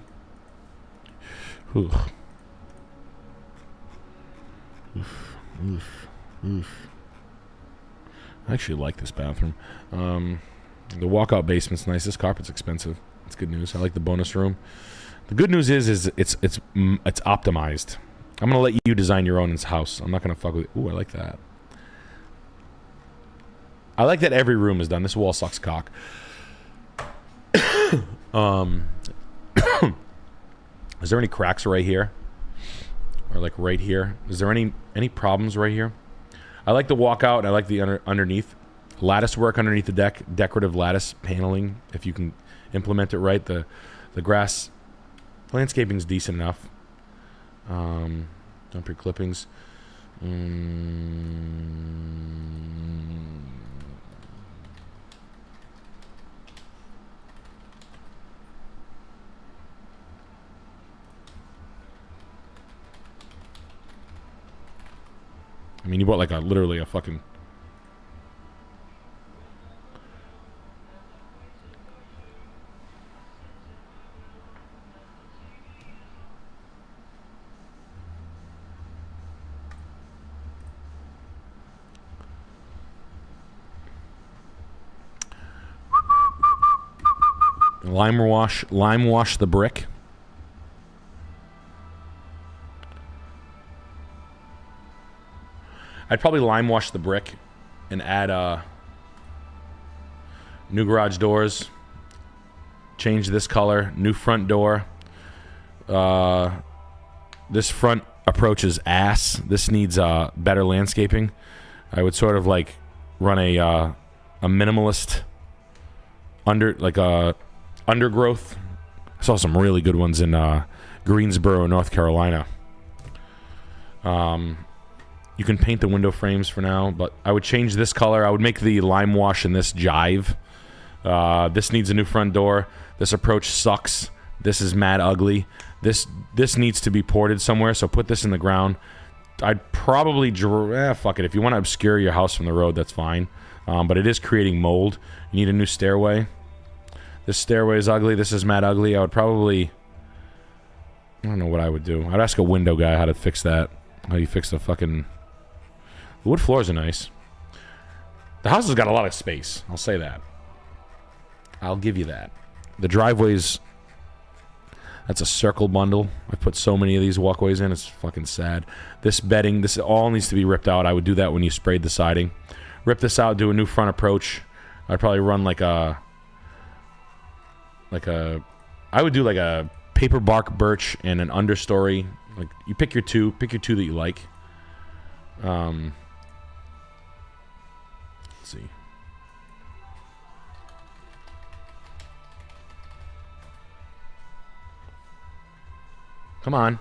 Oof. I actually like this bathroom. The walkout basement's nice. This carpet's expensive. That's good news. I like the bonus room. The good news is it's optimized. I'm gonna let you design your own house. I'm not gonna fuck with it. Ooh, I like that. I like that every room is done. This wall sucks cock. Is there any cracks right here? Or like right here? Is there any problems right here? I like the walkout. I like the underneath. Lattice work underneath the deck. Decorative lattice paneling, if you can implement it right. The grass landscaping's decent enough. Dump your clippings. I mean, you bought like literally a fucking Lime wash the brick. I'd probably lime wash the brick and add new garage doors. Change this color. New front door. This front approach is ass. This needs better landscaping. I would sort of like run a minimalist undergrowth. I saw some really good ones in Greensboro, North Carolina. You can paint the window frames for now, but I would change this color. I would make the lime wash in this jive. This needs a new front door. This approach sucks. This is mad ugly. This needs to be ported somewhere, so put this in the ground. I'd probably fuck it. If you want to obscure your house from the road, that's fine. But it is creating mold. You need a new stairway. This stairway is ugly. This is mad ugly. I would probably... I don't know what I would do. I'd ask a window guy how to fix that. How you fix the fucking... The wood floors are nice. The house has got a lot of space. I'll say that. I'll give you that. The driveways... That's a circle bundle. I've put so many of these walkways in. It's fucking sad. This bedding, this all needs to be ripped out. I would do that when you sprayed the siding. Rip this out, do a new front approach. I'd probably run I would do like a paper bark birch and an understory. Like you pick your two that you like. Let's see. Come on.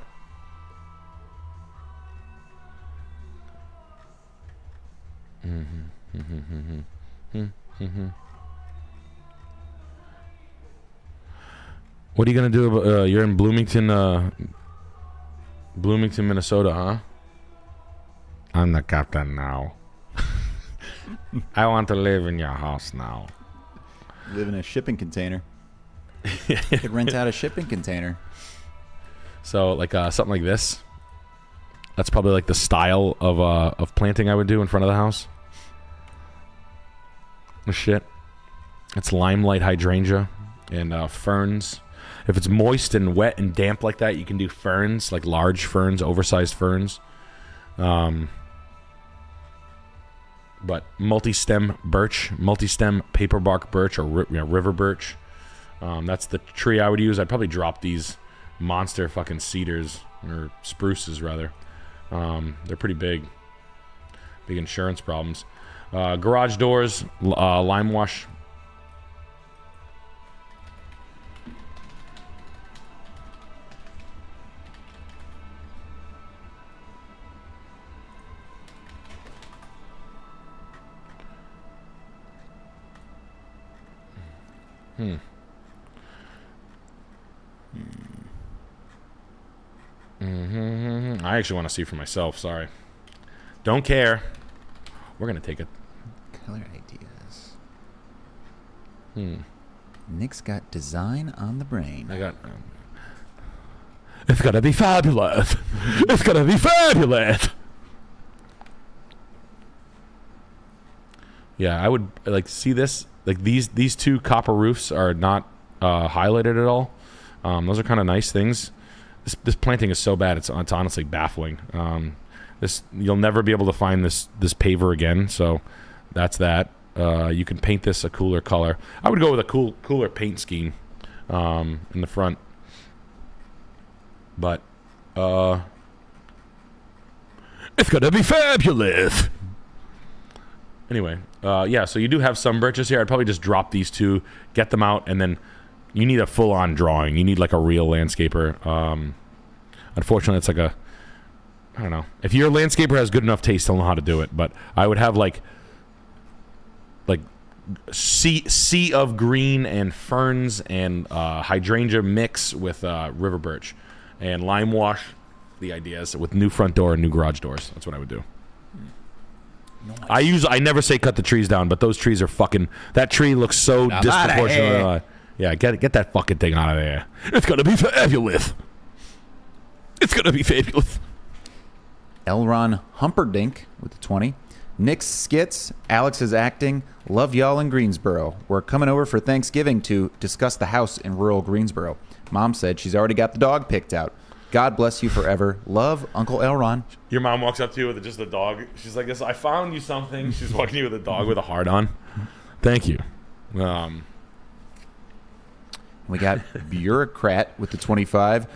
What are you gonna do? You're in Bloomington, Minnesota, huh? I'm the captain now. I want to live in your house now. Live in a shipping container. You could rent out a shipping container. So, like something like this. That's probably like the style of planting I would do in front of the house. Oh, shit. It's limelight hydrangea and ferns. If it's moist and wet and damp like that, you can do ferns, like large ferns, oversized ferns. But multi-stem birch, multi-stem paper bark birch or river birch. That's the tree I would use. I'd probably drop these monster fucking cedars or spruces rather. They're pretty big insurance problems. Garage doors, lime wash. I actually want to see for myself. Sorry. Don't care. We're going to take it. Color ideas. Nick's got design on the brain. I got... it's going to be fabulous. It's going to be fabulous. Yeah, I would like see this. Like these two copper roofs are not highlighted at all. Those are kind of nice things. This planting is so bad, it's honestly baffling. You'll never be able to find this paver again, so that's that. You can paint this a cooler color. I would go with a cooler paint scheme in the front. But it's gonna be fabulous. Anyway, yeah, so you do have some birches here. I'd probably just drop these two, get them out, and then you need a full-on drawing. You need like a real landscaper. Unfortunately, it's like I don't know. If your landscaper has good enough taste, he'll know how to do it. But I would have like sea of green and ferns and hydrangea mix with river birch and lime wash. The idea is with new front door and new garage doors. That's what I would do. Nice. I never say cut the trees down, but those trees are fucking. That tree looks so disproportionate. Yeah, get that fucking thing out of there. It's gonna be fabulous. It's gonna be fabulous. Elron Humperdinck with the 20. Nick's skits, Alex's acting. Love y'all in Greensboro. We're coming over for Thanksgiving to discuss the house in rural Greensboro. Mom said she's already got the dog picked out. God bless you forever. Love, Uncle Elron. Your mom walks up to you with just a dog. She's like, I found you something. She's walking you with a dog with a heart on. Thank you. We got Bureaucrat with the 25.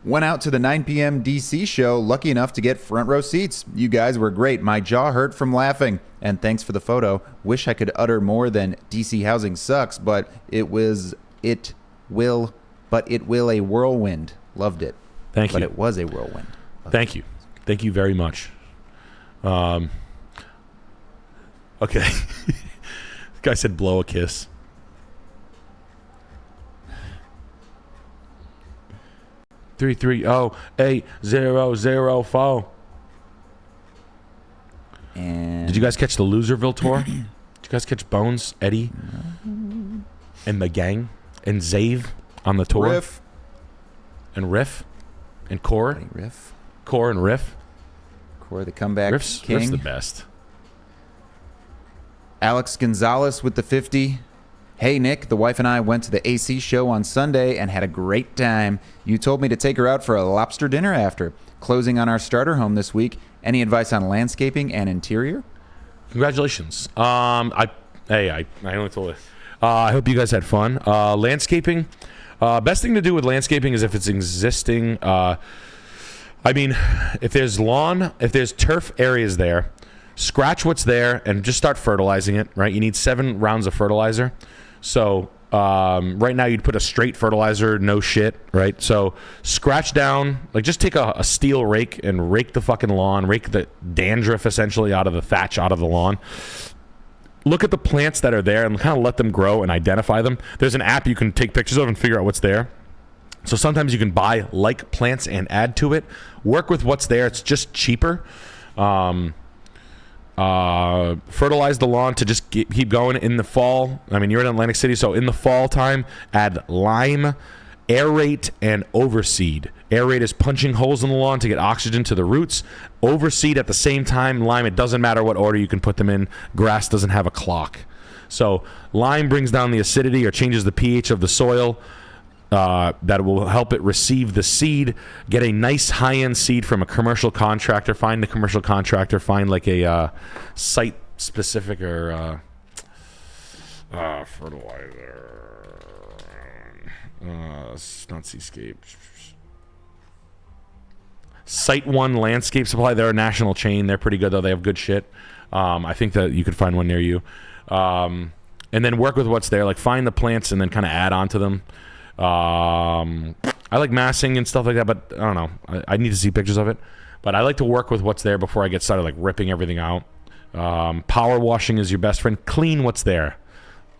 Went out to the 9 p.m. DC show, lucky enough to get front row seats. You guys were great. My jaw hurt from laughing. And thanks for the photo. Wish I could utter more than DC housing sucks, but it will a whirlwind. Loved it. Thank you. But it was a whirlwind. Thank you. Thank you very much. Okay. This guy said blow a kiss. 330-800-4. And did you guys catch the Loserville tour? Did you guys catch Bones, Eddie, and the gang, and Zave on the tour? Riff. And Riff. And Core. Riff. Core and Riff. Core, the comeback Riff's king. the best. Alex Gonzalez with the 50. Hey, Nick, the wife and I went to the AC show on Sunday and had a great time. You told me to take her out for a lobster dinner after. Closing on our starter home this week. Any advice on landscaping and interior? Congratulations. I only told it. I hope you guys had fun. Landscaping. Best thing to do with landscaping is if it's existing. If there's lawn, if there's turf areas there, scratch what's there and just start fertilizing it, right? You need 7 rounds of fertilizer. So right now you'd put a straight fertilizer, no shit, right? So scratch down, like just take a steel rake and rake the fucking lawn, rake the dandruff essentially out of the thatch, out of the lawn. Look at the plants that are there and kind of let them grow and identify them. There's an app you can take pictures of and figure out what's there. So sometimes you can buy like plants and add to it. Work with what's there. It's just cheaper. Fertilize the lawn to just keep going in the fall. I mean, you're in Atlantic City, so in the fall time, add lime, aerate, and overseed. Aerate is punching holes in the lawn to get oxygen to the roots. Overseed at the same time. Lime, it doesn't matter what order you can put them in. Grass doesn't have a clock. So lime brings down the acidity or changes the pH of the soil. That will help it receive the seed. Get a nice high-end seed from a commercial contractor. Find the commercial contractor. Find like a site-specific or fertilizer. Not Seascape. Site One Landscape Supply. They're a national chain. They're pretty good though. They have good shit. I think that you could find one near you. And then work with what's there. Like find the plants and then kind of add on to them. I like massing and stuff like that, but I don't know. I need to see pictures of it. But I like to work with what's there before I get started, like ripping everything out. Power washing is your best friend. Clean what's there.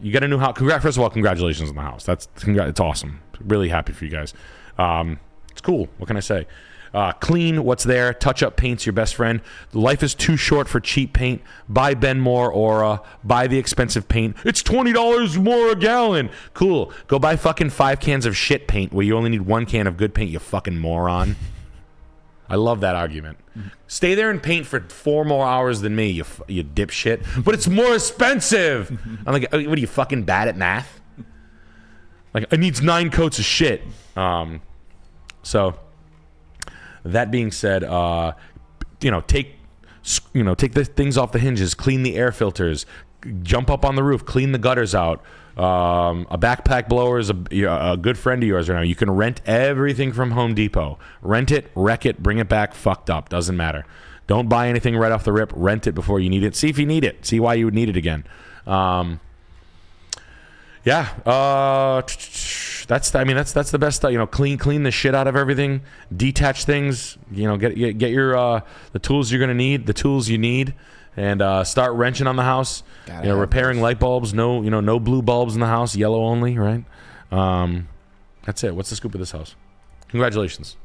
You get a new house. First of all, congratulations on the house. It's awesome. Really happy for you guys. It's cool. What can I say? Clean what's there. Touch up paint's your best friend. Life is too short for cheap paint. Buy Ben Moore Aura. Buy the expensive paint. It's $20 more a gallon. Cool. Go buy fucking 5 cans of shit paint where you only need 1 can of good paint, you fucking moron. I love that argument. Stay there and paint for 4 more hours than me, you dipshit. But it's more expensive. I'm like, what are you, fucking bad at math? Like, it needs 9 coats of shit. So... That being said, take the things off the hinges, clean the air filters, jump up on the roof, clean the gutters out. A backpack blower is a good friend of yours right now. You can rent everything from Home Depot. Rent it, wreck it, bring it back, fucked up. Doesn't matter. Don't buy anything right off the rip. Rent it before you need it. See if you need it. See why you would need it again. That's the best stuff. Clean the shit out of everything, detach things, get your the tools you're going to need, the tools you need, and start wrenching on the house. Repairing light bulbs, no blue bulbs in the house, yellow only, right? That's it. What's the scoop of this house? Congratulations.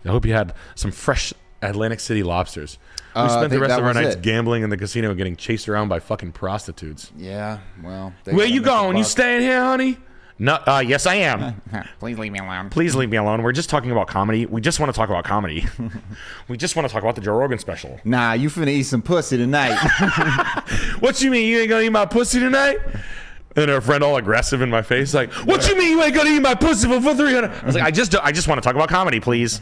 I hope you had some fresh Atlantic City lobsters. We spent the rest of our nights gambling in the casino and getting chased around by fucking prostitutes. Yeah, well. Where you going? You staying here, honey? No, yes, I am. Please leave me alone. Please leave me alone. We're just talking about comedy. We just want to talk about comedy. We just want to talk about the Joe Rogan special. Nah, you finna eat some pussy tonight. What you mean you ain't gonna eat my pussy tonight? And her friend all aggressive in my face, like, what you mean you ain't gonna eat my pussy for 300? I was like, I just want to talk about comedy, please.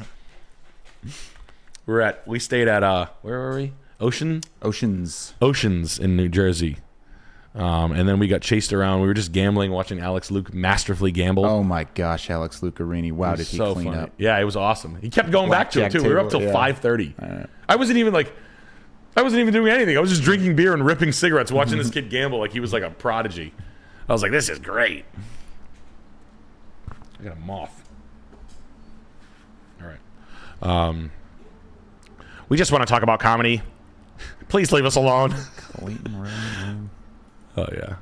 We stayed at where were we? Oceans in New Jersey. And then we got chased around. We were just gambling, watching Alex Luke masterfully gamble. Oh my gosh, Alex Lucarini. Wow, did he clean up. Yeah, it was awesome. He kept going back to it too. We were up till 5:30. I wasn't even doing anything. I was just drinking beer and ripping cigarettes, watching this kid gamble like he was like a prodigy. I was like, this is great. I got a moth. All right. We just want to talk about comedy. Please leave us alone. Oh, yeah.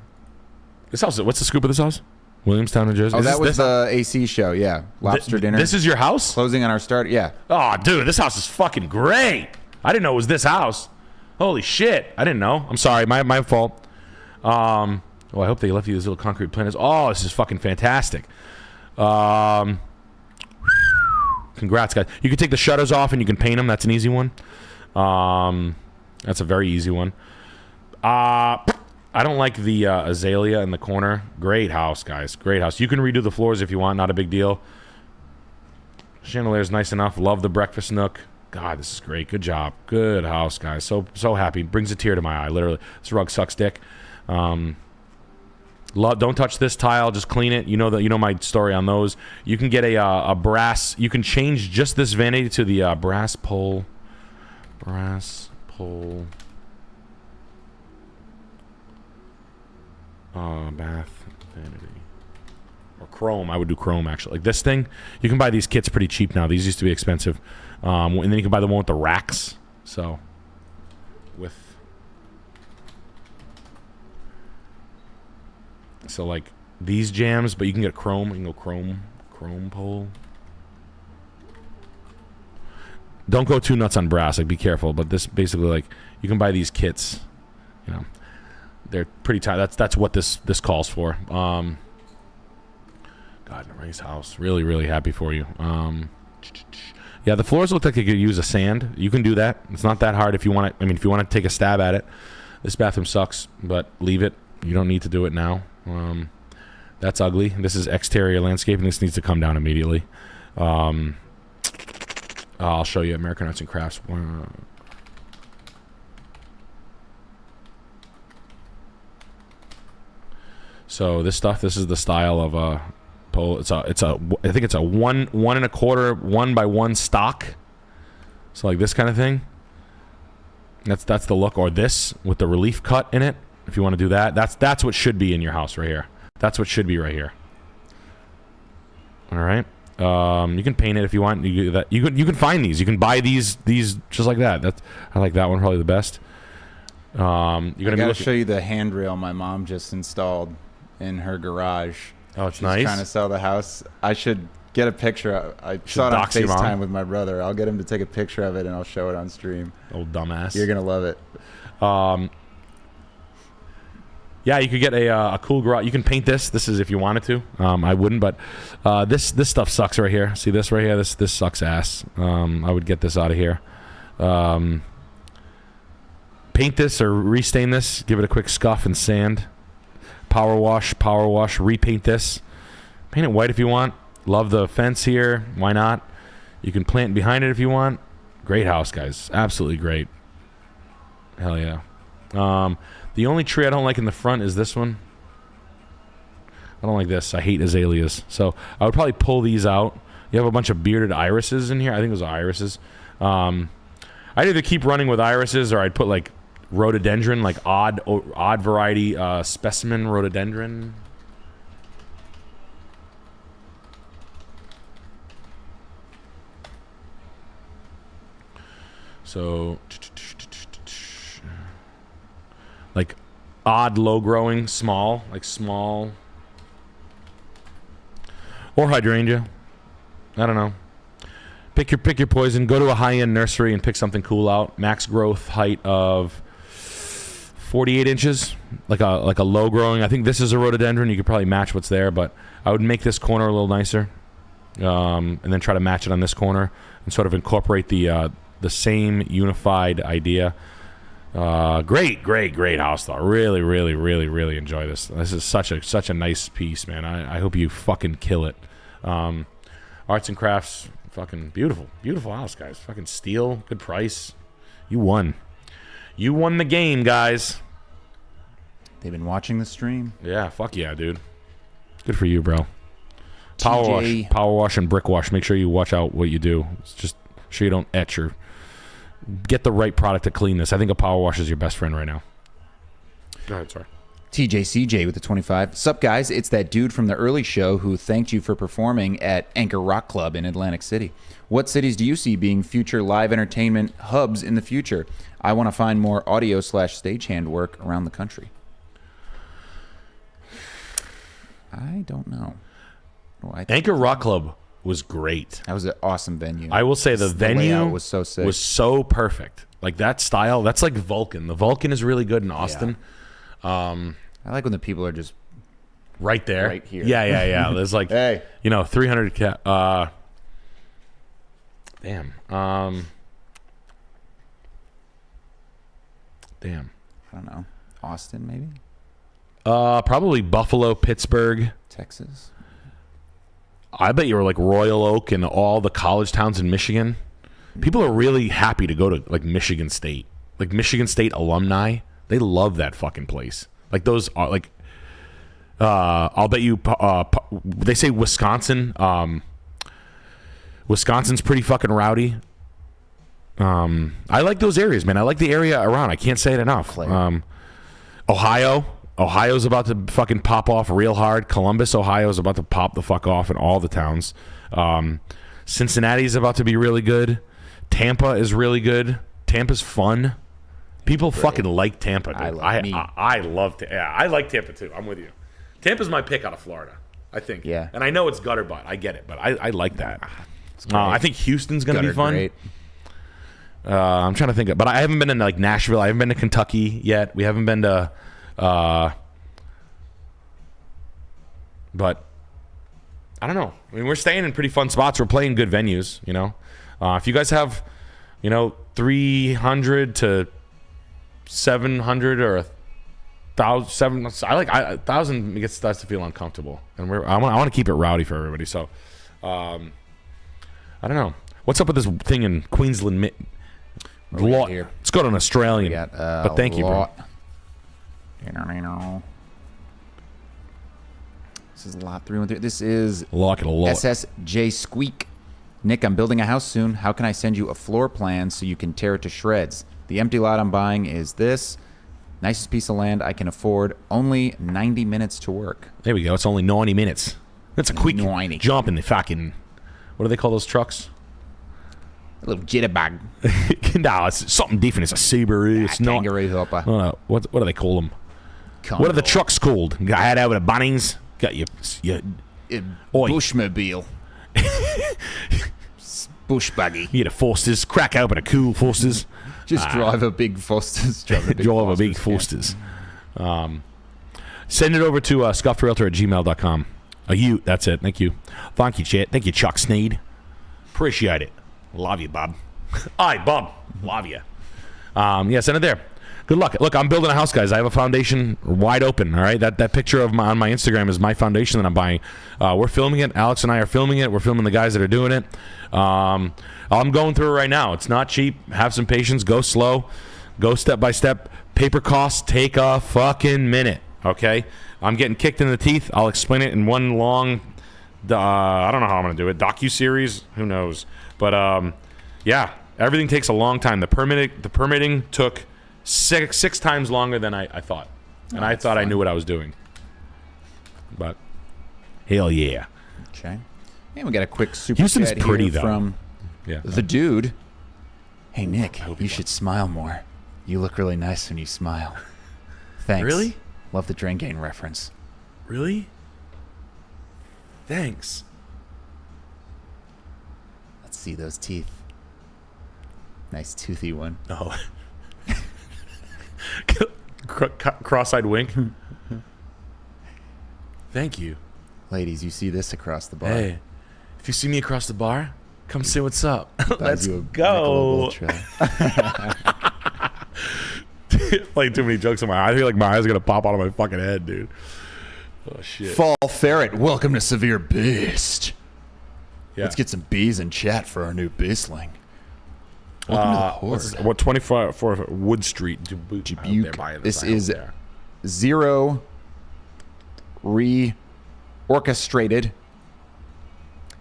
This house, what's the scoop of this house? Williamstown, New Jersey. Oh, that was the AC show, yeah. Lobster dinner. This is your house? Closing on our start, yeah. Oh, dude, this house is fucking great. I didn't know it was this house. Holy shit. I didn't know. I'm sorry. My fault. Well, I hope they left you these little concrete planters. Oh, this is fucking fantastic. Congrats, guys. You can take the shutters off and you can paint them. That's an easy one. That's a very easy one. I don't like the azalea in the corner. Great house, guys. Great house. You can redo the floors if you want. Not a big deal. Chandelier's nice enough. Love the breakfast nook. God, this is great. Good job. Good house, guys. So happy. Brings a tear to my eye, literally. This rug sucks dick. Don't touch this tile. Just clean it. You know my story on those. You can get a brass. You can change just this vanity to the brass pole. Brass pole. Bath vanity. Or chrome. I would do chrome, actually. Like this thing, you can buy these kits pretty cheap now. These used to be expensive. And then you can buy the one with the racks. So, like these jams, but you can get chrome. You can go chrome pole. Don't go too nuts on brass. Like, be careful. But this basically, like, you can buy these kits. You know, they're pretty tight. That's what this calls for. God, nice house. Really, really happy for you. Yeah, the floors look like they could use a sand. You can do that. It's not that hard if you want to. I mean, if you want to take a stab at it. This bathroom sucks, but leave it. You don't need to do it now. That's ugly. This is exterior landscaping. This needs to come down immediately. I'll show you American Arts and Crafts. So this stuff, this is the style of a pole. I think it's a 1 1/4 1x1 stock. So like this kind of thing. That's the look, or this with the relief cut in it. If you want to do that, that's what should be in your house right here. That's what should be right here. All right. You can paint it if you want. You can find these. You can buy these just like that. I like that one probably the best. I gotta show you the handrail my mom just installed in her garage. Oh, it's She's nice. Trying to sell the house. I should get a picture. I saw it on FaceTime with my brother. I'll get him to take a picture of it and I'll show it on stream. Old dumbass. You're gonna love it. Yeah, you could get a cool garage. You can paint this. This is if you wanted to. I wouldn't, but this stuff sucks right here. See this right here? This sucks ass. I would get this out of here. Paint this or restain this. Give it a quick scuff and sand. Power wash. Repaint this. Paint it white if you want. Love the fence here. Why not? You can plant behind it if you want. Great house, guys. Absolutely great. Hell yeah. The only tree I don't like in the front is this one. I don't like this. I hate azaleas. So I would probably pull these out. You have a bunch of bearded irises in here. I think those are irises. I'd either keep running with irises or I'd put like rhododendron, like odd variety specimen rhododendron. So like odd low growing, small or hydrangea. I don't know. Pick your poison. Go to a high-end nursery and pick something cool out. Max growth height of 48 inches, like a low growing. I think this is a rhododendron. You could probably match what's there, but I would make this corner a little nicer, and then try to match it on this corner and sort of incorporate the same unified idea. Great house though. Really enjoy this. This is such a nice piece, man. I hope you fucking kill it. Arts and crafts, fucking beautiful house, guys. Fucking steel, good price. You won the game, guys. They've been watching the stream. Yeah, fuck yeah, dude. Good for you, bro. Power wash and brick wash. Make sure you watch out what you do. It's just sure you don't etch or get the right product to clean this. I think a power wash is your best friend right now. Go ahead, sorry. TJCJ with the 25. Sup, guys? It's that dude from the early show who thanked you for performing at Anchor Rock Club in Atlantic City. What cities do you see being future live entertainment hubs in the future? I want to find more audio/stagehand work around the country. I don't know. Anchor Rock Club was great. That was an awesome venue. I will say the venue was so sick. Was so perfect. Like that style, that's like Vulcan. The Vulcan is really good in Austin. Yeah. I like when the people are just right there. Right here. Yeah. There's like, hey. 300 damn. Damn. I don't know. Austin, maybe? Probably Buffalo, Pittsburgh. Texas? I bet you were like Royal Oak and all the college towns in Michigan. People are really happy to go to like Michigan State. Like Michigan State alumni, they love that fucking place. Like those are like I'll bet you they say Wisconsin. Wisconsin's pretty fucking rowdy. I like those areas, man. I like the area around. I can't say it enough. Ohio's about to fucking pop off real hard. Columbus, Ohio is about to pop the fuck off in all the towns. Cincinnati's about to be really good. Tampa is really good. Tampa's fun. People fucking like Tampa, dude. I love Tampa. Yeah, I like Tampa too. I'm with you. Tampa's my pick out of Florida, I think. Yeah. And I know it's gutter butt. I get it, but I like that. I think Houston's going to be fun. Great. I'm trying to think of, but I haven't been in like Nashville. I haven't been to Kentucky yet. We haven't been to but I don't know. I mean, we're staying in pretty fun spots. We're playing good venues, you know. If you guys have, 300 to 700 or 1,000, I like 1,000 starts to feel uncomfortable, and I want to keep it rowdy for everybody. So, I don't know. What's up with this thing in Queensland? Let's go to an Australian. But thank you, bro. This is lot 313. This is Lock it a lot. SSJ Squeak. Nick, I'm building a house soon. How can I send you a floor plan so you can tear it to shreds? The empty lot I'm buying is this. Nicest piece of land I can afford. Only 90 minutes to work. There we go. It's only 90 minutes. That's a quick 90. jump in the fucking... What do they call those trucks? A little jitterbug. No, it's something different. It's a Subaru. It's not... Kangaroo hopper. What do they call them? What are the trucks called? Got head over to Bunnings. Got your Bushmobile. Bush buggy. You get a Forsters. Crack open a cool Forsters. Just drive a big Forsters. Drive a big Forsters. Send it over to scuffedrealtor@gmail.com. That's it. Thank you. Thank you, chat. Thank you, Chuck Sneed. Appreciate it. Love you, Bob. All right, Bob. Love you. Yeah, send it there. Good luck. Look, I'm building a house, guys. I have a foundation wide open, all right? That picture of on my Instagram is my foundation that I'm buying. We're filming it. Alex and I are filming it. We're filming the guys that are doing it. I'm going through it right now. It's not cheap. Have some patience. Go slow. Go step by step. Paper costs take a fucking minute, okay? I'm getting kicked in the teeth. I'll explain it in one long, I don't know how I'm going to do it. Docu-series? Who knows? But, yeah, everything takes a long time. The permitting took six times longer than I thought. And I thought fun. I knew what I was doing. But, hell yeah. Okay. And we got a quick super Houston's chat pretty, here though. From the dude. Hey, Nick, you should smile more. You look really nice when you smile. Thanks. Really? Love the Drain Gain reference. Really? Thanks. Let's see those teeth. Nice toothy one. Oh. cross-eyed wink. Thank you. Ladies, you see this across the bar. Hey, if you see me across the bar, come say what's up. Let's you a go. Michelob Ultra. Playing too many jokes in my eyes. I feel like my eyes are going to pop out of my fucking head, dude. Oh, shit. Fall Ferret, welcome to Severe Beast. Yeah. Let's get some bees and chat for our new beastling. Welcome to the Horde. What 24 Wood Street, Dubuque. I hope they're buying This I hope is they are. Zero Re-orchestrated.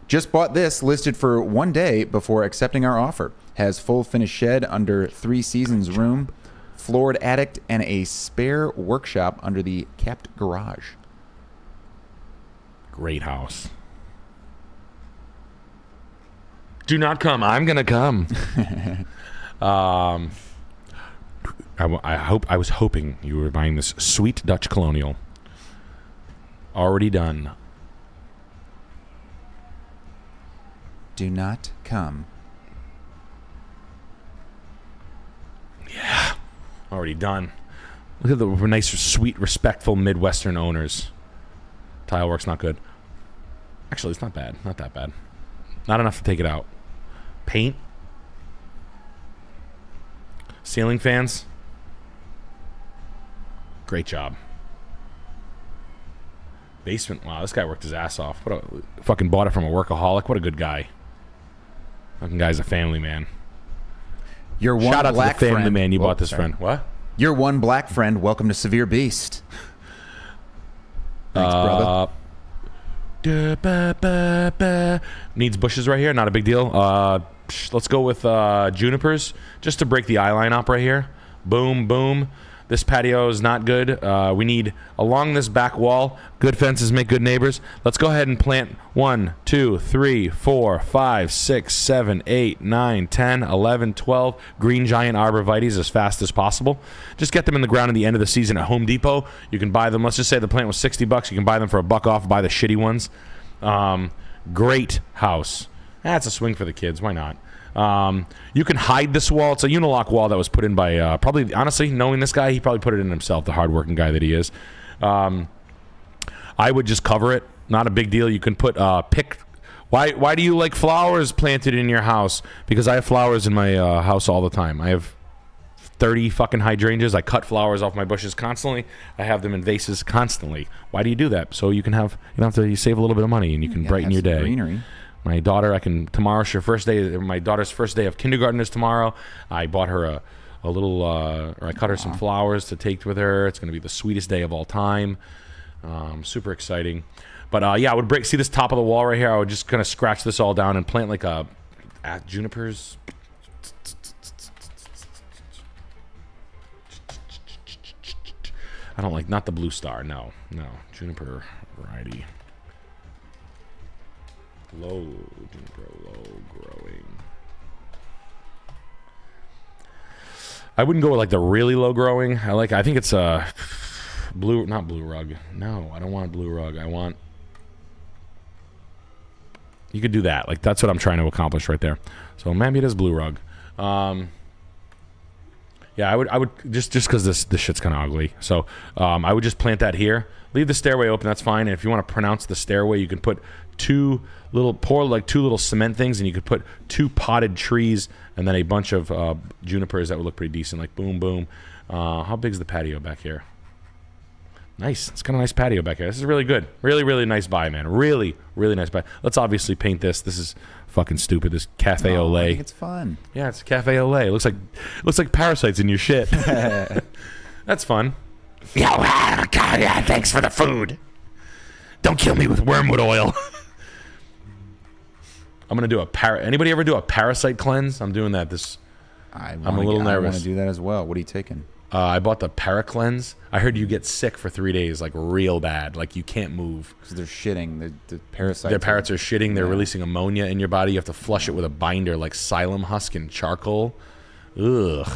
Just bought this, listed for 1 day before accepting our offer. Has full finished shed under 3 seasons room, floored attic, and a spare workshop under the capped garage. Great house. Do not come. I'm gonna come. I was hoping you were buying this sweet Dutch Colonial. Already done. Do not come. Yeah. Already done. Look at the nice, sweet, respectful Midwestern owners. Tile work's not good. Actually, it's not bad. Not that bad. Not enough to take it out. Paint. Ceiling fans. Great job. Basement. Wow, this guy worked his ass off. Fucking bought it from a workaholic. What a good guy. Fucking guy's a family man. Your one Shout out black to the family friend. man you bought this sorry. friend. What? Your one black friend. Welcome to Severe Beast. Thanks, brother. Needs bushes right here. Not a big deal. Let's go with junipers just to break the eye line up right here. Boom, boom. This patio is not good. We need along this back wall. Good fences make good neighbors. Let's go ahead and plant 1, 2, 3, 4, 5, 6, 7, 8, 9, 10, 11, 12 green giant arborvitaes as fast as possible. Just get them in the ground at the end of the season at Home Depot. You can buy them. Let's just say the plant was $60. You can buy them for $1 off. Buy the shitty ones. Great house. That's a swing for the kids. Why not? You can hide this wall. It's a unilock wall that was put in by probably, honestly, knowing this guy, he probably put it in himself, the hardworking guy that he is. I would just cover it. Not a big deal. You can put pick. Why do you like flowers planted in your house? Because I have flowers in my house all the time. I have 30 fucking hydrangeas. I cut flowers off my bushes constantly. I have them in vases constantly. Why do you do that? So you don't have to, you save a little bit of money and you can brighten your day. Greenery. My daughter, tomorrow's her first day. My daughter's first day of kindergarten is tomorrow. I bought her a little, or I cut her some flowers to take with her. It's going to be the sweetest day of all time. Super exciting. But yeah, I would see this top of the wall right here. I would just kind of scratch this all down and plant like junipers. I don't like, not the blue star. No, juniper variety. Low growing. I wouldn't go with like the really low growing. I think it's a blue, not blue rug. No, I don't want blue rug. You could do that. Like that's what I'm trying to accomplish right there. So maybe it is blue rug. Yeah, I would just because this shit's kind of ugly. So I would just plant that here. Leave the stairway open. That's fine. And if you want to pronounce the stairway, you can put two little cement things, and you could put 2 potted trees and then a bunch of junipers that would look pretty decent. Like boom, boom. How big is the patio back here? Nice. It's got a nice patio back here. This is really good. Really, really nice buy, man. Really, really nice buy. Let's obviously paint this. This is fucking stupid. This cafe au lait. I think it's fun. Yeah, it's a cafe au lait. It looks like parasites in your shit. That's fun. Yeah, thanks for the food. Don't kill me with wormwood oil. I'm gonna do anybody ever do a parasite cleanse? I'm doing that. I'm a little nervous. I want to do that as well. What are you taking? I bought the Paracleanse. I heard you get sick for 3 days, like real bad. Like you can't move. Because they're shitting. The parasites. Their parrots are shitting. They're releasing ammonia in your body. You have to flush it with a binder like psyllium husk and charcoal. Ugh.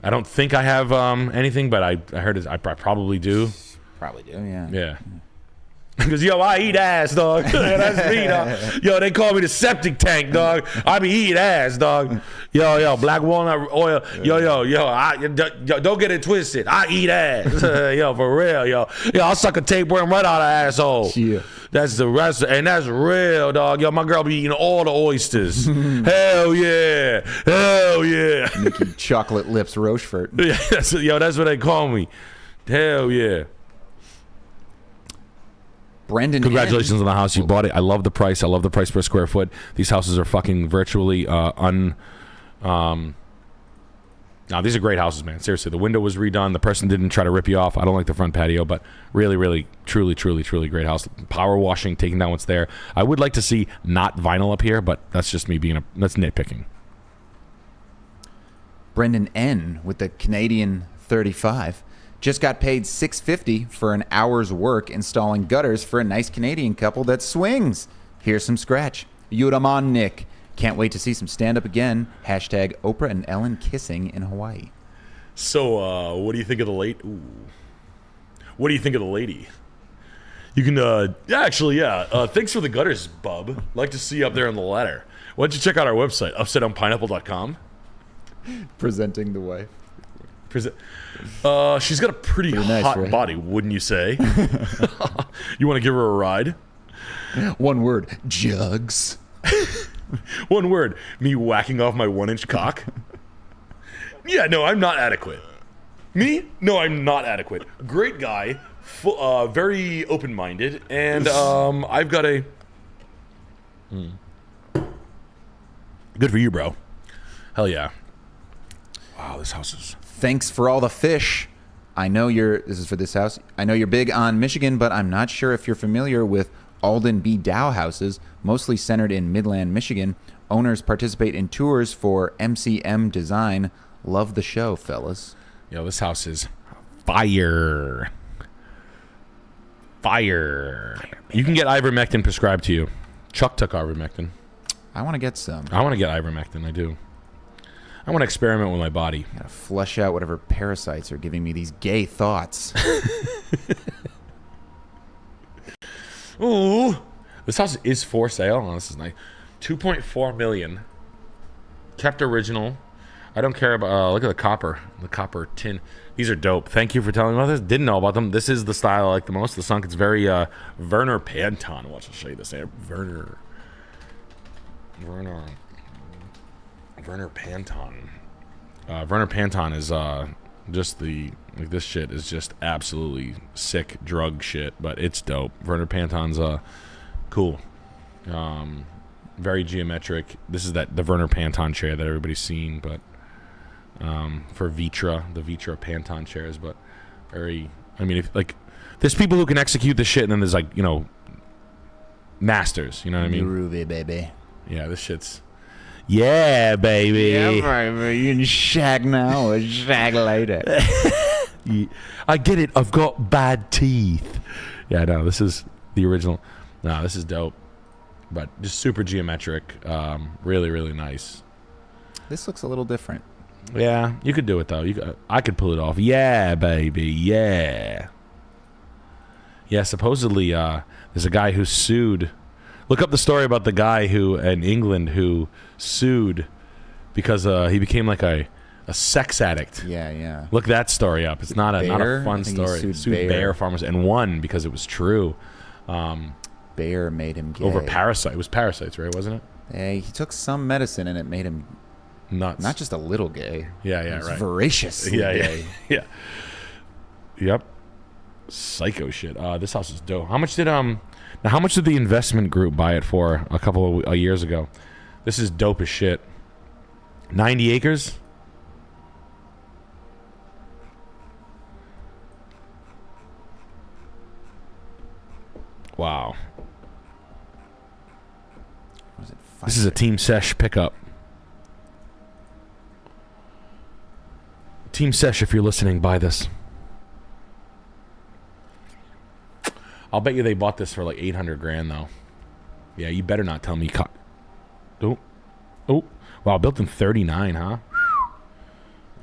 I don't think I have anything, but I heard I probably do. Probably do, yeah. Yeah. Because, yo, I eat ass, dog. That's me, dog. Yo, they call me the septic tank, dog. I be eating ass, dog. Yo, black walnut oil. Yo, don't get it twisted. I eat ass. Yo, for real, yo. Yo, I'll suck a tapeworm right out of asshole. Yeah. That's the rest, and that's real, dog. Yo, my girl be eating all the oysters. Hell yeah. Hell yeah. Mickey Chocolate Lips Rochefort. Yeah, that's what they call me. Hell yeah. Brendan, congratulations on the house. You bought it. I love the price. I love the price per square foot. These houses are fucking virtually Now, these are great houses, man. Seriously, the window was redone. The person didn't try to rip you off. I don't like the front patio, but really, really, truly, truly, truly great house. Power washing, taking down what's there. I would like to see not vinyl up here, but that's just me that's nitpicking. Brendan N with the Canadian 35. Just got paid $650 for an hour's work installing gutters for a nice Canadian couple that swings. Here's some scratch. Yudamon Nick. Can't wait to see some stand-up again. Hashtag Oprah and Ellen kissing in Hawaii. So, what do you think of the late? Ooh. What do you think of the lady? You can, thanks for the gutters, bub. Like to see you up there on the ladder. Why don't you check out our website, upsidedownpineapple.com. Presenting the wife. She's got a pretty nice, hot right? body, wouldn't you say? You want to give her a ride? One word. Jugs. One word. Me whacking off my 1-inch cock? Yeah, no, I'm not adequate. Me? No, I'm not adequate. Great guy. Very open-minded. And I've got a... Good for you, bro. Hell yeah. Wow, this house is... Thanks for all the fish. This is for this house. I know you're big on Michigan, but I'm not sure if you're familiar with Alden B. Dow houses, mostly centered in Midland, Michigan. Owners participate in tours for MCM Design. Love the show, fellas. Yo, this house is fire. Fire. You can get ivermectin prescribed to you. Chuck took ivermectin. I want to get some. I want to get ivermectin. I do. I want to experiment with my body. Gotta flush out whatever parasites are giving me these gay thoughts. Ooh, this house is for sale. Oh, this is nice. 2.4 million. Kept original. I don't care about. Look at the copper tin. These are dope. Thank you for telling me about this. Didn't know about them. This is the style I like the most. The sunk. It's very Werner Panton. Watch, I'll show you this. Werner Panton. Werner Panton is just this shit is just absolutely sick drug shit, but it's dope. Werner Panton's cool. Very geometric. This is the Werner Panton chair that everybody's seen, but for the Vitra Panton chairs, but very. I mean, there's people who can execute this shit, and then there's masters. You know what I mean? Groovy, baby. Yeah, this shit's. Yeah, baby. Yeah, baby. You can shag now or shag later. Yeah, I get it. I've got bad teeth. Yeah, no, this is the original. No, this is dope. But just super geometric. Really, really nice. This looks a little different. Yeah, you could do it, though. I could pull it off. Yeah, baby. Yeah. Yeah, supposedly there's a guy who sued. Look up the story about the guy in England who sued because he became like a sex addict. Yeah. Look that story up. It's not a fun story. He sued Bayer farmers and won because it was true. Bayer made him gay. Over parasite. It was parasites, right? Wasn't it? Yeah, he took some medicine and it made him nuts. Not just a little gay. Yeah, right. Voraciously gay. Yeah. Yep. Psycho shit. This house is dope. How much did the investment group buy it for a couple of years ago? This is dope as shit. 90 acres? Wow. This is a Team Sesh pickup. Team Sesh, if you're listening, buy this. I'll bet you they bought this for like $800,000 though. Yeah, you better not tell me. Oh, wow, built in '39, huh?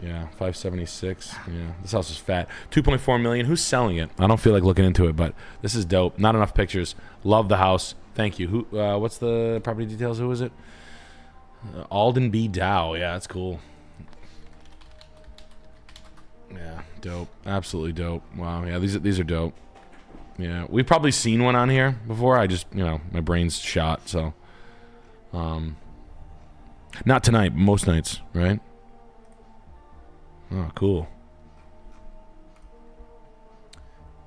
Yeah, 576. Yeah, this house is fat. 2.4 million. Who's selling it? I don't feel like looking into it, but this is dope. Not enough pictures. Love the house. Thank you. Who? What's the property details? Who is it? Alden B. Dow. Yeah, that's cool. Yeah, dope. Absolutely dope. Wow. Yeah, these are dope. Yeah, we've probably seen one on here before. I just, my brain's shot. So, not tonight. Most nights, right? Oh, cool.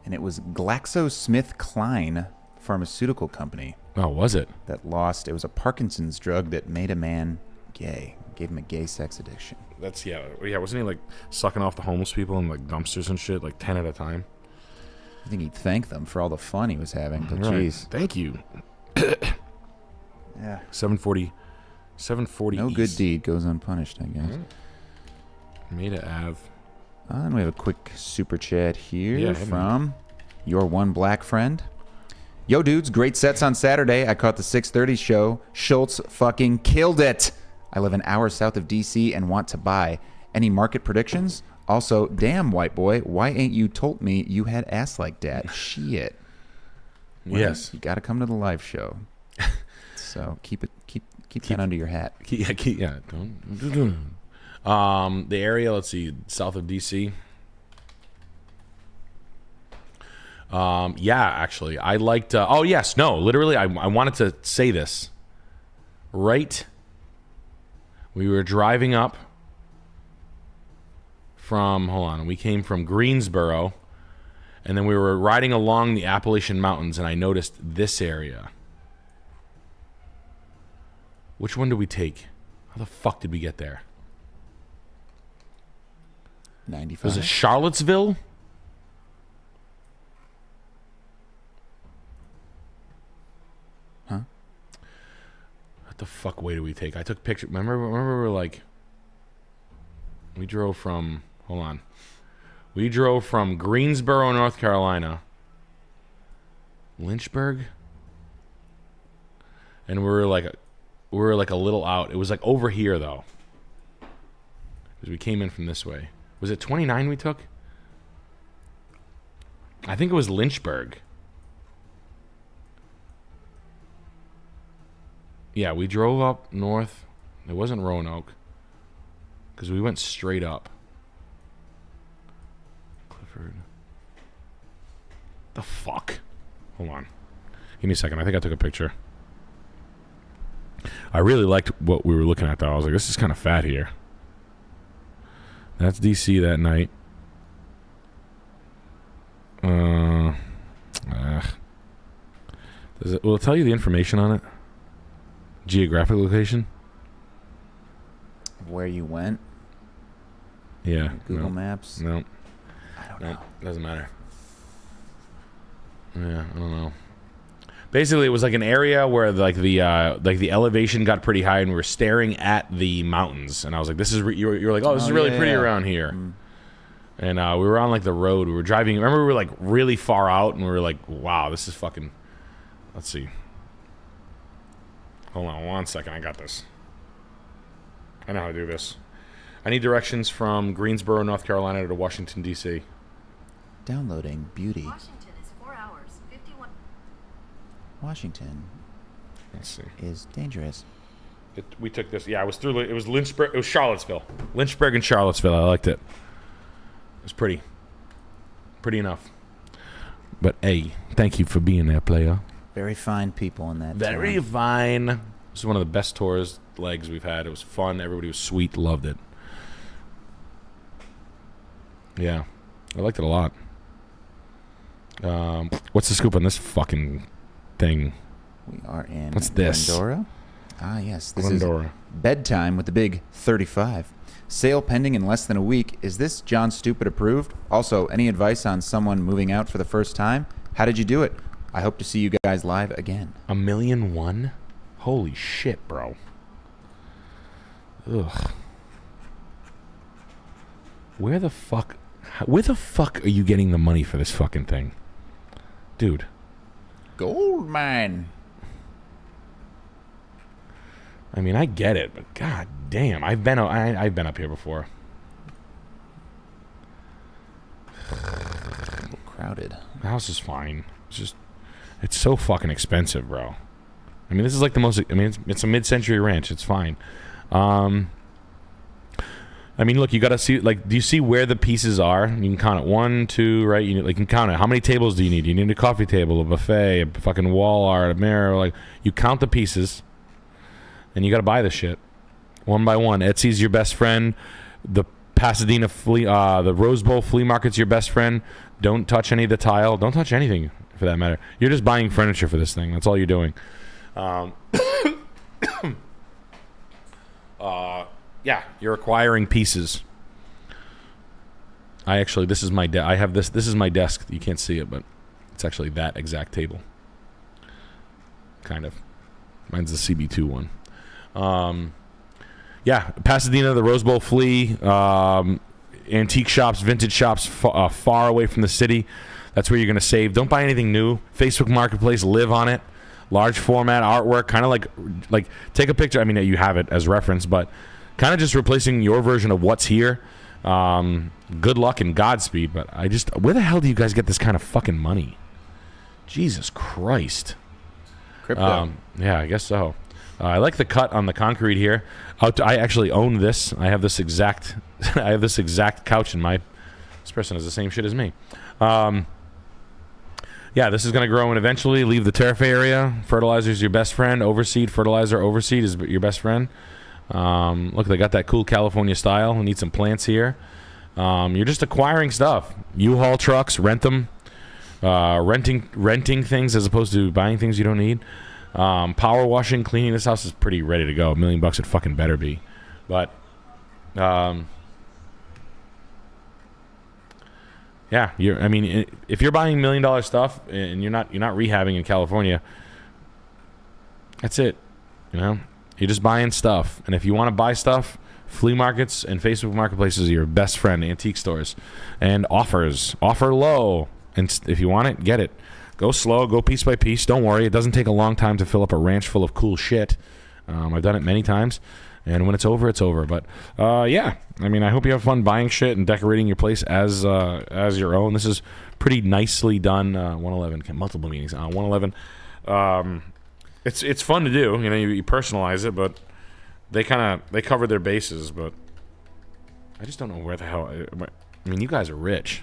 And it was GlaxoSmithKline pharmaceutical company. Oh, was it? That lost. It was a Parkinson's drug that made a man gay. Gave him a gay sex addiction. That's, yeah. Wasn't he, like, sucking off the homeless people in, like, dumpsters and shit, like, 10 at a time? I think he'd thank them for all the fun he was having, but right. jeez. Thank you. Yeah. 740 No East. good deed goes unpunished, I guess. Maida Ave. And we have a quick super chat here Yeah, from your one black friend. Yo, dudes, great sets on Saturday. I caught the 6:30 show. Schultz fucking killed it. I live an hour south of D.C. and want to buy. Any market predictions? Also, damn, white boy, why ain't you told me you had ass like that? Shit. Well, Yes. You got to come to the live show. So keep that under your hat. Don't. The area, let's see, south of DC. Yeah, actually, I liked. Literally, I wanted to say this. Right, we were driving up from. Hold on, we came from Greensboro, and then we were riding along the Appalachian Mountains, and I noticed this area. Which one did we take? How the fuck did we get there? 95. Was it Charlottesville? Huh? What the fuck way did we take? I took pictures. Remember we were like... We drove from... Hold on. We drove from Greensboro, North Carolina. Lynchburg? And we were like a little out. It was like over here, though. Because we came in from this way. Was it 29 we took? I think it was Lynchburg. Yeah, we drove up north. It wasn't Roanoke. Because we went straight up. Clifford. The fuck? Hold on. Give me a second. I think I took a picture. I really liked what we were looking at, though. I was like, this is kind of fat here. That's DC that night. Will it tell you the information on it? Geographic location? Where you went? Yeah. Google Maps? No. I don't know. Doesn't matter. Yeah, I don't know. Basically, it was like an area where the elevation got pretty high, and we were staring at the mountains. And I was like, "This is you're like, oh, this is really pretty around here." Mm. And we were on like the road. We were driving. Remember, we were like really far out, and we were like, "Wow, this is fucking." Let's see. Hold on 1 second. I got this. I know how to do this. I need directions from Greensboro, North Carolina to Washington, D.C. Downloading beauty. Washington is 4 hours, 51. Washington. Let's see. Is dangerous. We took this. Yeah, it was through. It was Lynchburg. It was Charlottesville. Lynchburg and Charlottesville. I liked it. It was pretty. Pretty enough. But hey, thank you for being there, player. Very fine people in that. Very town. fine. This is one of the best tours legs we've had. It was fun. Everybody was sweet. Loved it. Yeah, I liked it a lot. What's the scoop on this fucking thing? We are in What's this? Glendora. Ah, yes. This Glendora. is bedtime with the big 35. Sale pending in less than a week. Is this John Stupid approved? Also, any advice on someone moving out for the first time? How did you do it? I hope to see you guys live again. 1,000,001? Holy shit, bro. Ugh. Where the fuck are you getting the money for this fucking thing? Dude. Gold mine. I mean, I get it, but god damn, I've been up here before. crowded. The house is fine. It's so fucking expensive, bro. I mean, this is like the most. I mean, it's a mid-century ranch. It's fine. I mean, look, you got to see, like, do you see where the pieces are? You can count it. 1, 2, right? You can count it. How many tables do you need? You need a coffee table, a buffet, a fucking wall art, a mirror. Like, you count the pieces, and you got to buy the shit one by one. Etsy's your best friend. The Pasadena the Rose Bowl flea market's your best friend. Don't touch any of the tile. Don't touch anything for that matter. You're just buying furniture for this thing. That's all you're doing. Yeah, you're acquiring pieces. This is my this is my desk. You can't see it, but it's actually that exact table. Kind of. Mine's the CB2 one. Yeah, Pasadena, the Rose Bowl flea, antique shops, vintage shops far away from the city. That's where you're going to save. Don't buy anything new. Facebook Marketplace, live on it. Large format artwork, kind of like take a picture. I mean, you have it as reference, but kind of just replacing your version of what's here. Good luck and Godspeed. But where the hell do you guys get this kind of fucking money? Jesus Christ. Crypto. Yeah, I guess so. I like the cut on the concrete here. I actually own this. I have this exact couch in my. This person has the same shit as me. Yeah, this is going to grow and eventually leave the turf area. Fertilizer is your best friend. Overseed, fertilizer, overseed is your best friend. Look, they got that cool California style. We need some plants here. You're just acquiring stuff. U-Haul trucks, rent them. Renting things as opposed to buying things you don't need. Power washing, cleaning. This house is pretty ready to go. $1 million it fucking better be. But yeah, if you're buying $1 million stuff and you're not rehabbing in California, that's it. You're just buying stuff. And if you want to buy stuff, flea markets and Facebook marketplaces are your best friend. Antique stores and offers. Offer low, and if you want it, get it. Go slow, go piece by piece. Don't worry, it doesn't take a long time to fill up a ranch full of cool shit. I've done it many times, and when it's over, it's over. But yeah, I hope you have fun buying shit and decorating your place as your own. This is pretty nicely done. 111, multiple meetings. 111. It's fun to do. You personalize it, but they cover their bases. But I just don't know where the hell. You guys are rich.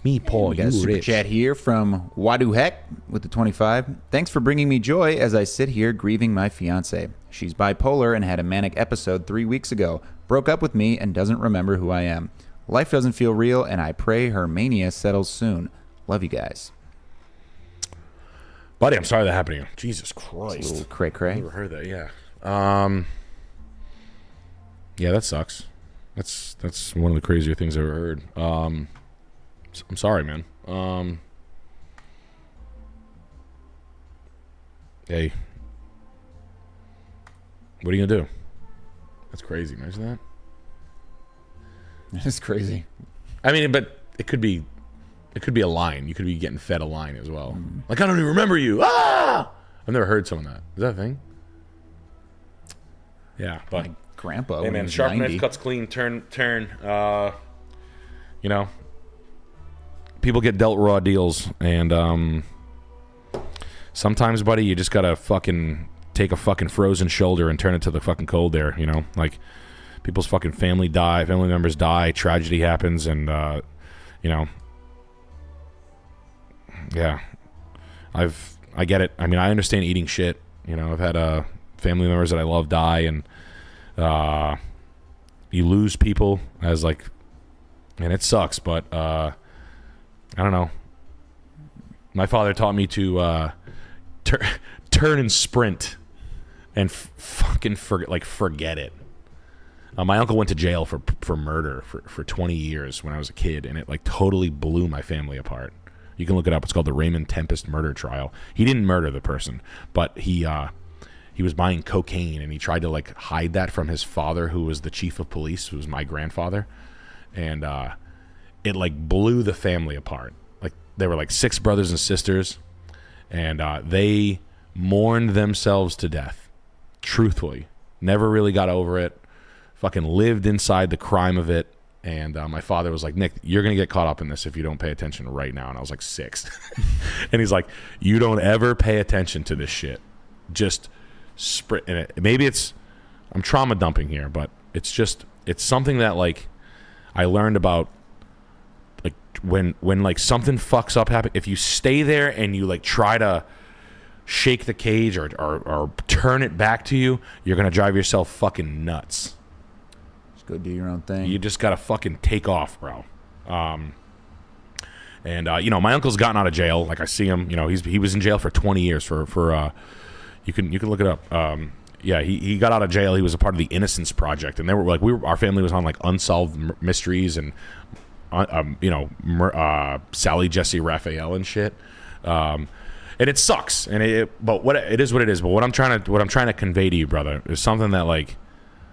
Me, Paul, we got a super rich. chat here from Wadu Heck with the 25. Thanks for bringing me joy as I sit here grieving my fiance. She's bipolar and had a manic episode 3 weeks ago. Broke up with me and doesn't remember who I am. Life doesn't feel real, and I pray her mania settles soon. Love you guys. Buddy, I'm sorry that happened to you. Jesus Christ. It's a little cray-cray. I never heard that, yeah. Yeah, that sucks. That's one of the crazier things I've ever heard. I'm sorry, man. Hey. What are you going to do? That's crazy. Imagine that. It's crazy. But it could be a line. You could be getting fed a line as well. Like, I don't even remember you. Ah! I've never heard some of that. Is that a thing? Yeah, but... My grandpa, hey, man, sharp knife cuts clean, turn. People get dealt raw deals, and sometimes, buddy, you just gotta fucking take a fucking frozen shoulder and turn it to the fucking cold air. Like people's fucking family members die, tragedy happens, and yeah, I get it. I understand eating shit. I've had family members that I love die, and you lose people and it sucks, but I don't know. My father taught me to turn and sprint and fucking forget it. My uncle went to jail for murder for 20 years when I was a kid, and it totally blew my family apart. You can look it up. It's called the Raymond Tempest murder trial. He didn't murder the person, but he was buying cocaine, and he tried to hide that from his father, who was the chief of police, who was my grandfather, and it blew the family apart. There were 6 brothers and sisters, and they mourned themselves to death. Truthfully, never really got over it. Fucking lived inside the crime of it, And my father was like, Nick, you're going to get caught up in this if you don't pay attention right now. And I was like 6. And he's like, you don't ever pay attention to this shit. Just sprint in it. Maybe I'm trauma dumping here, but it's something that like I learned about, like when like something fucks up happen, if you stay there and you like try to shake the cage or turn it back to you, you're going to drive yourself fucking nuts. Go do your own thing. You just gotta fucking take off, bro. You know, my uncle's gotten out of jail. Like I see him. You know, he was in jail for 20 years for you can look it up. Yeah, he got out of jail. He was a part of the Innocence Project, and they were like our family was on like unsolved mysteries and Sally Jesse Raphael and shit. And it sucks. But what it is what it is. But what I'm trying to convey to you, brother, is something that like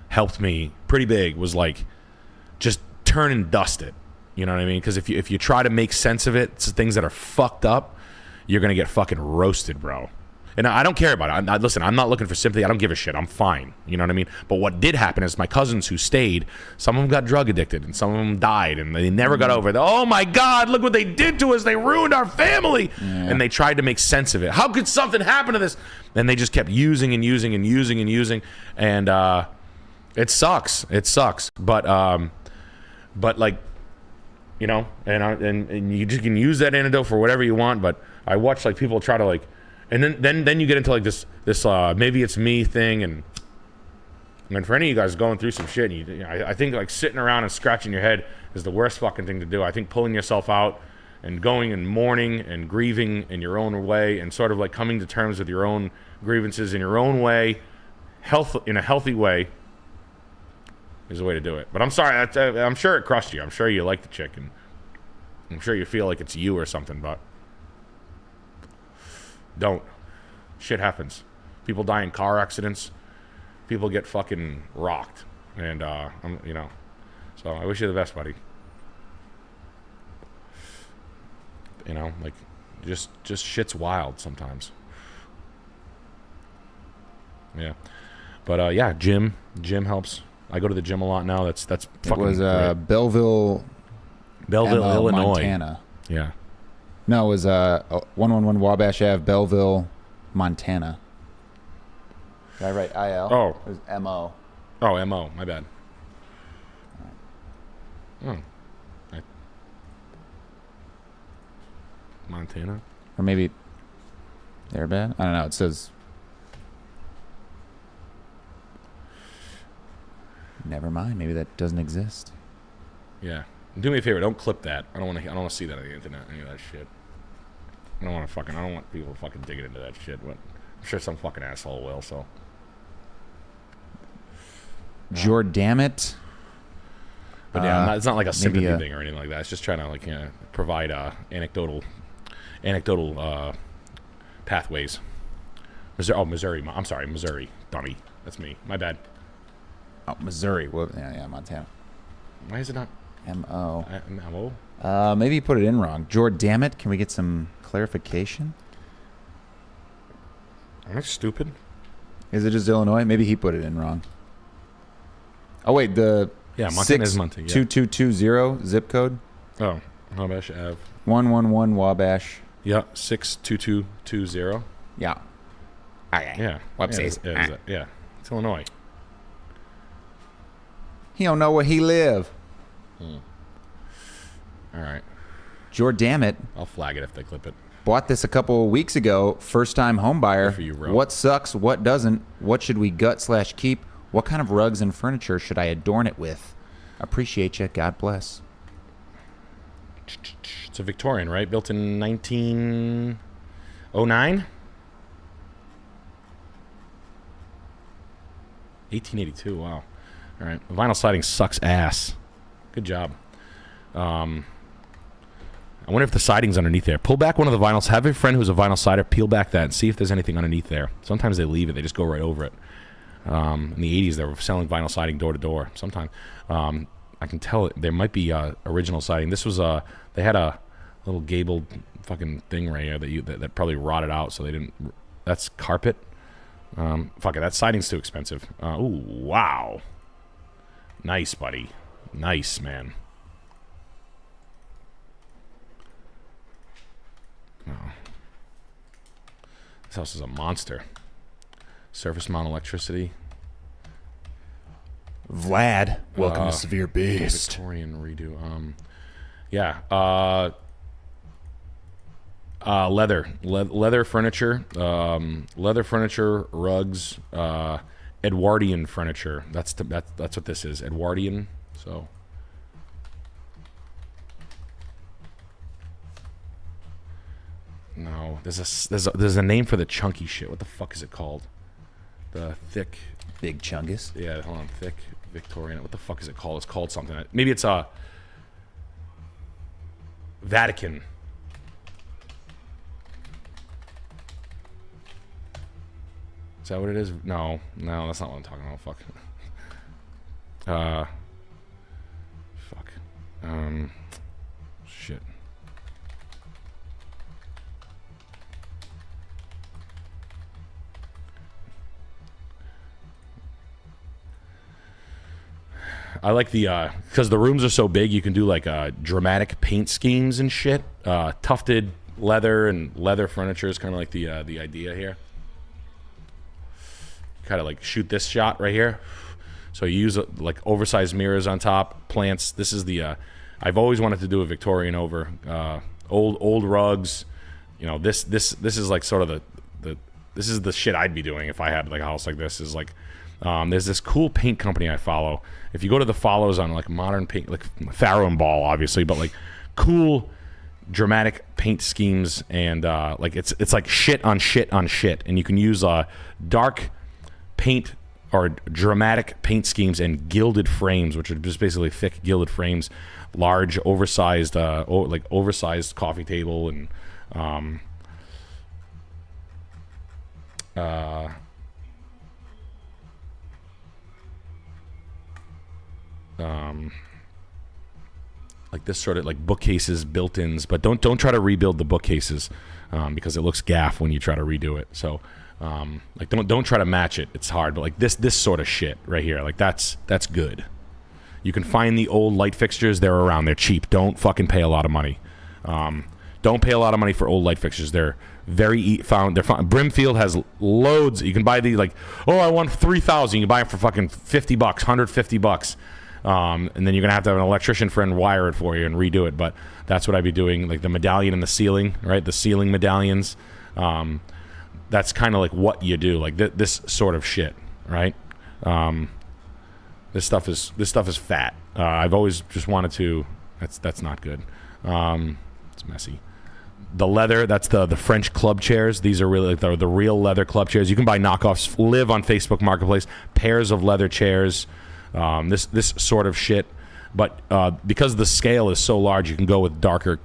helped me pretty big, was like just turn and dust it. You know what I mean? Because if you try to make sense of it, it's things that are fucked up, you're gonna get fucking roasted, bro. And I don't care about it. Listen, I'm not looking for sympathy. I don't give a shit. I'm fine. You know what I mean? But what did happen is my cousins who stayed, some of them got drug addicted and some of them died, and they never got over it. Oh my God, look what they did to us. They ruined our family. Yeah. And they tried to make sense of it. How could something happen to this? And they just kept using and using and using and using. And it sucks. It sucks. But like, you know, and you just can use that antidote for whatever you want. But I watch like people try to like, and then you get into like this maybe it's me thing. And I mean, for any of you guys going through some shit, and you know, I think like sitting around and scratching your head is the worst fucking thing to do. I think pulling yourself out and going and mourning and grieving in your own way and sort of like coming to terms with your own grievances in your own way, in a healthy way, is the way to do it. But I'm sorry, I'm sure it crushed you. I'm sure you like the chick, and I'm sure you feel like it's you or something, but don't. Shit happens. People die in car accidents. People get fucking rocked. And, you know, so I wish you the best, buddy. You know, like, just shit's wild sometimes. Yeah. But, yeah, gym helps. I go to the gym a lot now. That's fucking. It was Belleville, Illinois, Montana. Yeah. No, it was 111 Wabash Ave, Belleville, Montana. Did I write IL? Oh, it was MO. Oh, MO. My bad. Oh, Montana. Or maybe they're bad. I don't know. It says. Never mind. Maybe that doesn't exist. Yeah. Do me a favor. Don't clip that. I don't want to see that on the internet. Any of that shit. I don't want people fucking digging into that shit. But I'm sure some fucking asshole will. So. Jordammit. But yeah, it's not like a sympathy thing or anything like that. It's just trying to like provide anecdotal pathways. Missouri. I'm sorry, Missouri. Dummy. That's me. My bad. Oh, Missouri. Well, yeah, Montana. Why is it not? M-O. M-O? Maybe you put it in wrong. Jordammit. Can we get some clarification? Am I stupid? Is it just Illinois? Maybe he put it in wrong. Oh, wait. Montana is Montana. 2220 zip code. Oh, Wabash Ave. 111 Wabash. Yeah, 62220. Yeah. Okay. Yeah. Whoopsies. Yeah. It's Illinois. He don't know where he live. All right. Jordammit. I'll flag it if they clip it. Bought this a couple weeks ago. First time home buyer. Good for you, bro. What sucks? What doesn't? What should we gut/keep? What kind of rugs and furniture should I adorn it with? Appreciate you. God bless. It's a Victorian, right? Built in 1909? 1882, wow. All right. Vinyl siding sucks ass. Good job. I wonder if the siding's underneath there. Pull back one of the vinyls. Have a friend who's a vinyl sider peel back that and see if there's anything underneath there. Sometimes they leave it. They just go right over it. In the 80s, they were selling vinyl siding door to door. Sometimes I can tell there might be original siding. This was they had a little gabled fucking thing right here that probably rotted out, so they didn't. That's carpet. Fuck it, that siding's too expensive. Ooh, wow. Nice, buddy. Nice, man. Oh. This house is a monster. Surface mount electricity. Vlad, welcome to Severe Beast. Victorian redo. Yeah. Leather furniture. Leather furniture, rugs. Edwardian furniture. That's what this is. Edwardian. So. No, there's a name for the chunky shit. What the fuck is it called? The thick. Big Chungus. Yeah, hold on. Thick Victorian. What the fuck is it called? It's called something. Maybe it's Vatican. Is that what it is? No, that's not what I'm talking about. Fuck. Fuck. Shit. I like the because the rooms are so big, you can do like dramatic paint schemes and shit. Tufted leather and leather furniture is kind of like the idea here. Kind of like shoot this shot right here. So you use like oversized mirrors on top, plants. This is the I've always wanted to do a Victorian over old rugs. You know, this is like sort of the this is the shit I'd be doing if I had like a house like this. Is like there's this cool paint company I follow. If you go to the follows on like modern paint, like Farrow and Ball, obviously, but like cool dramatic paint schemes and like it's like shit on shit on shit, and you can use dark paint or dramatic paint schemes and gilded frames, which are just basically thick gilded frames, large oversized like oversized coffee table and like this sort of like bookcases, built-ins, but don't try to rebuild the bookcases because it looks gaff when you try to redo it. So like don't try to match it. It's hard, but like this sort of shit right here, like that's good. You can find the old light fixtures. They're around. They're cheap. Don't fucking pay a lot of money. Don't pay a lot of money for old light fixtures. They're very found. They're found. Brimfield has loads. You can buy these like, oh, I want 3,000. You can buy them for fucking $50, $150. And then you're gonna have to have an electrician friend wire it for you and redo it. But that's what I'd be doing, like the medallion in the ceiling, right? The ceiling medallions. That's kind of like what you do, like this sort of shit, right? This stuff is fat. I've always just wanted to. That's not good. It's messy. The leather, that's the French club chairs. These are really like the real leather club chairs. You can buy knockoffs. Live on Facebook Marketplace. Pairs of leather chairs. This sort of shit, but because the scale is so large, you can go with darker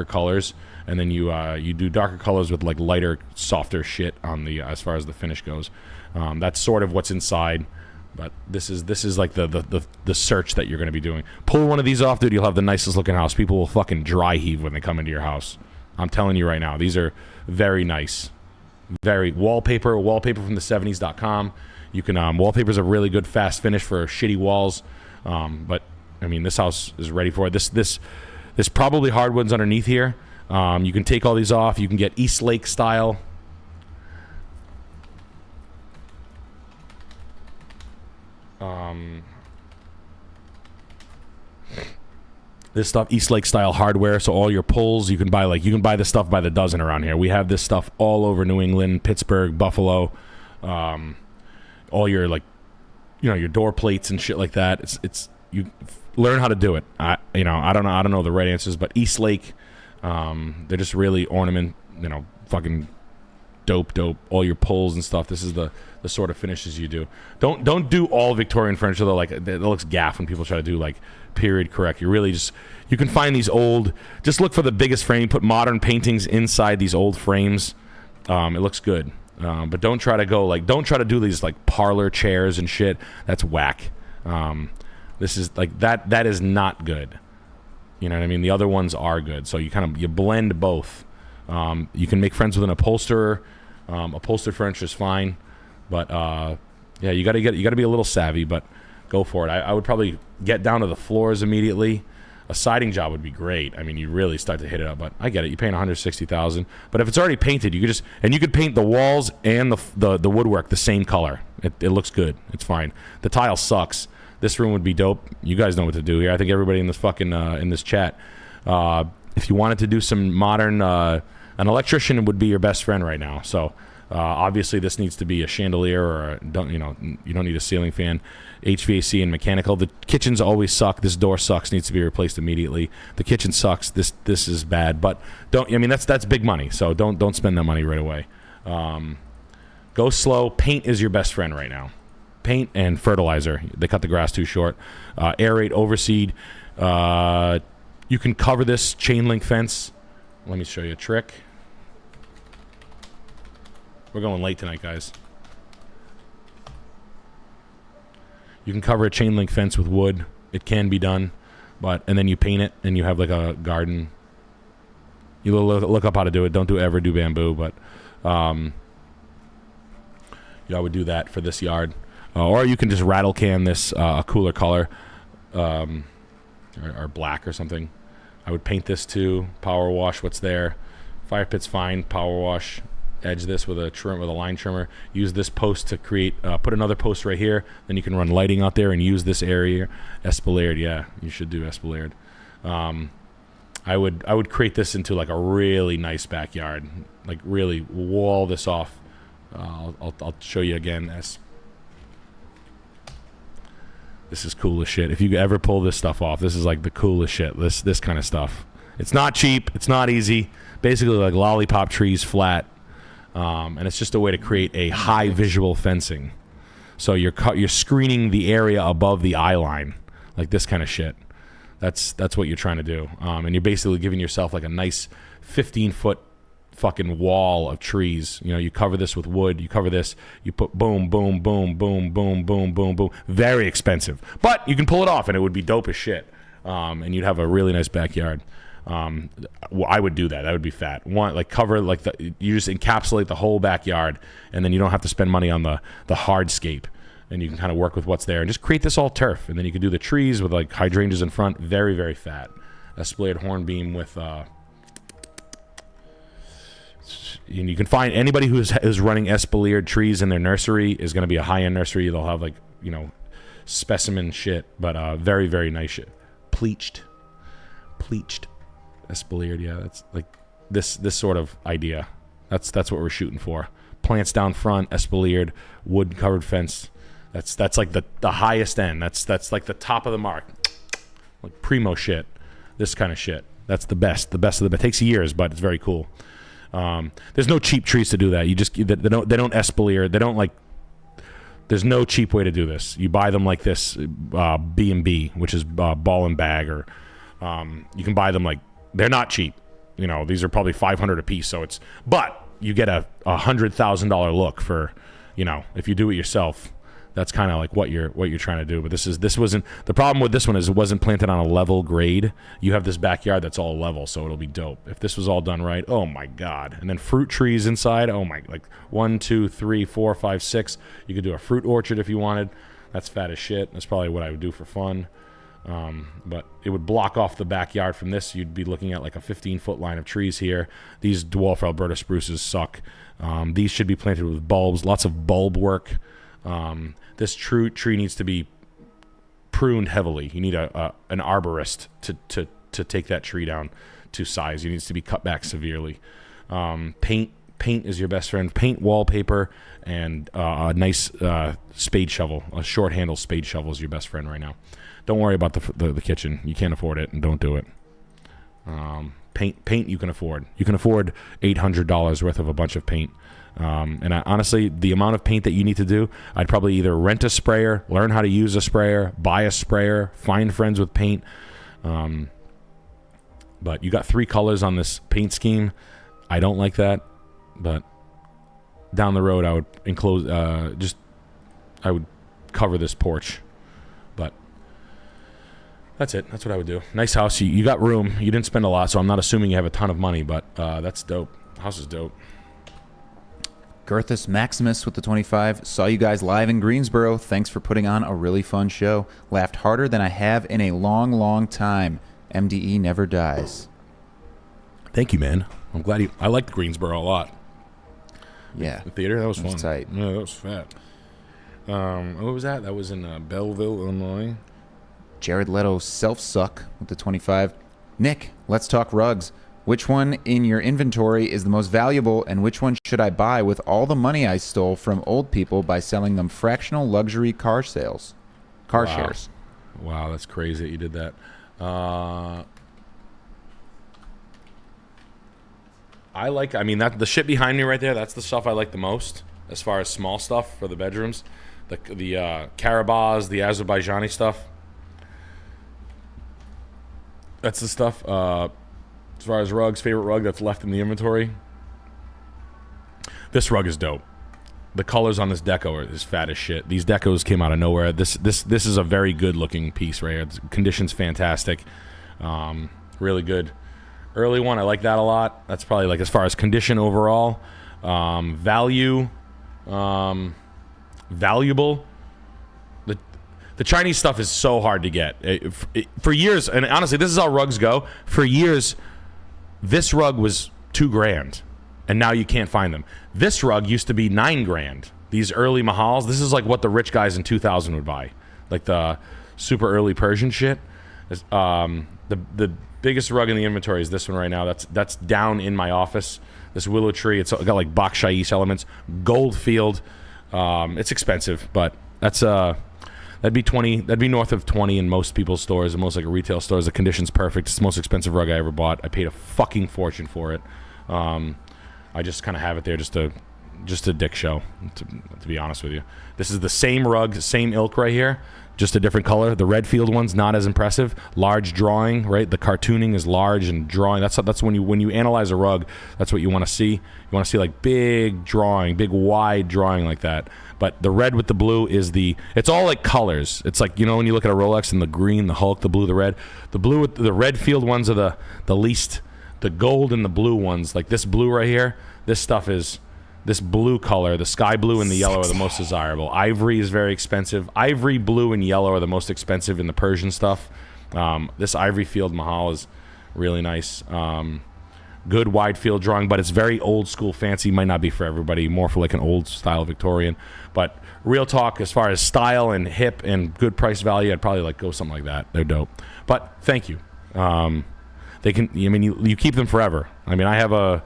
colors, and then you do darker colors with like lighter, softer shit on the as far as the finish goes. That's sort of what's inside, but this is like the search that you're going to be doing. Pull one of these off, dude. You'll have the nicest looking house. People will fucking dry heave when they come into your house. I'm telling you right now, these are very nice. Very wallpaper from the 70s.com. You can wallpaper's a really good fast finish for shitty walls, but I mean this house is ready for it. This probably hardwoods underneath here. You can take all these off. You can get East Lake style. This stuff East Lake style hardware, so all your pulls you can buy this stuff by the dozen around here. We have this stuff all over New England, Pittsburgh, Buffalo. All your like, you know, your door plates and shit like that. It's you learn how to do it. I don't know the right answers, but East Lake, they're just really ornament, you know, fucking dope. All your pulls and stuff. This is the sort of finishes you do. Don't do all Victorian furniture though. Like it looks gaff when people try to do like period correct. You can find these old. Just look for the biggest frame. Put modern paintings inside these old frames. It looks good. But don't try to do these like parlor chairs and shit. That's whack. This is like that is not good. You know what I mean? The other ones are good. So you blend both. You can make friends with an upholsterer. Upholstered furniture is fine, but yeah, you gotta be a little savvy. But go for it. I would probably get down to the floors immediately. A siding job would be great. I mean, you really start to hit it up, but I get it. You're paying $160,000, but if it's already painted, you could paint the walls and the woodwork the same color. It looks good. It's fine. The tile sucks. This room would be dope. You guys know what to do here. I think everybody in this fucking in this chat, if you wanted to do some modern, an electrician would be your best friend right now. So obviously this needs to be a chandelier or you don't need a ceiling fan. HVAC and mechanical. The kitchens always suck. This door sucks. Needs to be replaced immediately. The kitchen sucks. This is bad. But that's big money. So don't spend that money right away. Go slow. Paint is your best friend right now. Paint and fertilizer. They cut the grass too short. Aerate, overseed. You can cover this chain link fence. Let me show you a trick. We're going late tonight, guys. You can cover a chain link fence with wood. It can be done, and then you paint it, and you have like a garden. You look up how to do it. Don't ever do bamboo, but I would do that for this yard. Or you can just rattle can this a cooler color, or black or something. I would paint this too. Power wash what's there. Fire pit's fine. Power wash. Edge this with a line trimmer. Use this post to create. Put another post right here. Then you can run lighting out there and use this area. Espalier, yeah, you should do espalier. I would create this into like a really nice backyard. Like really wall this off. I'll show you again. This is cool as shit. If you ever pull this stuff off, this is like the coolest shit. This kind of stuff. It's not cheap. It's not easy. Basically like lollipop trees flat. And it's just a way to create a high visual fencing. So you're screening the area above the eye line, like this kind of shit. That's what you're trying to do. And you're basically giving yourself like a nice 15-foot fucking wall of trees. You cover this with wood. You cover this. You put boom, boom, boom, boom, boom, boom, boom, boom. Very expensive, but you can pull it off, and it would be dope as shit. And you'd have a really nice backyard. I would do that. That would be fat. Cover you just encapsulate the whole backyard, and then you don't have to spend money on the hardscape, and you can kind of work with what's there and just create this all turf. And then you can do the trees with like hydrangeas in front. Very, very fat. A splayed hornbeam with. You can find anybody who is running espaliered trees in their nursery is going to be a high-end nursery. They'll have like specimen shit, but very, very nice shit. Pleached. Espaliered, yeah, that's like this sort of idea. That's what we're shooting for. Plants down front, espaliered, wood covered fence. That's like the highest end. That's like the top of the mark. Like primo shit. This kind of shit. That's the best. The best of the best. It takes years, but it's very cool. There's no cheap trees to do that. They don't espalier. They don't like. There's no cheap way to do this. You buy them like this B&B, which is ball and bag, or you can buy them like. They're not cheap. These are probably $500 a piece. But you get a $100,000 look for, if you do it yourself. That's kind of like what you're trying to do. But this wasn't the problem with this one is it wasn't planted on a level grade. You have this backyard that's all level, so it'll be dope. If this was all done right, oh my god! And then fruit trees inside. Oh my, like 1, 2, 3, 4, 5, 6. You could do a fruit orchard if you wanted. That's fat as shit. That's probably what I would do for fun. But it would block off the backyard from this. You'd be looking at like a 15-foot line of trees here. These dwarf Alberta spruces suck. These should be planted with bulbs. Lots of bulb work. This tree needs to be pruned heavily. You need an arborist to take that tree down to size. It needs to be cut back severely. Paint is your best friend. Paint, wallpaper, and a nice spade shovel. A short handle spade shovel is your best friend right now. Don't worry about the kitchen. You can't afford it, and don't do it. Paint you can afford. You can afford $800 worth of a bunch of paint. And honestly, the amount of paint that you need to do, I'd probably either rent a sprayer, learn how to use a sprayer, buy a sprayer, find friends with paint. But you got 3 colors on this paint scheme. I don't like that, but down the road I would enclose. I would cover this porch. But that's it. That's what I would do. Nice house. You got room. You didn't spend a lot, so I'm not assuming you have a ton of money, but that's dope. House is dope. Girthus Maximus with the 25. Saw you guys live in Greensboro. Thanks for putting on a really fun show. Laughed harder than I have in a long, long time. MDE never dies. Thank you, man. I'm glad I liked Greensboro a lot. Yeah. The theater, that was fun. Tight. Yeah, that was fat. What was that? That was in Belleville, Illinois. Jared Leto self-suck with the 25. Nick, let's talk rugs. Which one in your inventory is the most valuable, and which one should I buy with all the money I stole from old people by selling them fractional luxury car shares? Wow, that's crazy that you did that. The shit behind me right there, that's the stuff I like the most as far as small stuff for the bedrooms. The Karabahs, the Azerbaijani stuff. That's the stuff. As far as rugs, favorite rug that's left in the inventory. This rug is dope. The colors on this deco are as fat as shit. These decos came out of nowhere. This is a very good looking piece right here. The condition's fantastic. Really good. Early one, I like that a lot. That's probably like as far as condition overall. Valuable. The Chinese stuff is so hard to get. For years, and honestly, this is how rugs go. For years, this rug was $2,000, and now you can't find them. This rug used to be $9,000. These early Mahals, this is like what the rich guys in 2000 would buy, like the super early Persian shit. The biggest rug in the inventory is this one right now. That's down in my office. This willow tree. It's got like Bakhshais elements, gold field. It's expensive, but that's that'd be 20. That'd be north of 20 in most people's stores, and most like retail stores. The condition's perfect. It's the most expensive rug I ever bought. I paid a fucking fortune for it. I just kind of have it there just a dick show, to be honest with you. This is the same rug, same ilk right here, just a different color. The Redfield one's not as impressive. Large drawing, right? The cartooning is large and drawing. That's when you analyze a rug, that's what you want to see. You want to see like big drawing, big wide drawing like that. But the red with the blue is it's all like colors. It's like, when you look at a Rolex and the green, the Hulk, the blue, the red. The blue with the Redfield ones are the least. The gold and the blue ones, like this blue right here, this stuff is this blue color. The sky blue and the yellow are the most desirable. Ivory is very expensive. Ivory, blue, and yellow are the most expensive in the Persian stuff. This Ivory Field Mahal is really nice. Good wide field drawing, but it's very old school fancy. Might not be for everybody, more for like an old style Victorian. But real talk, as far as style and hip and good price value, I'd probably like go something like that. They're dope. But thank you. They can. You keep them forever. I have a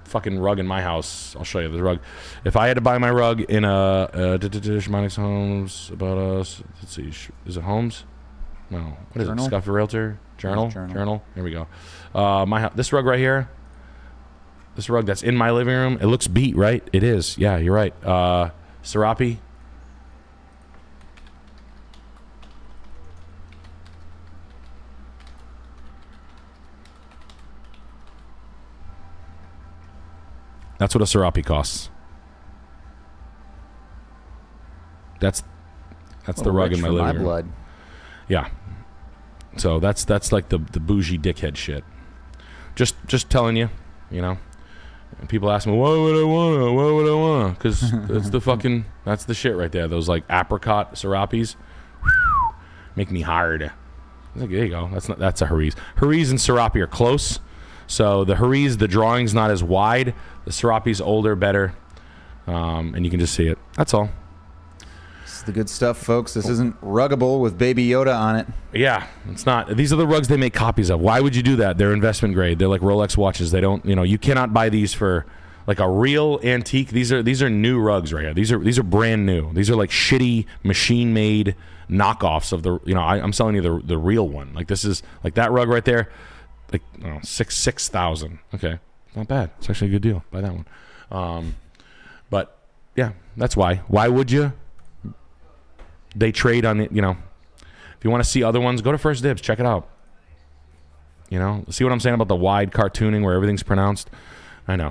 fucking rug in my house. I'll show you the rug. If I had to buy my rug in a Shamanics Homes About Us, let's see, is it Homes? No. What is it? Scuffed Realtor Journal. Here we go. This rug right here. This rug that's in my living room. It looks beat, right? It is. Yeah, you're right. Serapi. That's what a Serapi costs. That's the rug in my living room. Blood. Yeah. So that's like the bougie dickhead shit. Just telling you, And people ask me, why would I want? Because it's that's the shit right there. Those like apricot Serapis make me hard. I was like, there you go. That's a Haris. Haris and Serapi are close. So the Haris, the drawing's not as wide. The Serapi's older, better, and you can just see it. That's all. This is the good stuff, folks. This isn't ruggable with Baby Yoda on it. Yeah, it's not. These are the rugs they make copies of. Why would you do that? They're investment grade. They're like Rolex watches. They don't, you cannot buy these for like a real antique. These are new rugs right here. These are brand new. These are like shitty machine made knockoffs of the. I'm selling you the real one. Like this is like that rug right there. Like $6,000. Okay, not bad. It's actually a good deal. Buy that one. But yeah, that's why. Why would you? They trade on it. If you want to see other ones, go to First Dibs. Check it out. See what I'm saying about the wide cartooning where everything's pronounced. I know.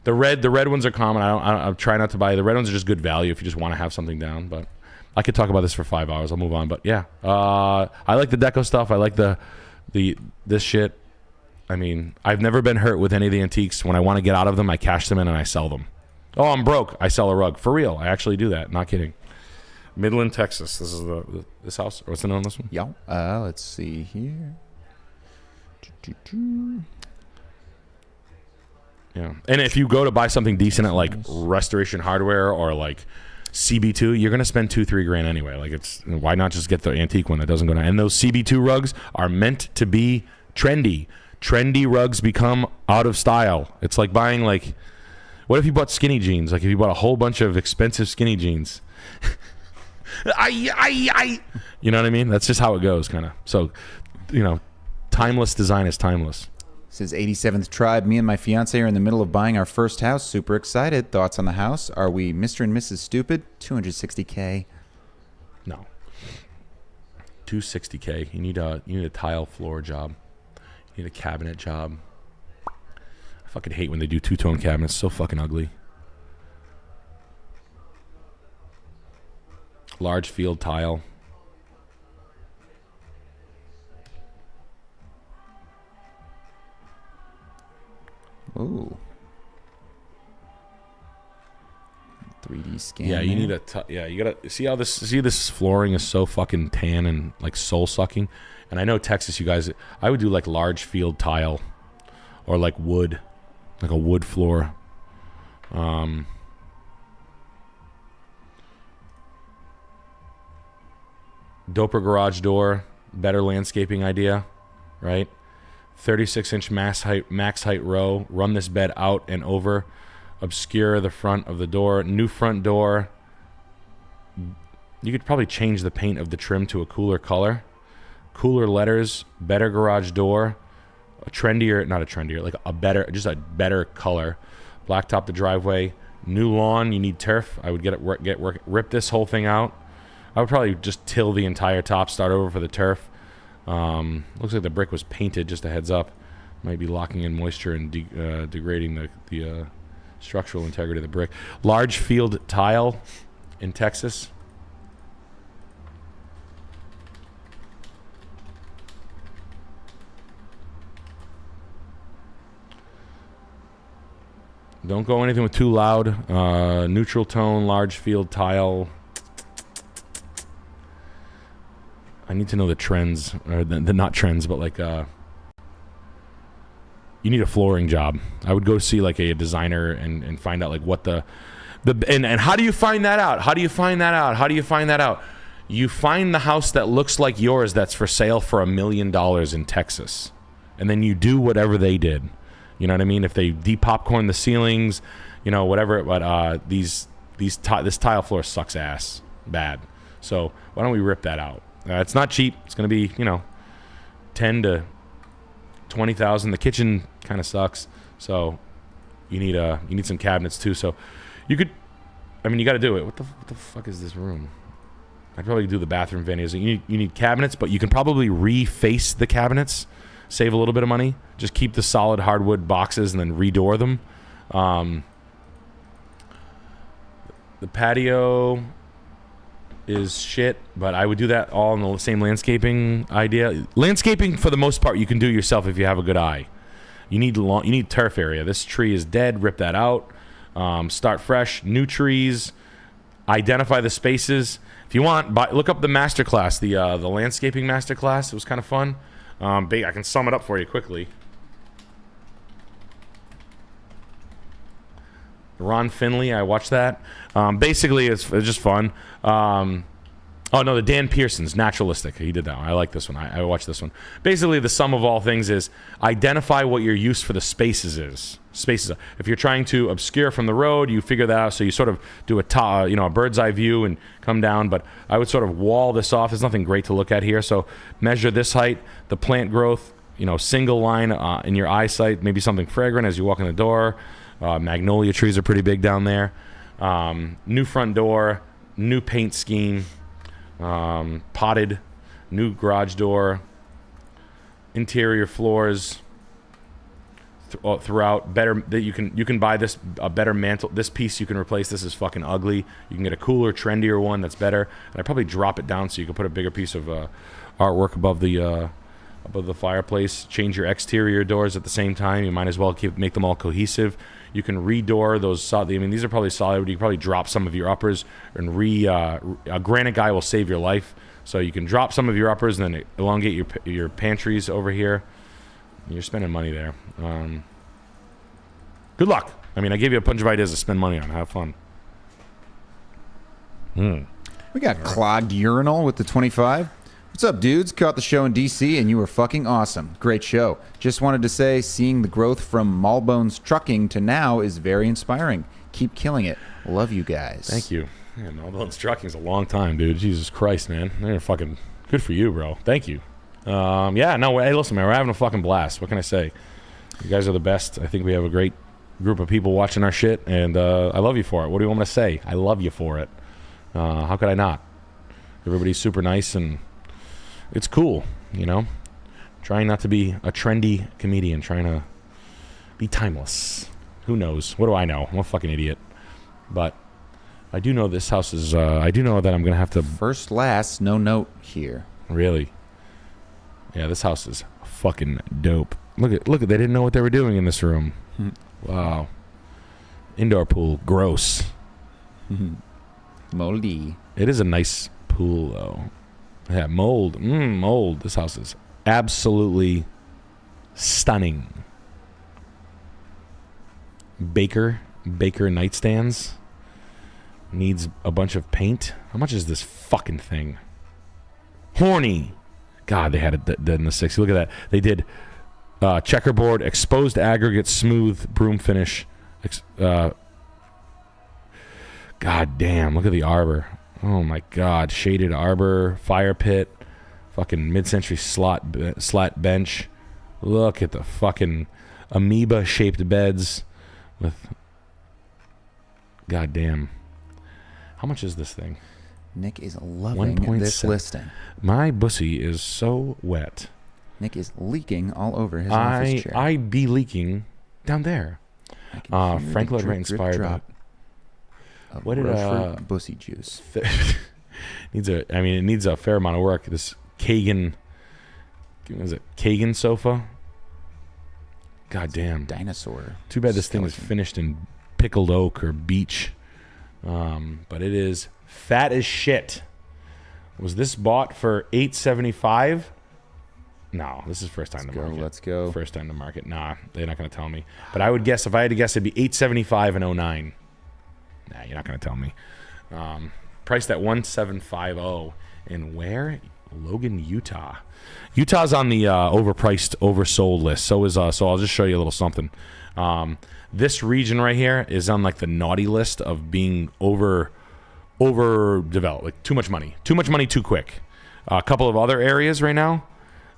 The red ones are common. I try not to buy. The red ones are just good value if you just want to have something down. But I could talk about this for 5 hours. I'll move on. But yeah, I like the deco stuff. I like this shit. I mean, I've never been hurt with any of the antiques. When I want to get out of them, I cash them in and I sell them. Oh, I'm broke. I sell a rug. For real. I actually do that. Not kidding. Midland, Texas. This is this house. Or what's the name on this one? Yeah. Let's see here. Yeah. And if you go to buy something decent at like Restoration Hardware or like CB2, you're gonna spend $2-3 anyway. Like, it's why not just get the antique one that doesn't go down? And those CB2 rugs are meant to be trendy. Trendy rugs become out of style. It's like buying, like, what if you bought skinny jeans? Like, if you bought a whole bunch of expensive skinny jeans. You know what I mean? That's just how it goes, kind of. So, you know, timeless design is timeless. This is 87th Tribe. Me and my fiance are in the middle of buying our first house. Super excited. Thoughts on the house? Are we Mr. and Mrs. Stupid? $260K. No. $260K. You need a tile floor job. You need a cabinet job. I fucking hate when they do two-tone cabinets. So fucking ugly. Large field tile. Ooh. 3D scan. Yeah, you need you gotta see how this flooring is so fucking tan and like soul sucking. And I know Texas, you guys, I would do like large field tile or like wood, like a wood floor. Doper garage door, better landscaping idea, right? 36-inch max height row. Run this bed out and over. Obscure the front of the door. New front door. You could probably change the paint of the trim to a cooler color. Cooler letters. Better garage door. Like a better color. Blacktop the driveway. New lawn. You need turf. I would rip this whole thing out. I would probably just till the entire top. Start over for the turf. Looks like the brick was painted, just a heads up. Might be locking in moisture and degrading the structural integrity of the brick. Large field tile in Texas. Don't go anything with too loud. Neutral tone, large field tile. I need to know the trends, or the not trends, but like you need a flooring job. I would go see like a designer and find out like what and how do you find that out? How do you find that out? You find the house that looks like yours that's for sale for $1 million in Texas, and then you do whatever they did. You know what I mean? If they de-popcorn the ceilings, you know, whatever. But this tile floor sucks ass bad. So why don't we rip that out? It's not cheap. It's going to be, you know, 10 to 20,000. The kitchen kind of sucks, so you need some cabinets too. So you got to do it. What the fuck is this room? I'd probably do the bathroom venues. You need cabinets, but you can probably reface the cabinets, save a little bit of money. Just keep the solid hardwood boxes and then redoor them. The patio is shit, but I would do that all in the same landscaping idea. Landscaping, for the most part, you can do yourself if you have a good eye. You need turf area. This tree is dead. Rip that out. Start fresh. New trees. Identify the spaces. If you want, look up the masterclass, the landscaping masterclass. It was kind of fun. I can sum it up for you quickly. Ron Finley, I watched that. Basically, it's just fun. The Dan Pearson's Naturalistic. He did that one. I like this one. I watched this one. Basically, the sum of all things is identify what your use for the spaces is. If you're trying to obscure from the road, you figure that out. So you sort of do a bird's eye view and come down. But I would sort of wall this off. There's nothing great to look at here. So measure this height, the plant growth, single line in your eyesight, maybe something fragrant as you walk in the door. Magnolia trees are pretty big down there. New front door, new paint scheme, potted, new garage door, interior floors throughout. Better that you can buy a better mantle. This piece you can replace. This is fucking ugly. You can get a cooler, trendier one that's better. And I'd probably drop it down so you can put a bigger piece of artwork above above the fireplace. Change your exterior doors at the same time. You might as well make them all cohesive. You can re-door those. I mean, these are probably solid. You can probably drop some of your uppers, and a granite guy will save your life. So you can drop some of your uppers and then elongate your pantries over here. You're spending money there. Good luck. I mean, I gave you a bunch of ideas to spend money on. Have fun. We got clogged urinal with the 25. What's up, dudes? Caught the show in D.C. and you were fucking awesome. Great show. Just wanted to say, seeing the growth from Malbone's trucking to now is very inspiring. Keep killing it. Love you guys. Thank you. Man, Malbone's trucking's a long time, dude. Jesus Christ, man. They're fucking good for you, bro. Thank you. Yeah, no, hey, listen, man, we're having a fucking blast. What can I say? You guys are the best. I think we have a great group of people watching our shit, and I love you for it. What do you want me to say? I love you for it. How could I not? Everybody's super nice, and it's cool, you know? Trying not to be a trendy comedian, trying to be timeless. Who knows? What do I know? I'm a fucking idiot. But I do know this house is, I do know that I'm going to have to... First, last, no note here. Really? Yeah, this house is fucking dope. Look at, they didn't know what they were doing in this room. Wow. Indoor pool, gross. Moldy. It is a nice pool, though. Yeah, mold. Mold. This house is absolutely stunning. Baker nightstands. Needs a bunch of paint. How much is this fucking thing? Horny. God, they had it dead in the 60s. Look at that. They did checkerboard, exposed aggregate, smooth broom finish. God damn, look at the arbor. Oh my God, shaded arbor, fire pit, fucking mid-century slat bench. Look at the fucking amoeba-shaped beds with... God damn. How much is this thing? Nick is loving this listing. My bussy is so wet. Nick is leaking all over his office chair. I be leaking down there. Frank Lloyd Wright inspired by... What did bussy juice? It needs a fair amount of work. This Kagan, is it Kagan sofa? God damn. Dinosaur. Too bad this thing is finished in pickled oak or beech. But it is fat as shit. Was this bought for $875? No, this is first time to market. Let's go. First time to market. Nah, they're not going to tell me. But I would guess, if I had to guess, it'd be $875 in 09. Nah, you're not going to tell me. Priced at $1,750. And where? Logan, Utah. Utah's on the overpriced, oversold list. So I'll just show you a little something. This region right here is on like the naughty list of being overdeveloped. Like too much money, too quick. A couple of other areas right now.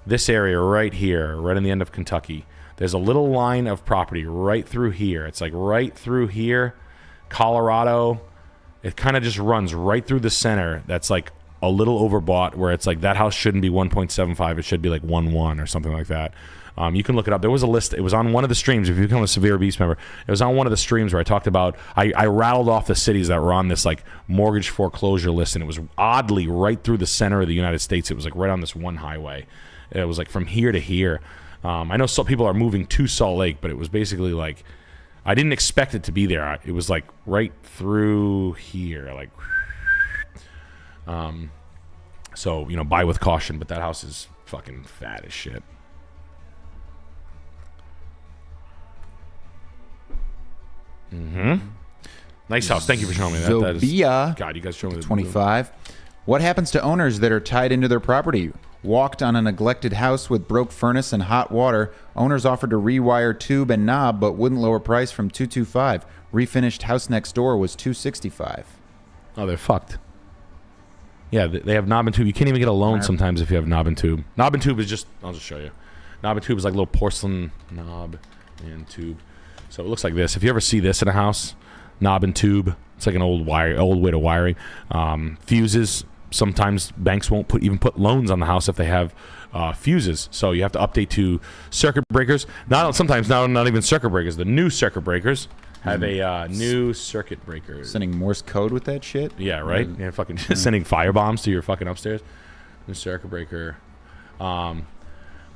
This area right here, right in the end of Kentucky. There's a little line of property right through here. It's like right through here. Colorado, it kind of just runs right through the center. That's like a little overbought, where it's like that house shouldn't be 1.75, it should be like 1.1 or something like that. You can look it up. There was a list. It was on one of the streams. If you become a Severe Beast member, it was on one of the streams where I talked about, I rattled off the cities that were on this like mortgage foreclosure list, and it was oddly right through the center of the United States. It was like right on this one highway. It was like from here to here. I know some people are moving to Salt Lake, but it was basically like, I didn't expect it to be there. It was like right through here, like. So, you know, buy with caution, but that house is fucking fat as shit. Nice house. Thank you for showing me that. Zobia, God, you guys showed me the 25. What happens to owners that are tied into their property? Walked on a neglected house with broke furnace and hot water. Owners offered to rewire tube and knob, but wouldn't lower price from $225. Refinished house next door was $265. Oh, they're fucked. Yeah, they have knob and tube. You can't even get a loan sometimes if you have knob and tube. Knob and tube is just, I'll just show you. Knob and tube is like a little porcelain knob and tube. So it looks like this. If you ever see this in a house, knob and tube, it's like an old way to wiring. Fuses. Sometimes banks won't even put loans on the house if they have fuses. So you have to update to circuit breakers. Not even circuit breakers. The new circuit breakers have a new circuit breaker. Sending Morse code with that shit? Yeah, right? Yeah, fucking sending firebombs to your fucking upstairs. New circuit breaker.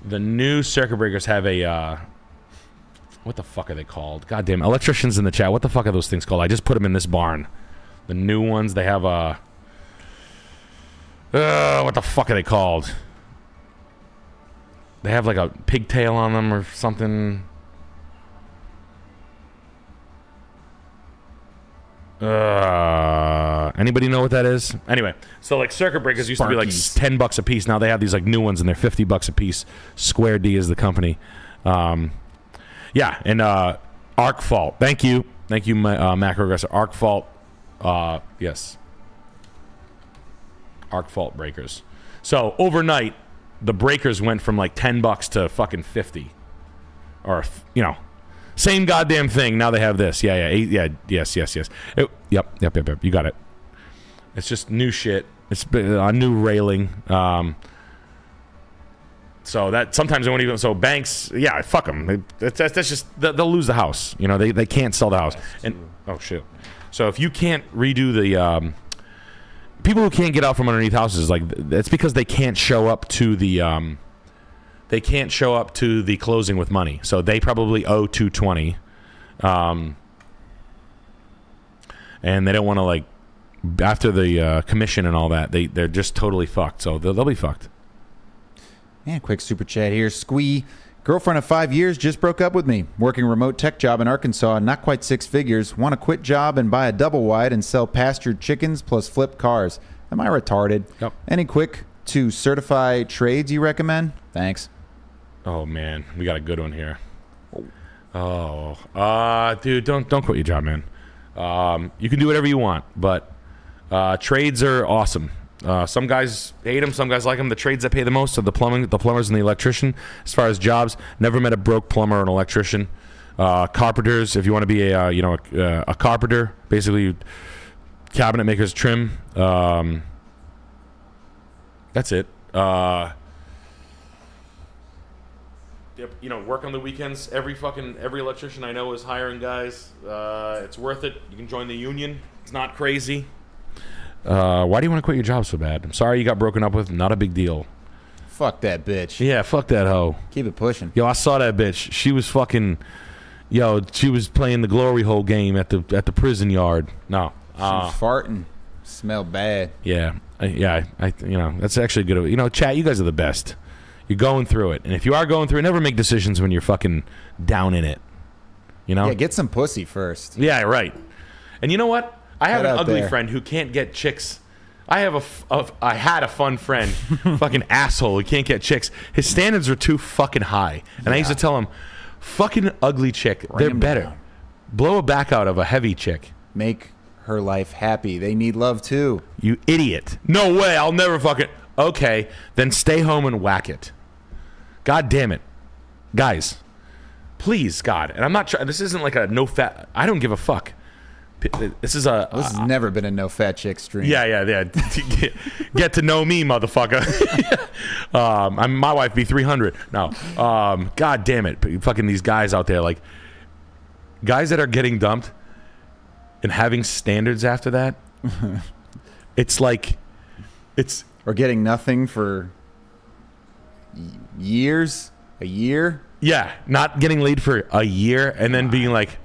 The new circuit breakers have a what the fuck are they called? Goddamn, electricians in the chat. What the fuck are those things called? I just put them in this barn. The new ones, they have a what the fuck are they called? They have like a pigtail on them or something. Anybody know what that is? Anyway, so like circuit breakers used to be like $10 a piece. Now they have these like new ones and they're $50 a piece. Square D is the company. Yeah, and Arc Fault. Thank you, Macro Aggressor. Arc Fault. Yes. Arc Fault breakers. So overnight, the breakers went from like $10 to fucking 50, or you know. Same goddamn thing. Now they have this. Yes. Yep. You got it. It's just new shit. It's a new railing. So that sometimes they won't even. So banks, yeah, fuck them. That's just they'll lose the house. You know, they can't sell the house. And oh shit. So if you can't redo the people who can't get out from underneath houses, like that's because they can't show up to the. They can't show up to the closing with money, so they probably owe $220, and they don't want to like after the commission and all that. They're just totally fucked, so they'll be fucked. And quick super chat here. Squee, girlfriend of 5 years just broke up with me. Working a remote tech job in Arkansas, not quite 6 figures. Want to quit job and buy a double wide and sell pastured chickens plus flip cars. Am I retarded? Yep. Any quick to certify trades you recommend? Thanks. Oh man, we got a good one here. Dude, don't quit your job, man. You can do whatever you want, but trades are awesome. Some guys hate them, some guys like them. The trades that pay the most are the plumbers, and the electrician. As far as jobs, never met a broke plumber or an electrician. Carpenters, if you want to be a carpenter, basically cabinet makers, trim. That's it. Yep, you know, work on the weekends. Every electrician I know is hiring guys. It's worth it. You can join the union. It's not crazy. Why do you want to quit your job so bad? I'm sorry you got broken up with. Not a big deal. Fuck that bitch. Yeah, fuck that hoe. Keep it pushing. Yo, I saw that bitch. She was fucking. Yo, she was playing the glory hole game at the prison yard. No. She was farting. Smelled bad. Yeah. That's actually good. You know, chat, you guys are the best. You're going through it. And if you are going through it, never make decisions when you're fucking down in it. You know? Yeah, get some pussy first. Yeah, right. And you know what? I have an ugly there. friend who can't get chicks. I had a fun friend, fucking asshole who can't get chicks. His standards are too fucking high. And I used to tell him, fucking ugly chick, they're better. Down. Blow a back out of a heavy chick. Make her life happy. They need love too. You idiot. No way, I'll never fucking... Okay, then stay home and whack it. God damn it. Guys, please, God. And I'm not trying... This isn't like a no fat... I don't give a fuck. This has never been a no fat chick stream. Yeah. Get to know me, motherfucker. My wife be 300. No. God damn it. Fucking these guys out there, like... Guys that are getting dumped and having standards after that. It's like... It's... Or getting nothing for... years, a year. Yeah, not getting laid for a year and then being like,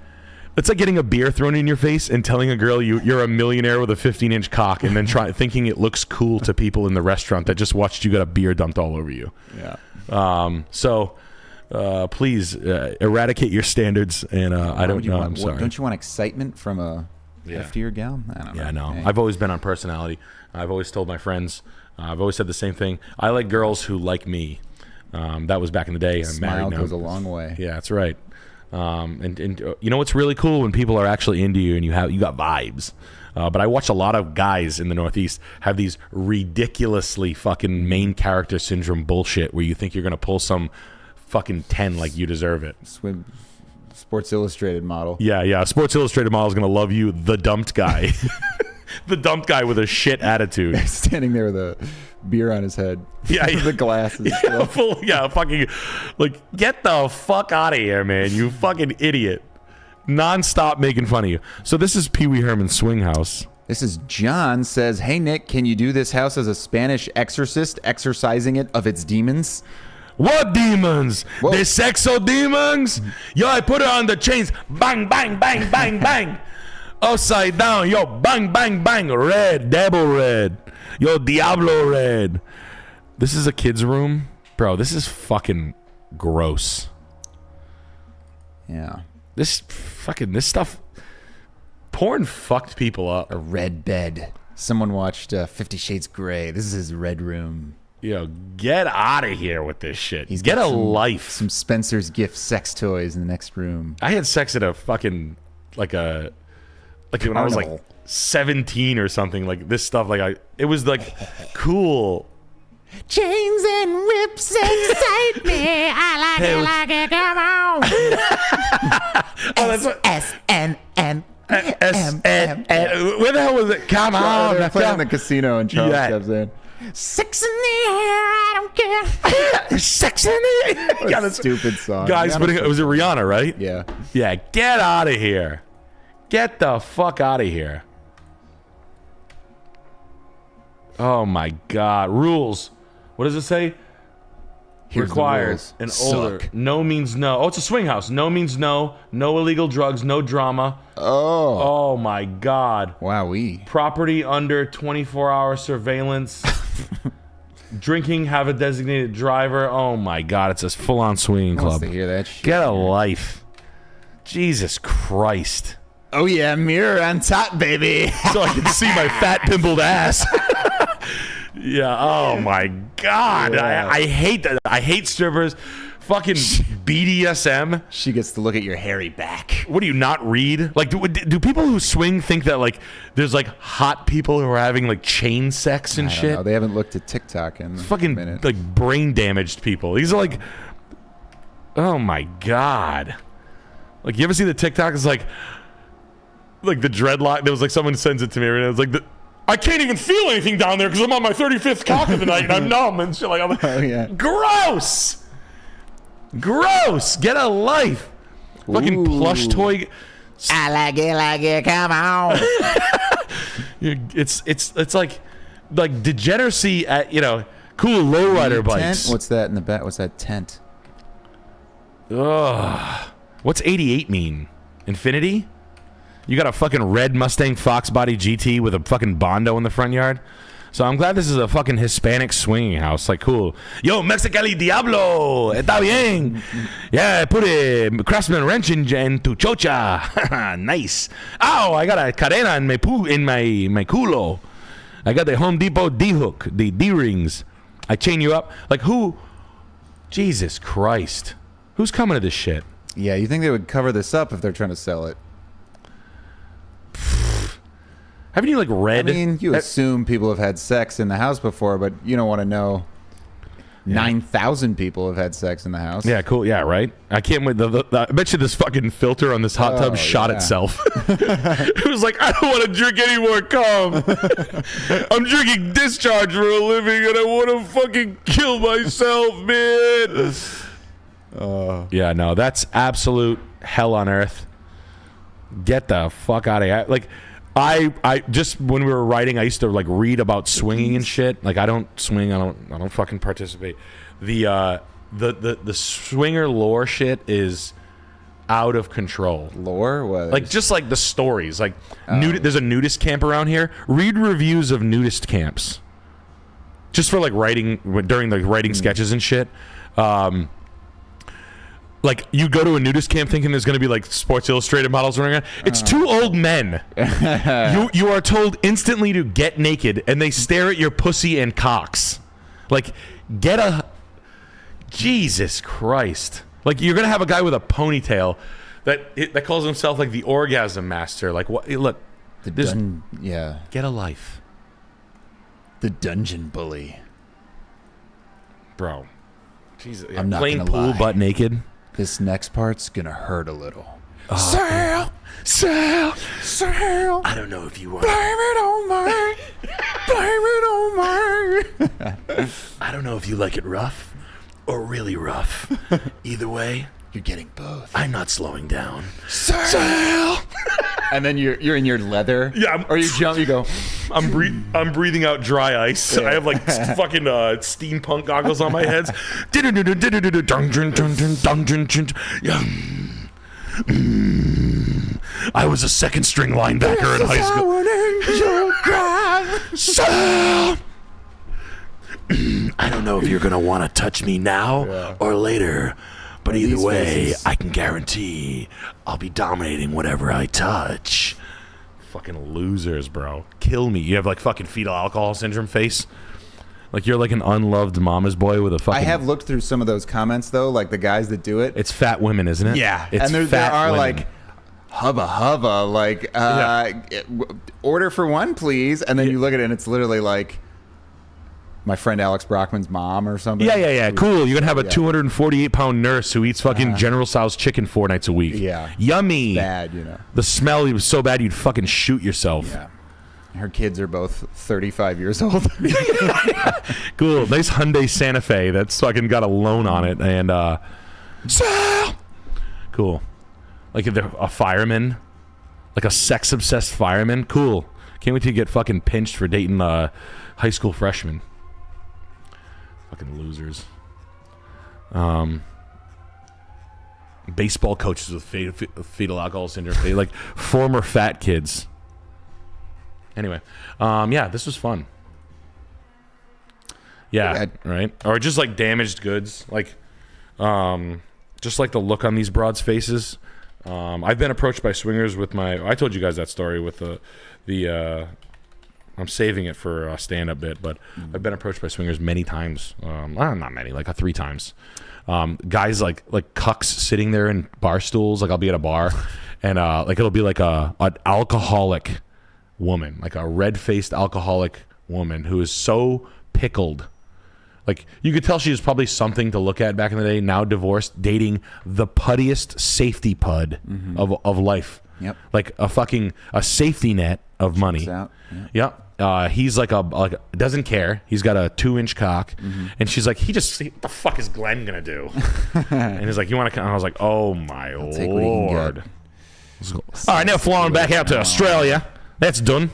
it's like getting a beer thrown in your face and telling a girl you're a millionaire with a 15-inch cock and then thinking it looks cool to people in the restaurant that just watched you get a beer dumped all over you. Yeah. So please eradicate your standards and I don't know. I'm sorry. Don't you want excitement from a heftier gal? I don't know. Yeah, no. Hey. I've always been on personality. I've always told my friends. I've always said the same thing. I like girls who like me. That was back in the day. I'm married now. Smile goes a long way. Yeah, that's right. And you know what's really cool when people are actually into you and you got vibes. But I watch a lot of guys in the Northeast have these ridiculously fucking main character syndrome bullshit where you think you're gonna pull some fucking 10 like you deserve it. Sports Illustrated model. Yeah. Sports Illustrated model is gonna love you, the dumped guy. The dumped guy with a shit attitude. Standing there with a beer on his head. Yeah. The glasses. Fucking, like, get the fuck out of here, man. You fucking idiot. Non-stop making fun of you. So this is Pee Wee Herman's swing house. This is John says, hey, Nick, can you do this house as a Spanish exorcist exorcising it of its demons? What demons? Whoa. The sexo demons? Yo, I put it on the chains. Bang, bang, bang, bang, bang. Upside down. Yo, bang, bang, bang. Red, devil red. Yo, Diablo red. This is a kid's room? Bro, this is fucking gross. Yeah. This stuff. Porn fucked people up. A red bed. Someone watched 50 Shades Grey. This is his red room. Yo, get out of here with this shit. He's Get got a some- life. Some Spencer's Gift sex toys in the next room. I had sex at a fucking like when I was like Carnival. 17 or something. Like this stuff, it was like cool. Chains and whips excite me. I like it, come on. Oh, that's what. S-N-N. Where the hell was it? Come on, They're playing in come. the casino and Charles Yeah. comes in. Sex in the air, I don't care. Sex in the air. What a stupid song. Guys, but it was a Rihanna, right? Yeah. Yeah, get out of here. Get the fuck out of here. Oh my God. Rules. What does it say? Here's the Required rules. and Suck. older. No means no. Oh, it's a swing house. No means no. No illegal drugs. No drama. Oh. Oh my God. Wowee. Property under 24-hour surveillance. Drinking, have a designated driver. Oh my God, it's a full-on swinging Who wants club. to hear that shit? Get a life. Jesus Christ. Oh yeah, mirror on top, baby. So I can see my fat pimpled ass. Yeah. Oh my God. Yeah. I hate that. I hate strippers. Fucking BDSM. She gets to look at your hairy back. What do you not read? Like, do people who swing think that like there's like hot people who are having like chain sex and I don't shit? know. They haven't looked at TikTok in a Fucking minute. like brain damaged people. These are like, oh my God. Like, you ever see the TikTok? It's like the dreadlock. There was like someone sends it to me and it was like I can't even feel anything down there because I'm on my 35th cock of the night and I'm numb and shit. Like, I'm like, Oh, yeah. gross. Gross. Get a life. Fucking Ooh. plush toy. I like it, come on. It's like degeneracy at, cool lowrider bikes. Tent? What's that in the back? What's that tent? Ugh. What's 88 mean? Infinity? You got a fucking red Mustang Fox Body GT with a fucking Bondo in the front yard? So I'm glad this is a fucking Hispanic swinging house. Like, cool. Yo, Mexicali Diablo. Está bien. Yeah, put a Craftsman wrench in tu chocha. Nice. Ow, I got a cadena in my culo. I got the Home Depot D-hook, the D-rings. I chain you up. Like, who? Jesus Christ. Who's coming to this shit? Yeah, you think they would cover this up if they're trying to sell it? Haven't you, like, read? I mean, you assume people have had sex in the house before, but you don't want to know 9,000 people have had sex in the house. Yeah, cool. Yeah, right? I can't wait. I bet you this fucking filter on this hot tub shot yeah. itself. It was like, I don't want to drink any more cum. I'm drinking discharge for a living and I want to fucking kill myself, man. Yeah, no, that's absolute hell on earth. Get the fuck out of here. Like, I just, when we were writing, I used to like read about swinging and shit. Like, I don't swing. I don't fucking participate. The swinger lore shit is out of control. Lore was Like, just like the stories. Like, there's a nudist camp around here. Read reviews of nudist camps. Just for like writing, during the writing sketches and shit. Like, you go to a nudist camp thinking there's going to be like Sports Illustrated models running around. It's two old men. You are told instantly to get naked, and they stare at your pussy and cocks. Like, Jesus Christ. Like, you're going to have a guy with a ponytail that calls himself like the orgasm master. Like, what? Look, yeah, get a life, the dungeon bully. bro. Jesus, I'm not playing gonna pool lie. butt naked. This next part's gonna hurt a little. Sal. Sal. I don't know if you want. Blame it on me. Blame it on me. I don't know if you like it rough or really rough. Either way, You're getting both. I'm not slowing down. Sal. And then you're in your leather. Yeah, or you jump. You go. I'm breathing out dry ice. I have like fucking steampunk goggles on my head. I was a second string linebacker in high school. I don't know if you're gonna want to touch me now or later, but either way, I can guarantee I'll be dominating whatever I touch. Fucking losers, bro. Kill me. You have like fucking fetal alcohol syndrome face. Like you're like an unloved mama's boy with a fucking... I have looked through some of those comments though, like the guys that do it. It's fat women, isn't it? Yeah. It's and there fat are women. like hubba, like order for one, please. And then you look at it and it's literally like my friend Alex Brockman's mom or something. Yeah. Cool. You're gonna have a 248-pound nurse who eats fucking General Tso's chicken 4 nights a week. Yeah. Yummy. Bad, you know. The smell was so bad you'd fucking shoot yourself. Yeah. Her kids are both 35 years old. Cool. Nice Hyundai Santa Fe that's fucking got a loan on it. And, cool. Like a fireman. Like a sex-obsessed fireman. Cool. Can't wait till you get fucking pinched for dating high school freshmen. Fucking losers. Baseball coaches with fetal alcohol syndrome. Like former fat kids. Anyway, yeah, this was fun. Yeah, right? Or just like damaged goods. Like, just like the look on these broads' faces. I've been approached by swingers with I told you guys that story with the I'm saving it for a stand-up bit, but I've been approached by swingers many times. Not many, like 3 times. Guys like cucks sitting there in bar stools. Like I'll be at a bar, and like it'll be like an alcoholic woman, like a red-faced alcoholic woman who is so pickled. Like you could tell she was probably something to look at back in the day. Now divorced, dating the puttiest safety pud of life. Yep. Like a safety net of money. Out. Yep. He's like doesn't care. He's got a 2-inch cock, and she's like, what the fuck is Glenn gonna do? And he's like, you want to come? I was like, oh my lord. All right, now flying back out to Australia. That's done.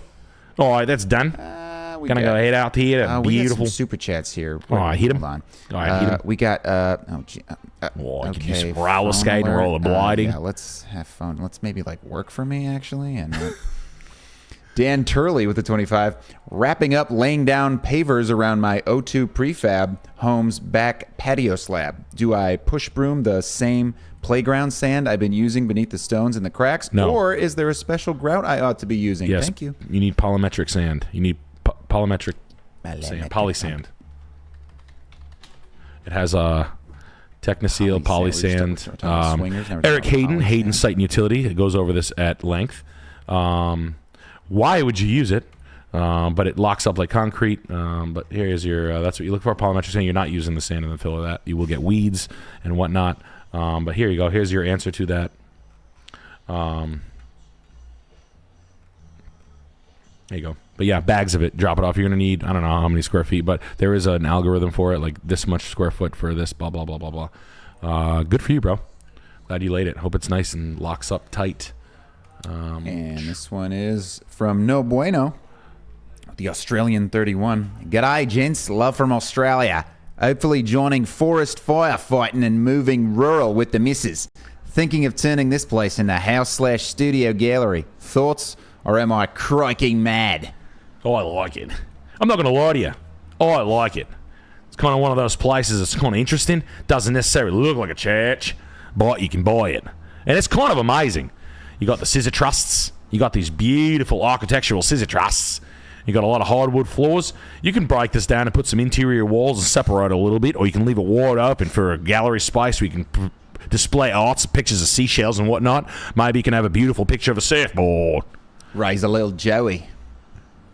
All right, that's done. Gonna go head out here. We got Beautiful some super chats here. I hit him. Hold on. All right, hit him. We got. I can do some roller phone skating, alert. roller bliding. Yeah, let's have fun. Let's maybe like work for me actually. And Dan Turley with the 25, wrapping up laying down pavers around my O2 prefab home's back patio slab. Do I push broom the same playground sand I've been using beneath the stones in the cracks? No. Or is there a special grout I ought to be using? Yes. Thank you. You need polymetric sand. You need polymetric sand. Poly sand. It has Technoseal, poly sand. Eric Hayden Site and Utility. It goes over this at length. Why would you use it? But it locks up like concrete. But here's your, that's what you look for, polymetric sand. You're not using the sand in the fill of that. You will get weeds and whatnot. But here you go. Here's your answer to that. There you go. But yeah, bags of it. Drop it off. You're going to need, I don't know how many square feet, but there is an algorithm for it, like this much square foot for this, blah, blah, blah, blah, blah. Good for you, bro. Glad you laid it. Hope it's nice and locks up tight. And this one is from No Bueno, the Australian 31. G'day, gents. Love from Australia. Hopefully joining forest firefighting and moving rural with the missus. Thinking of turning this place into house/studio gallery. Thoughts? Or am I crikey mad? Oh, I like it. I'm not going to lie to you. Oh, I like it. It's kind of one of those places that's kind of interesting. Doesn't necessarily look like a church, but you can buy it. And it's kind of amazing. You got the scissor trusts. You got these beautiful architectural scissor trusts. You got a lot of hardwood floors. You can break this down and put some interior walls and separate it a little bit, or you can leave it wide open for a gallery space where you can display arts, pictures of seashells and whatnot. Maybe you can have a beautiful picture of a surfboard. Raise a little Joey.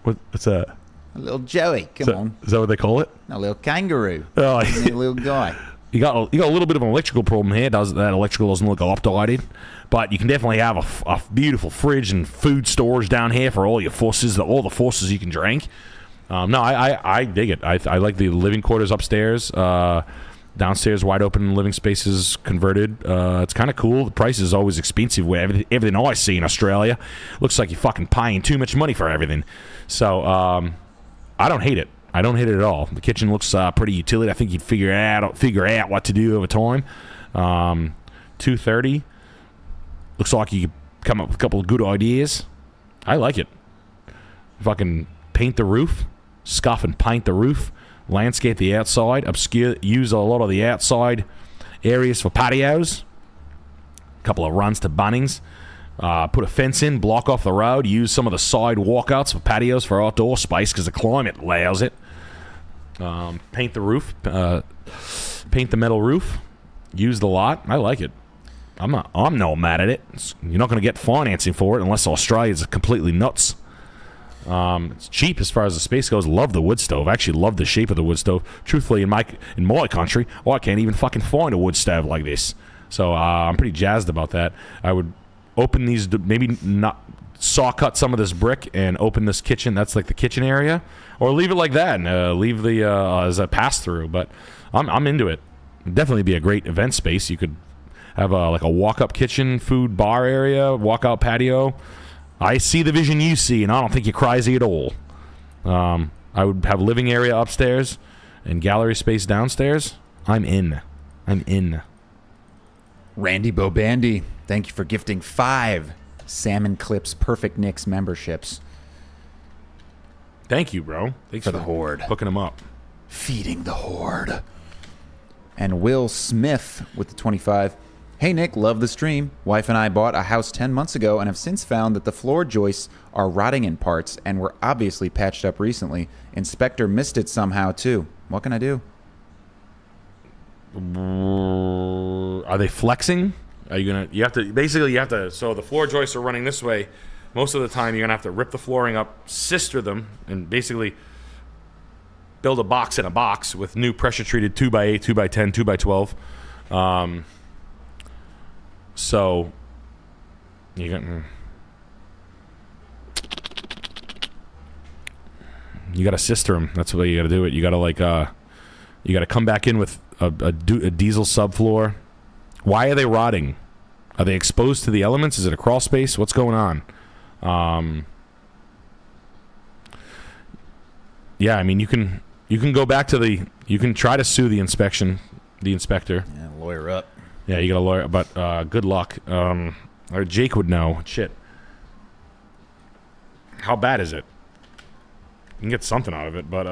What's that? A little Joey. Come on. Is that what they call it? A little kangaroo. Oh, A little guy. You got a little bit of an electrical problem here. That electrical doesn't look optimated, but you can definitely have a beautiful fridge and food storage down here for all your forces, all the forces you can drink. No, I dig it. I like the living quarters upstairs. Downstairs, wide open living spaces converted. It's kind of cool. The price is always expensive. Where everything I see in Australia looks like you're fucking paying too much money for everything. So I don't hate it. I don't hate it at all. The kitchen looks pretty utility. I think you'd figure out what to do over time. $230. Looks like you could come up with a couple of good ideas. I like it. Fucking paint the roof, scuff and paint the roof, landscape the outside, use a lot of the outside areas for patios. A couple of runs to Bunnings. Put a fence in, block off the road, use some of the side walkouts for patios for outdoor space because the climate allows it. Paint the roof, paint the metal roof, use the lot. I like it. I'm not mad at it. You're not going to get financing for it unless Australia's completely nuts. It's cheap as far as the space goes. Love the wood stove. I actually love the shape of the wood stove. Truthfully, in my country, I can't even fucking find a wood stove like this. So I'm pretty jazzed about that. I would open these, maybe not saw cut some of this brick and open this kitchen. That's like the kitchen area, or leave it like that and leave the as a pass through. But I'm into it. It'd definitely be a great event space. You could have like a walk-up kitchen, food, bar area, walk-out patio. I see the vision you see, and I don't think you're crazy at all. I would have living area upstairs and gallery space downstairs. I'm in. Randy Bobandy, thank you for gifting 5 Salmon Clips Perfect Nicks memberships. Thank you, bro. Thanks for the horde. Hooking them up. Feeding the horde. And Will Smith with the 25. Hey Nick, love the stream. Wife and I bought a house 10 months ago and have since found that the floor joists are rotting in parts and were obviously patched up recently. Inspector missed it somehow too. What can I do? Are they flexing? Are you gonna? You have to. So the floor joists are running this way. Most of the time, you're gonna have to rip the flooring up, sister them, and basically build a box in a box with new pressure treated 2x8, 2x10, 2x12. So you got to sister them. That's the way you got to do it. You got to you got to come back in with a diesel subfloor. Why are they rotting? Are they exposed to the elements? Is it a crawl space? What's going on? Yeah, I mean you can go back to you can try to sue the inspector. Yeah, lawyer up. Yeah, you got a lawyer, but good luck. Or Jake would know. Shit. How bad is it? You can get something out of it, but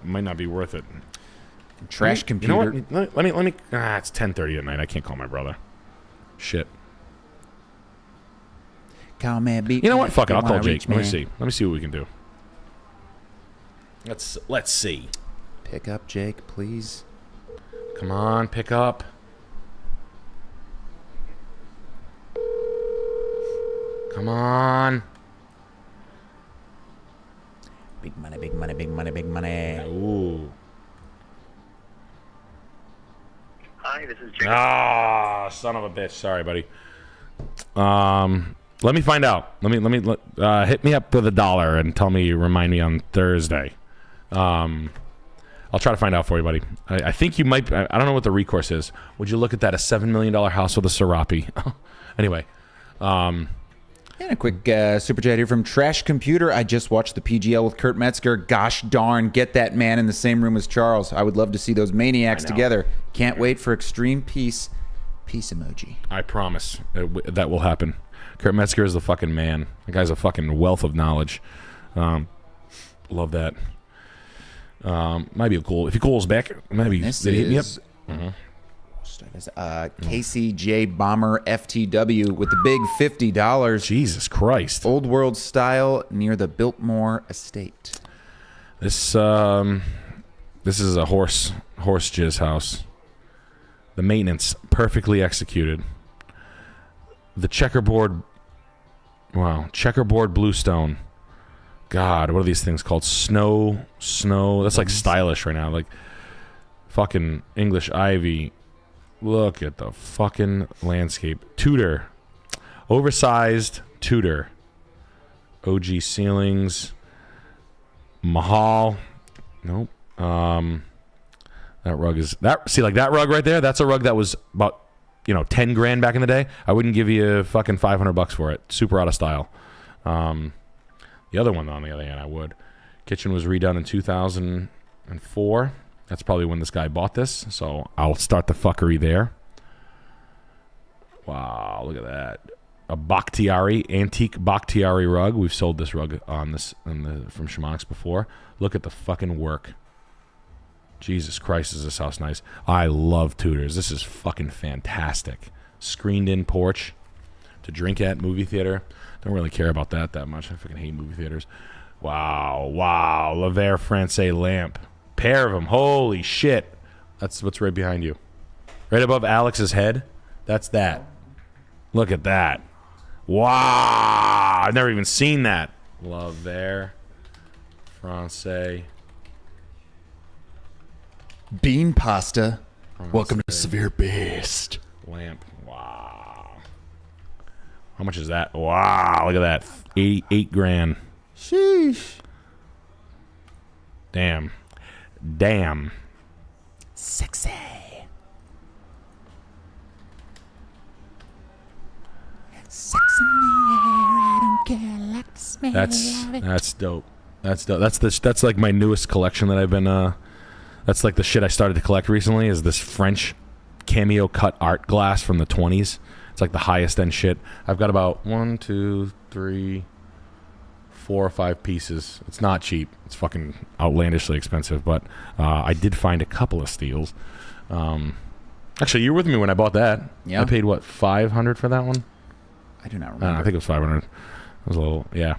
might not be worth it. Trash computer. You know what? Let me. It's 10:30 at night. I can't call my brother. Shit. Call me, beat you know what? Fuck it. I'll call reach, Jake. Let me see. Let me see what we can do. Let's see. Pick up, Jake, please. Come on, pick up. Come on. Big money, big money, big money, big money. Ooh. Hi, this is Jake. Ah, son of a bitch. Sorry, buddy. Let me find out. Let me hit me up with $1 and tell me, remind me on Thursday. I'll try to find out for you, buddy. I think you might. I don't know what the recourse is. Would you look at that? A $7 million house with a Serape. Anyway. And a quick super chat here from Trash Computer. I just watched the PGL with Kurt Metzger. Gosh darn, get that man in the same room as Charles. I would love to see those maniacs together. Can't wait for extreme peace. Peace emoji. I promise that will happen. Kurt Metzger is the fucking man. The guy's a fucking wealth of knowledge. Love that. Might be cool. If he calls back, maybe this they hit me up. KCJ Bomber FTW with the big $50. Jesus Christ. Old world style near the Biltmore estate. This is a horse jizz house. The maintenance perfectly executed. The checkerboard bluestone. God, what are these things called? Snow. That's like stylish right now. Like fucking English ivy. Look at the fucking landscape. Tudor. Oversized Tudor. OG ceilings. Mahal. Nope. That rug is that. See, like that rug right there. That's a rug that was about 10 grand back in the day. I wouldn't give you fucking $500 for it. Super out of style. The other one, on the other hand, I would. Kitchen was redone in 2004. That's probably when this guy bought this. So I'll start the fuckery there. Wow, look at that. A Bakhtiari, antique Bakhtiari rug. We've sold this rug on this from Shamanics before. Look at the fucking work. Jesus Christ, is this house nice. I love Tudors. This is fucking fantastic. Screened in porch to drink at, movie theater. Don't really care about that much. I fucking hate movie theaters. Wow. La Verre Francais lamp. Pair of them. Holy shit. That's what's right behind you. Right above Alex's head. That's that. Look at that. Wow. I've never even seen that. La Verre Francais. Bean pasta. Welcome to Severe Beast. Lamp. Wow. How much is that? Wow. Look at that. 8 grand. Sheesh. Damn. Sexy. Sex in the air, I don't care, like the smell of it. That's dope. That's like my newest collection that I've been that's like the shit I started to collect recently is this French cameo cut art glass from the 20s. It's like the highest end shit. I've got about 1, 2, 3, 4 or 5 pieces. It's not cheap. It's fucking outlandishly expensive, but I did find a couple of steals. Actually, you were with me when I bought that. Yeah. I paid what, $500 for that one? I do not remember. I think it was $500. It was a little, yeah.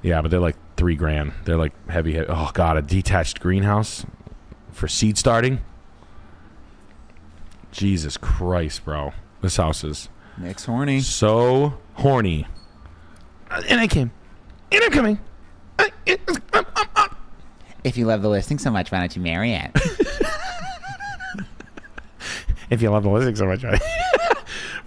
Yeah, but they're like $3 grand. They're like heavy. Oh god, a detached greenhouse for seed starting. Jesus Christ, bro. This house is Nick's horny. so horny. And I came. And I'm coming. If you love the listing so much, why don't you marry it? If you love the listing so much, right?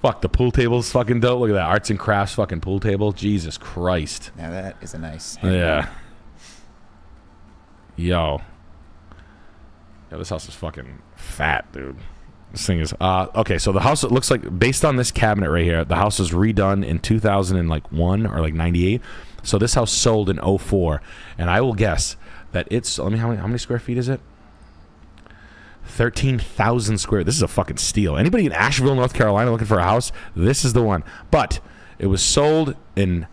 Fuck, the pool table's fucking dope. Look at that. Arts and crafts fucking pool table. Jesus Christ. Now that is a nice. Yeah. Yo, this house is fucking fat, dude. This thing is okay. So the house, it looks like, based on this cabinet right here, the house was redone in 2001 or like 98. So this house sold in 04, and I will guess that it's. How many square feet is it? 13,000 square. This is a fucking steal. Anybody in Asheville, North Carolina, looking for a house? This is the one. But it was sold in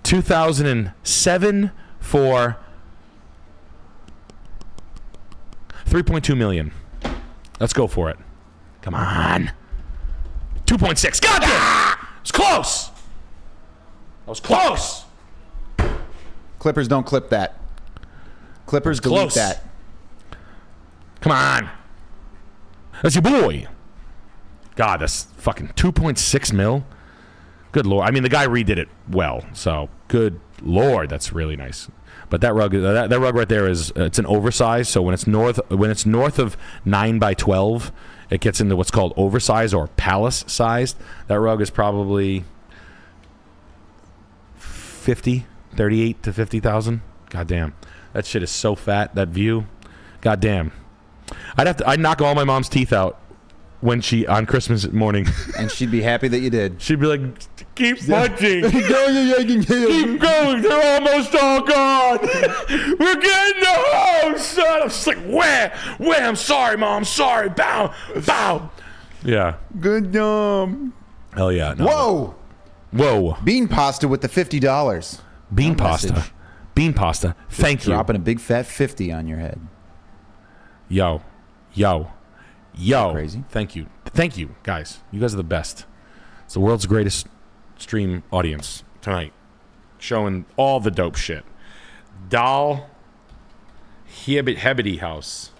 2007 for $3.2 million. Let's go for it. Come on. 2.6. God damn! It was close. That was close. Clippers don't clip that. Clippers delete Close. that. Come on. That's your boy. God, that's fucking 2.6 mil. Good lord. I mean, the guy redid it well, so good lord, that's really nice. But that rug right there is it's an oversized. So when it's north of 9 by 12, it gets into what's called oversized or palace sized. That rug is probably 38 to 50,000. God damn, that shit is so fat. That view, god damn. I'd knock all my mom's teeth out when on Christmas morning. And she'd be happy that you did. She'd be like, keep punching. Keep going. They're almost all gone. We're getting the house. And I'm just like, where? I'm sorry, Mom. Sorry. Bow. Yeah. Good job. Hell yeah. No. Whoa. Bean pasta with the $50. Bean No pasta. message. Bean pasta. Thank you. Dropping a big fat 50 on your head. Yo. Crazy. Thank you, guys. You guys are the best. It's the world's greatest stream audience tonight, showing all the dope shit. Dal Hebedy House.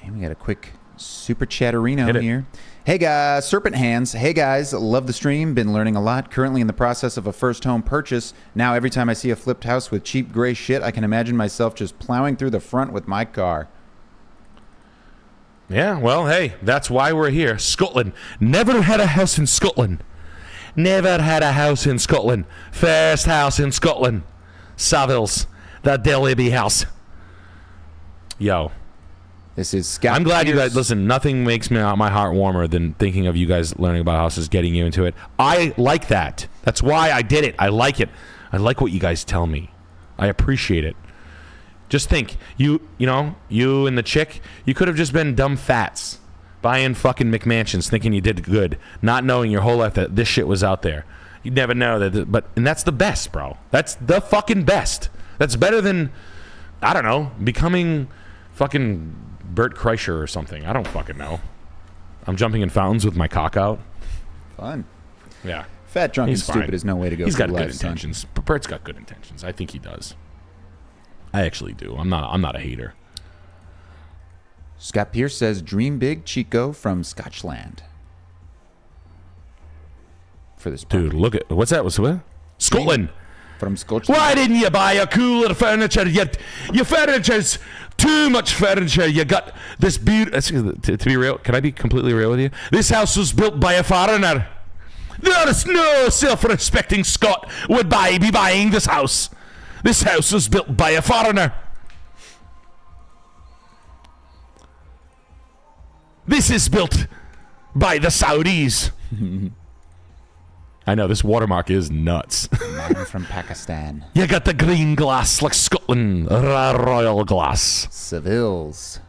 And we got a quick super chatterino Hit it. here. Hey guys, Serpent Hands. Hey guys, love the stream. Been learning a lot. Currently in the process of a first home purchase. Now every time I see a flipped house with cheap gray shit, I can imagine myself just plowing through the front with my car. Yeah, well, hey, that's why we're here. Scotland. Never had a house in Scotland. First house in Scotland. Savills. The Delaby house. Yo. This is Scott. I'm glad you Pierce. guys listen. Nothing makes my heart warmer than thinking of you guys learning about houses, getting you into it. I like that. That's why I did it. I like it. I like what you guys tell me. I appreciate it. Just think, you and the chick, you could have just been dumb fats, buying fucking McMansions, thinking you did good, not knowing your whole life that this shit was out there. You'd never know that. And that's the best, bro. That's the fucking best. That's better than, I don't know, becoming fucking Bert Kreischer or something. I don't fucking know. I'm jumping in fountains with my cock out. Fun. Yeah. Fat, drunk, He's and stupid fine. is no way to go. He's got through good life, son. intentions. Bert's got good intentions. I think he does. I actually do. I'm not a hater. Scott Pierce says, "Dream big, Chico from Scotchland." For this Dude, look at what's that? What's what? Scotland. from Scotland. Why didn't you buy a cooler furniture? Your furniture's too much furniture. You got this beautiful. To be real, can I be completely real with you? This house was built by a foreigner. There is no self-respecting Scot would be buying this house. This house was built by a foreigner. This is built by the Saudis. I know, this watermark is nuts. Man from Pakistan. You got the green glass like Scotland, royal glass. Seville's.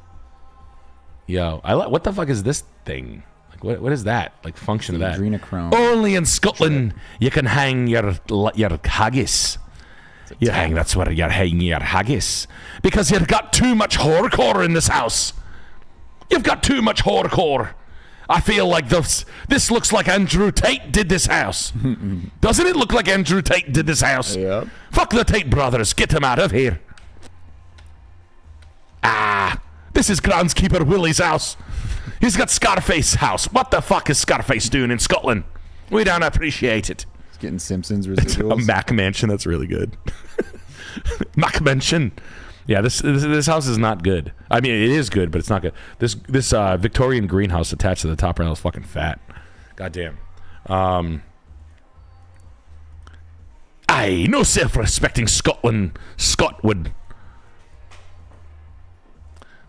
Yo, what the fuck is this thing? Like, what is that? Like, function of that? Adrenochrome. Only in Scotland you can hang your haggis. That's where you're hanging your haggis. Because you've got too much horrorcore in this house. You've got too much horrorcore. I feel like this looks like Andrew Tate did this house. Doesn't it look like Andrew Tate did this house? Yep. Fuck the Tate brothers. Get them out of here. This is groundskeeper Willie's house. He's got Scarface house. What the fuck is Scarface doing in Scotland? We don't appreciate it. He's getting Simpsons A residuals. Mac mansion. That's really good. Mac mansion. Yeah, this house is not good. I mean, it is good, but it's not good. This Victorian greenhouse attached to the top right is fucking fat. Goddamn. Aye, no self-respecting Scot would.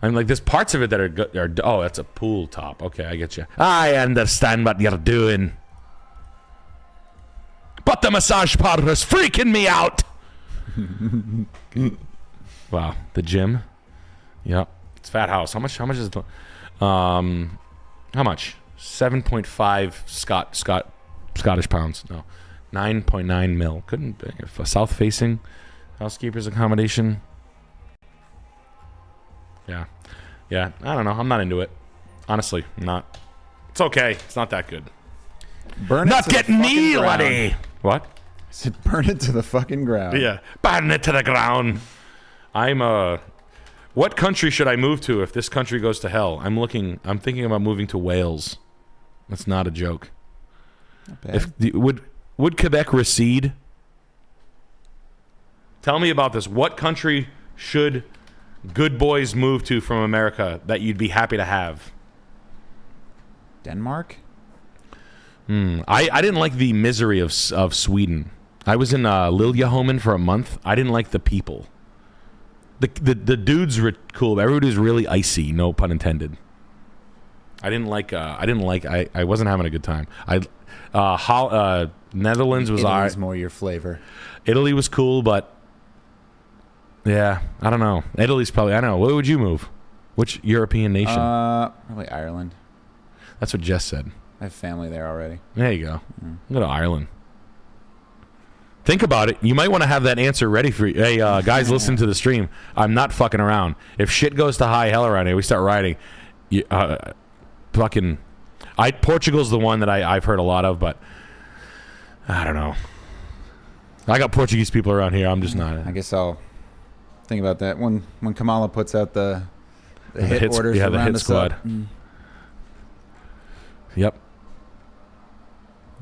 I mean, like, there's parts of it that are good. Oh, that's a pool top. Okay, I get you. I understand what you're doing. But the massage parlor's freaking me out. Wow, the gym. Yep, it's fat house. How much is it? How much? 7.5 Scottish pounds. No, 9.9 mil. Couldn't be. A south-facing housekeeper's accommodation. Yeah. I don't know. I'm not into it. Honestly, I'm not. It's okay. It's not that good. Burn it Not to the getting fucking me, ground. laddie. What? I said, burn it to the fucking ground. Yeah, burn it to the ground. What country should I move to if this country goes to hell? I'm thinking about moving to Wales. That's not a joke. Not bad. Would Quebec recede? Tell me about this. What country should good boys move to from America that you'd be happy to have? Denmark? I didn't like the misery of Sweden. I was in Liljeholmen for a month. I didn't like the people. The dudes were cool. Everybody was really icy. No pun intended. I wasn't having a good time. Netherlands was alright. Italy's more your flavor. Italy was cool, but yeah, I don't know. Italy's probably. I don't know. Where would you move? Which European nation? Probably Ireland. That's what Jess said. I have family there already. There you go. Go to Ireland. Think about it. You might want to have that answer ready for you. Hey, guys, listen to the stream. I'm not fucking around. If shit goes to high hell around here, we start rioting. Portugal's the one that I've heard a lot of, but I don't know. I got Portuguese people around here. I'm just not. I guess I'll think about that when Kamala puts out the hit orders the around hit us squad. up. Yep.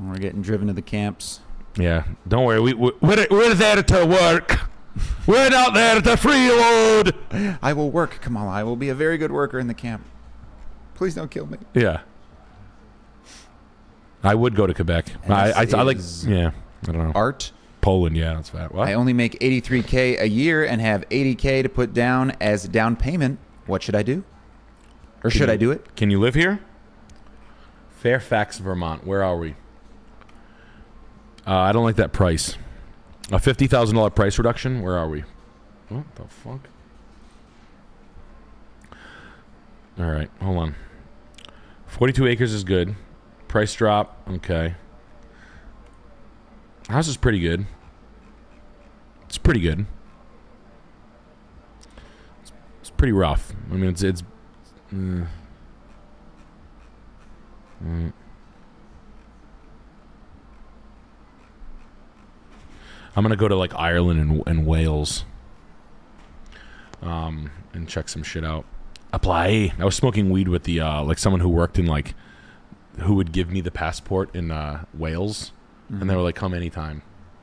We're getting driven to the camps. Yeah. Don't worry. We're there to work. We're not there to freeload. I will work, Kamala. I will be a very good worker in the camp. Please don't kill me. Yeah. I would go to Quebec. I like. Yeah. I don't know. Art. Poland. Yeah, that's fat. What? I only make $83K a year and have $80K to put down as down payment What should I do? Or should I do it? Can you live here? Fairfax, Vermont. Where are we? I don't like that price. A $50,000 price reduction. Where are we? What the fuck? All right, hold on. 42 acres is good. Price drop. Okay. House is pretty good. It's pretty good. It's pretty rough. I mean, it's. I'm gonna go to like Ireland and Wales, and check some shit out. Apply. I was smoking weed with the like someone who worked in like, who would give me the passport in Wales, and they were like, "Come anytime,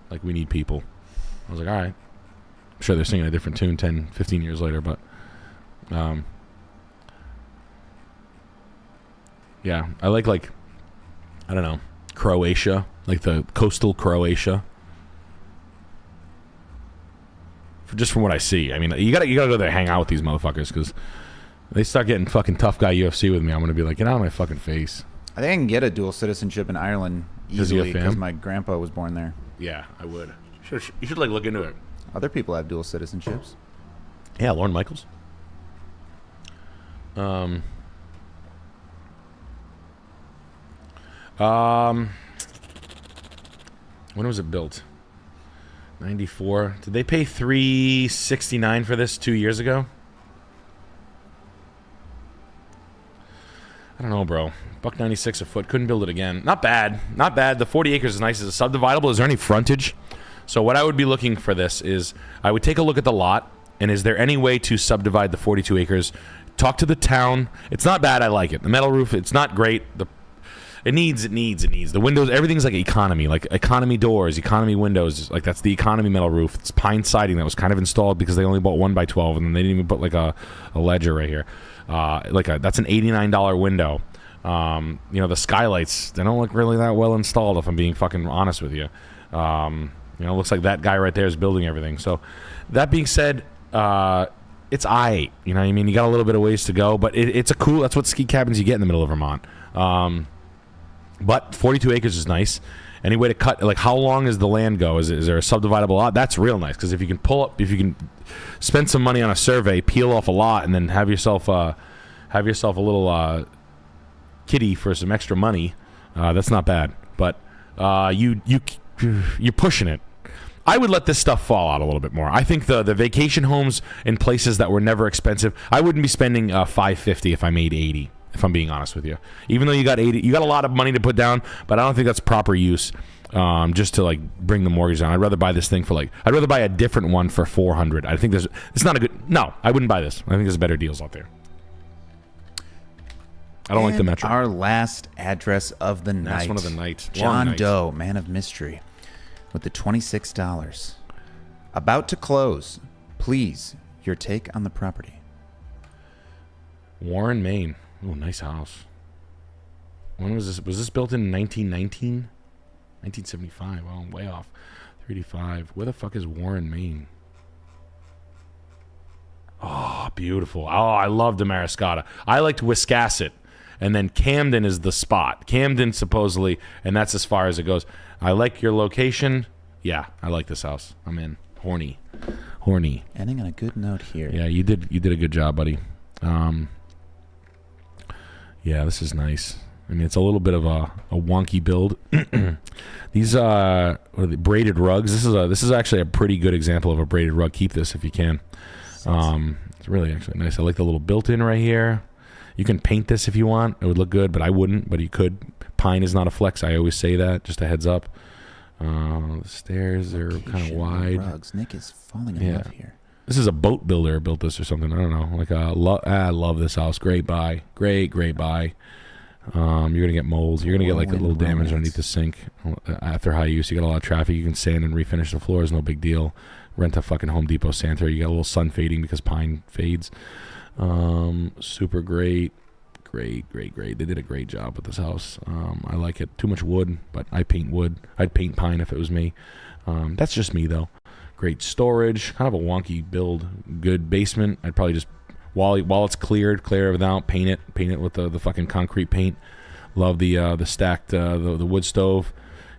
like we need people." I was like, "All right." I'm sure they're singing a different tune 10, 15 years later, but yeah, I like I don't know, Croatia, like the coastal Croatia. Just from what I see, I mean, you gotta go there and hang out with these motherfuckers, because they start getting fucking tough guy UFC with me. I'm gonna be like, get out of my fucking face. I think I can get a dual citizenship in Ireland easily because my grandpa was born there. Yeah, I would. You should like look into it. Other people have dual citizenships. Yeah, Lorne Michaels. When was it built? 94. Did they pay $369 for this 2 years ago? I don't know, bro. $196 a foot. Couldn't build it again. Not bad. Not bad. The 40 acres is nice. Is it subdividable? Is there any frontage? So what I would be looking for this is I would take a look at the lot, and is there any way to subdivide the 42 acres? Talk to the town. It's not bad. I like it. The metal roof, it's not great. It needs. The windows, everything's like economy. Like economy doors, economy windows. Like that's the economy metal roof. It's pine siding that was kind of installed because they only bought 1x12, and then they didn't even put like a ledger right here. That's an $89 window. You know, the skylights, they don't look really that well installed, if I'm being fucking honest with you. You know, it looks like that guy right there is building everything. So that being said, it's aight. You know what I mean? You got a little bit of ways to go, but it's a cool, that's what ski cabins you get in the middle of Vermont. But 42 acres is nice. Any way to cut, like how long does the land go? Is there a subdividable lot? That's real nice, because if you can spend some money on a survey, peel off a lot, and then have yourself a little kitty for some extra money, that's not bad. But you're pushing it. I would let this stuff fall out a little bit more. I think the vacation homes in places that were never expensive, I wouldn't be spending $550 if I made $80. If I'm being honest with you, even though you got $80, you got a lot of money to put down, but I don't think that's proper use. Just to like bring the mortgage down. I'd rather buy this thing for I'd rather buy a different one for $400. I think it's not a good. No, I wouldn't buy this. I think there's better deals out there. I don't like the Metro. Our last address of the night. Last one of the night. John Doe, man of mystery, with the $26. About to close. Please, your take on the property. Warren, Maine. Oh, nice house. When was this? Was this built in 1919? 1975. Well, I'm way off. 385. Where the fuck is Warren, Maine? Oh, beautiful. Oh, I love Damariscotta. I liked Wiscasset. And then Camden is the spot. Camden, supposedly, and that's as far as it goes. I like your location. Yeah, I like this house. I'm in. Horny. Ending on a good note here. Yeah, you did a good job, buddy. Yeah, this is nice. I mean, it's a little bit of a wonky build. These what are the braided rugs. This is actually a pretty good example of a braided rug. Keep this if you can. It's really actually nice. I like the little built-in right here. You can paint this if you want. It would look good, but I wouldn't. But you could. Pine is not a flex. I always say that. Just a heads up. The stairs are kind of wide. Rugs. Nick is falling in love here. This is a boat builder built this or something. I don't know. Like I love this house. Great buy. Great buy. You're gonna get molds. You're gonna get like a little damage underneath the sink after high use. You got a lot of traffic. You can sand and refinish the floors. No big deal. Rent a fucking Home Depot sander. You got a little sun fading because pine fades. Super great. Great. They did a great job with this house. I like it. Too much wood, but I paint wood. I'd paint pine if it was me. That's just me though. Great storage, kind of a wonky build. Good basement. I'd probably just While it's clear everything out. Paint it with the fucking concrete paint. Love the stacked the wood stove.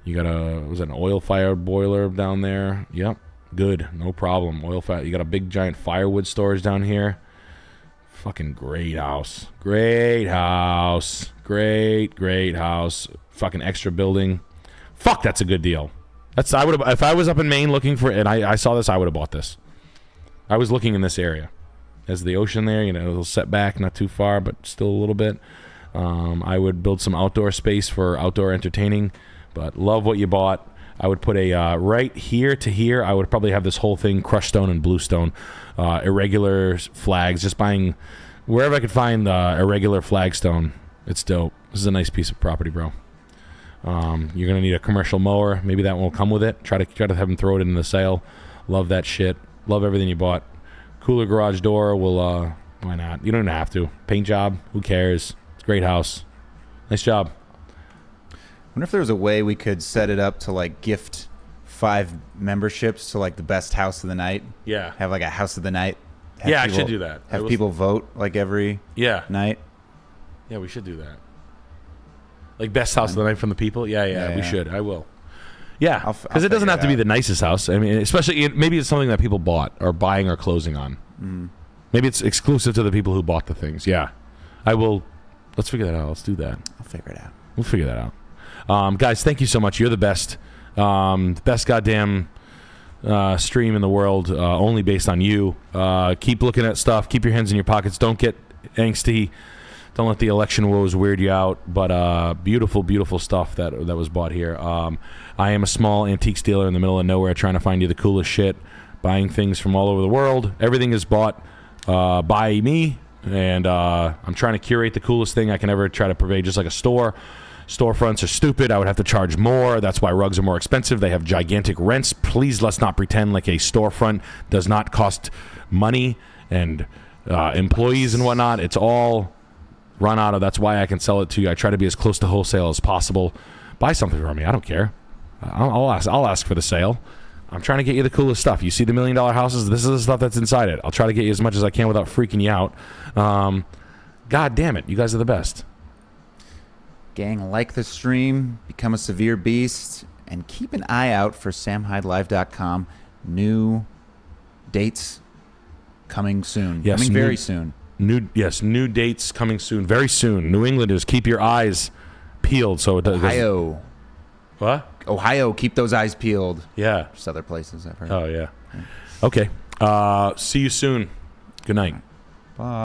You got an oil fire boiler down there? Yep, good, no problem. Oil fire. You got a big giant firewood storage down here. Fucking great house. Great house. Great house. Fucking extra building. Fuck, that's a good deal. I would have, if I was up in Maine looking for, and I saw this, I would have bought this. I was looking in this area. There's the ocean there, a little setback, not too far, but still a little bit. I would build some outdoor space for outdoor entertaining, but love what you bought. I would put a right here to here. I would probably have this whole thing crushed stone and bluestone, irregular flags. Just buying wherever I could find irregular flagstone. It's dope. This is a nice piece of property, bro. You're gonna need a commercial mower. Maybe that won't come with it. Try to have them throw it in the sale. Love that shit. Love everything you bought. Cooler garage door. Will why not? You don't even have to. Paint job. Who cares? It's a great house. Nice job. I wonder if there was a way we could set it up to like gift 5 memberships to like the best house of the night. Yeah. Have like a house of the night. Yeah, I should do that. Have people vote like every night. Yeah, we should do that. Like best house of the night from the people. Yeah, we should. I will. Yeah, because it doesn't have to be the nicest house. I mean, especially maybe it's something that people bought or buying or closing on. Maybe it's exclusive to the people who bought the things. Yeah, I will. Let's figure that out. Let's do that. I'll figure it out. We'll figure that out. Guys, thank you so much. You're the best. Best goddamn stream in the world, only based on you. Keep looking at stuff. Keep your hands in your pockets. Don't get angsty. Don't let the election woes weird you out. But beautiful, beautiful stuff that was bought here. I am a small antiques dealer in the middle of nowhere trying to find you the coolest shit. Buying things from all over the world. Everything is bought by me. And I'm trying to curate the coolest thing I can ever try to purvey, just like a store. Storefronts are stupid. I would have to charge more. That's why rugs are more expensive. They have gigantic rents. Please, let's not pretend like a storefront does not cost money and employees and whatnot. It's all run out of. That's why I can sell it to you. I try to be as close to wholesale as possible. Buy something from me. I don't care. I'll ask for the sale. I'm trying to get you the coolest stuff. You see the $1 million houses? This is the stuff that's inside it. I'll try to get you as much as I can without freaking you out. God damn it. You guys are the best. Gang, like the stream, become a severe beast, and keep an eye out for samhydelive.com. New dates coming soon. Yes, coming very soon. New dates coming soon. Very soon. New Englanders, keep your eyes peeled. So it does. Ohio. What? Ohio, keep those eyes peeled. Yeah. There's other places I've heard. Oh, yeah. Okay. See you soon. Good night. Bye.